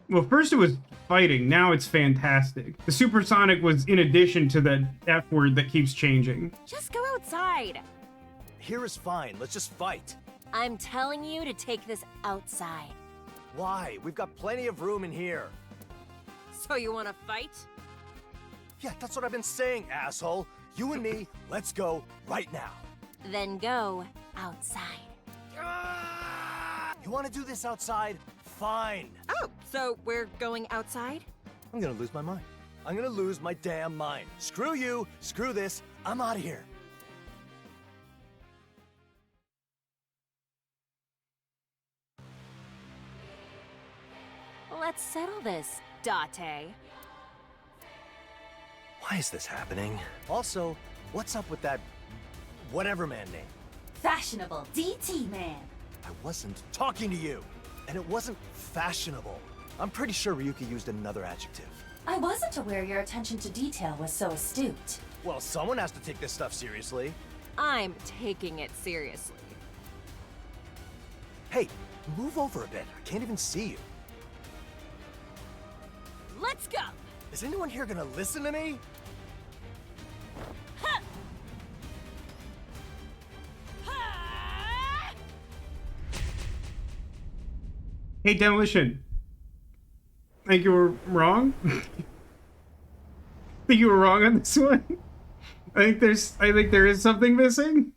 Well, first it was fighting, now it's fantastic. The supersonic was in addition to the F word that keeps changing.
Just go outside.
Here is fine, let's just fight.
I'm telling you to take this outside.
Why? We've got plenty of room in here.
So you want to fight?
Yeah, that's what I've been saying, asshole. You and me, let's go right now.
Then go outside.
You want to do this outside? Fine.
Oh, so we're going outside?
I'm gonna lose my mind. I'm gonna lose my damn mind. Screw you, screw this, I'm out of here.
Let's settle this, Date.
Why is this happening? Also, what's up with that whatever man name?
Fashionable DT Man.
I wasn't talking to you, and it wasn't fashionable.
I'm pretty sure Ryuki used another adjective.
I wasn't aware your attention to detail was so astute.
Well, someone has to take this stuff seriously.
I'm taking it seriously.
Hey, move over a bit. I can't even see you.
Let's go!
Is anyone here gonna listen to me?
Hey, Demolition. Think you were wrong? Think you were wrong on this one? I think there is something missing.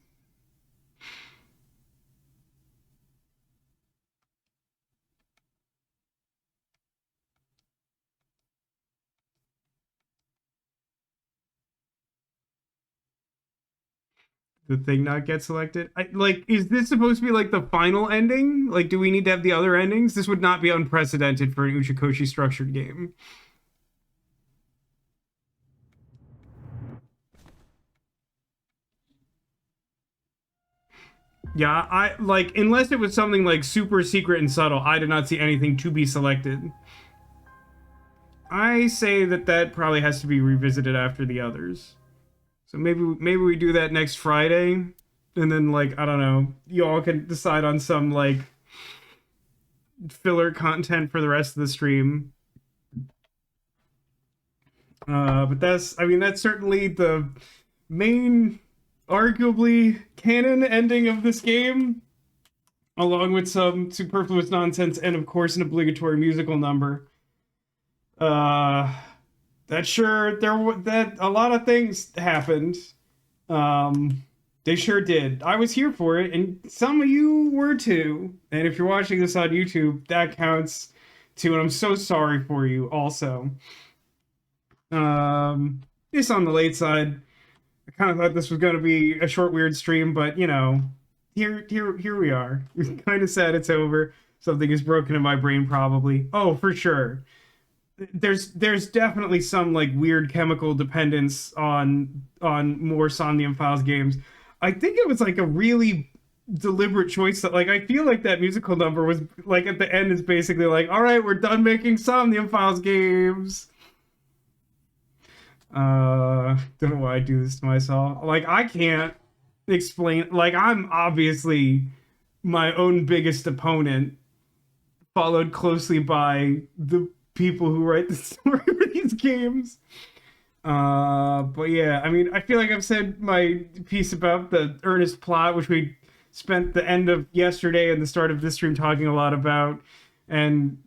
The thing not get selected? Is this supposed to be like the final ending? Like, do we need to have the other endings? This would not be unprecedented for an Uchikoshi structured game. Yeah, unless it was something like super secret and subtle, I did not see anything to be selected. I say that probably has to be revisited after the others. So maybe we do that next Friday and then like, I don't know, you all can decide on some like filler content for the rest of the stream. But that's certainly the main, arguably canon ending of this game, along with some superfluous nonsense and of course an obligatory musical number. That a lot of things happened. They sure did. I was here for it, and some of you were too. And if you're watching this on YouTube, that counts too, and I'm so sorry for you also. Just on the late side, I kind of thought this was going to be a short, weird stream, but you know, here we are. Kind of sad it's over. Something is broken in my brain, probably. Oh, for sure. There's definitely some like weird chemical dependence on more Somnium Files games. I think it was like a really deliberate choice that like I feel like that musical number was like at the end is basically like, all right, we're done making Somnium Files games. Don't know why I do this to myself. Like I can't explain, like I'm obviously my own biggest opponent, followed closely by the people who write the story for these games. But yeah, I mean, I feel like I've said my piece about the earnest plot, which we spent the end of yesterday and the start of this stream talking a lot about, and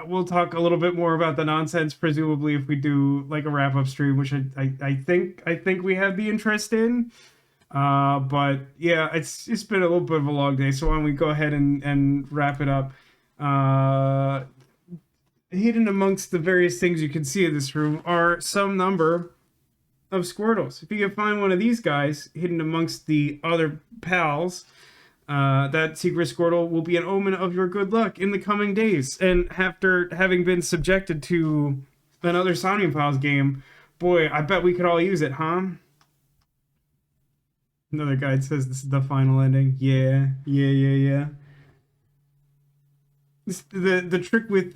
we'll talk a little bit more about the nonsense, presumably, if we do like a wrap-up stream, which I think we have the interest in. But yeah, it's been a little bit of a long day, so why don't we go ahead and wrap it up. Hidden amongst the various things you can see in this room are some number of Squirtles. If you can find one of these guys hidden amongst the other pals, that secret Squirtle will be an omen of your good luck in the coming days. And after having been subjected to another Somnium Files game, boy, I bet we could all use it, huh? Another guide says this is the final ending. Yeah. The trick with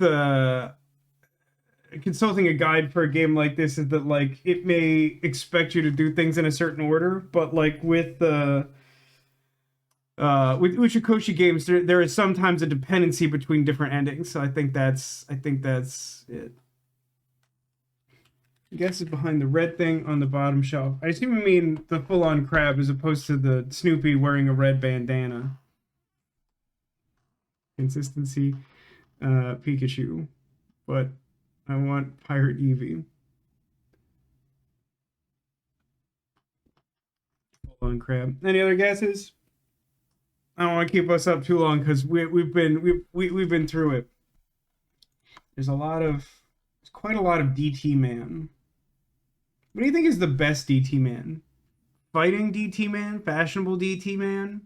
consulting a guide for a game like this is that like it may expect you to do things in a certain order, but like with Uchikoshi games, there is sometimes a dependency between different endings. So I think that's it. I guess it's behind the red thing on the bottom shelf. I assume you mean the full-on crab as opposed to the Snoopy wearing a red bandana. Consistency, Pikachu, but I want Pirate Eevee. Full-on crab. Any other guesses? I don't want to keep us up too long because we've been through it. There's quite a lot of DT Man. What do you think is the best DT Man? Fighting DT Man? Fashionable DT Man?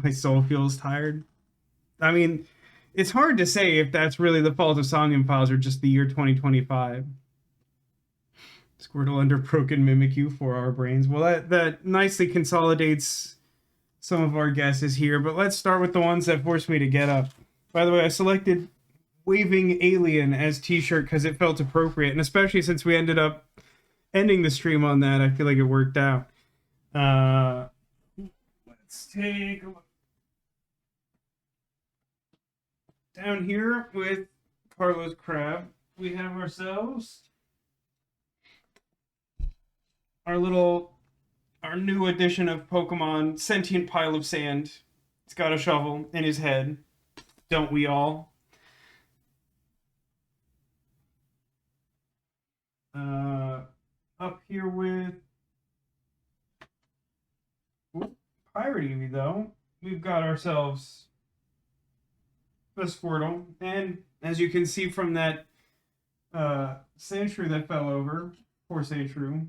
My soul feels tired. I mean, it's hard to say if that's really the fault of Somnium Files or just the year 2025. Squirtle under broken Mimikyu for our brains. Well, that nicely consolidates some of our guesses here, but let's start with the ones that forced me to get up. By the way, I selected Waving Alien as t-shirt because it felt appropriate, and especially since we ended up ending the stream on that, I feel like it worked out. Let's take a look. Down here with Carlos Crab, we have ourselves our new edition of Pokemon, Sentient Pile of Sand. It's got a shovel in his head. Don't we all? Up here with Pirate Eevee, though, we've got ourselves a Squirtle, and as you can see from that Sandshrew that fell over, poor Sandshrew,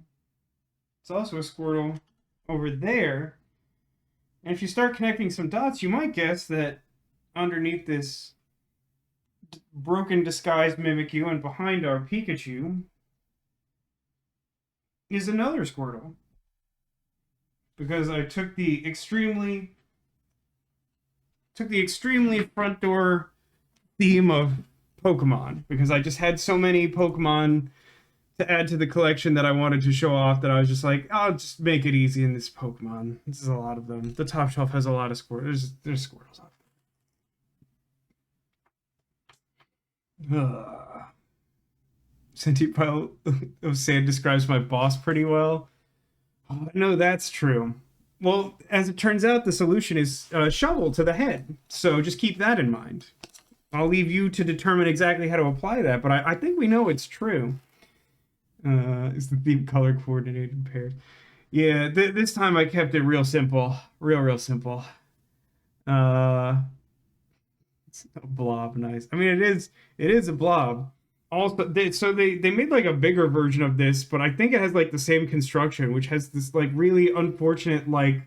it's also a Squirtle over there. And if you start connecting some dots, you might guess that underneath this broken disguised Mimikyu and behind our Pikachu is another Squirtle. Because I took the extremely front door theme of Pokemon, because I just had so many Pokemon to add to the collection that I wanted to show off, that I was just like, I'll just make it easy in this Pokemon. This is a lot of them. The top shelf has a lot of Squirtles. There's Squirtles out there. Sentient pile of sand describes my boss pretty well. Oh, no, that's true. Well, as it turns out, the solution is shovel to the head. So just keep that in mind. I'll leave you to determine exactly how to apply that, but I think we know it's true. Is the theme color coordinated pairs? Yeah, this time I kept it real simple. Real simple. It's a blob, nice. I mean, it is a blob. Also, they made like a bigger version of this, but I think it has like the same construction, which has this like really unfortunate, like,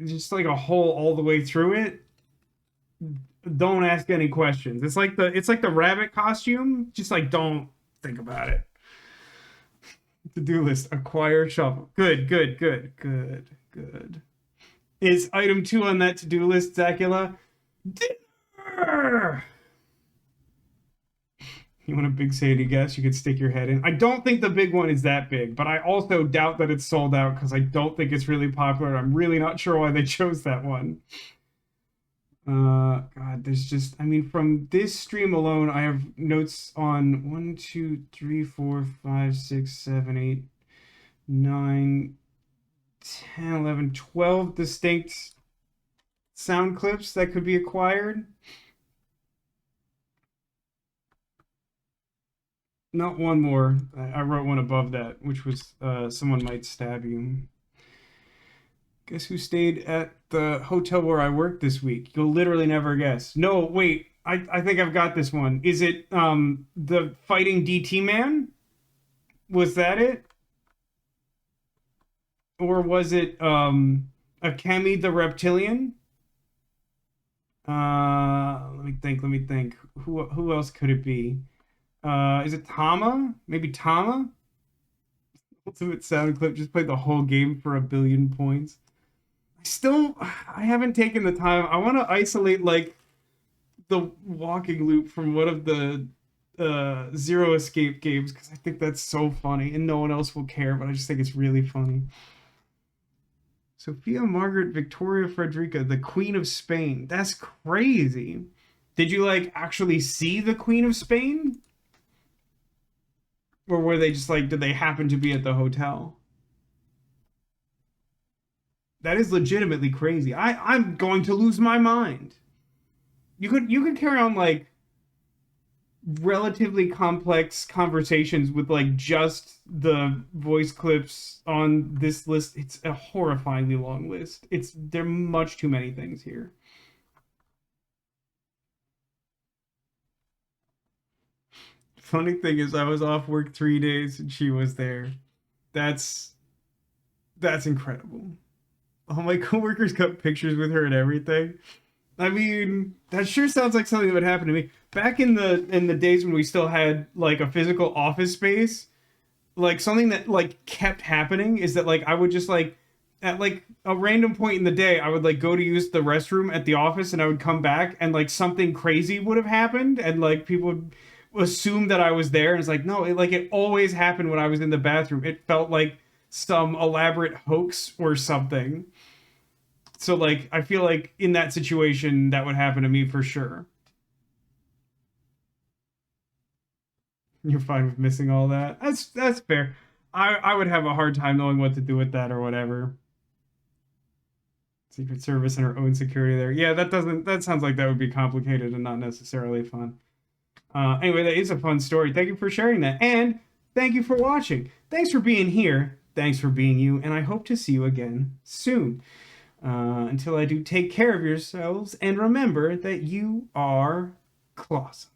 just like a hole all the way through it. Don't ask any questions. It's like the rabbit costume. Just like, don't think about it. To-do list: acquire shovel. Good. Is item 2 on that to-do list, Zacula? Dinner! You want a big sandy guess? You could stick your head in. I don't think the big one is that big, but I also doubt that it's sold out because I don't think it's really popular. I'm really not sure why they chose that one. God, there's just, I mean, from this stream alone, I have notes on 1, 2, 3, 4, 5, 6, 7, 8, 9, 10, 11, 12 distinct sound clips that could be acquired. Not one more. I wrote one above that, which was someone might stab you. Guess who stayed at the hotel where I worked this week? You'll literally never guess. No, wait. I think I've got this one. Is it the fighting DT man? Was that it? Or was it Akemi the reptilian? Let me think. Who else could it be? Is it Tama? Maybe Tama? Ultimate sound clip just played the whole game for 1 billion points. I haven't taken the time. I want to isolate like the walking loop from one of the Zero Escape games because I think that's so funny and no one else will care, but I just think it's really funny. Sophia Margaret Victoria Frederica, the Queen of Spain. That's crazy. Did you like actually see the Queen of Spain? Or were they just like, did they happen to be at the hotel? That is legitimately crazy. I'm going to lose my mind. You could carry on like relatively complex conversations with like just the voice clips on this list. It's a horrifyingly long list. There are much too many things here. Funny thing is, I was off work 3 days and she was there. That's incredible. All my coworkers got pictures with her and everything. I mean, that sure sounds like something that would happen to me. Back in the days when we still had like a physical office space, like something that like kept happening is that like I would just like at like a random point in the day I would like go to use the restroom at the office and I would come back and like something crazy would have happened and like people would assume that I was there, and it's like, no, it always happened when I was in the bathroom. It felt like some elaborate hoax or something. So like I feel like in that situation that would happen to me for sure. You're fine with missing all that? That's fair. I would have a hard time knowing what to do with that or whatever. Secret Service and her own security there. Yeah, that sounds like that would be complicated and not necessarily fun. Anyway, that is a fun story. Thank you for sharing that. And thank you for watching. Thanks for being here. Thanks for being you. And I hope to see you again soon. Until I do, take care of yourselves. And remember that you are Clawsome.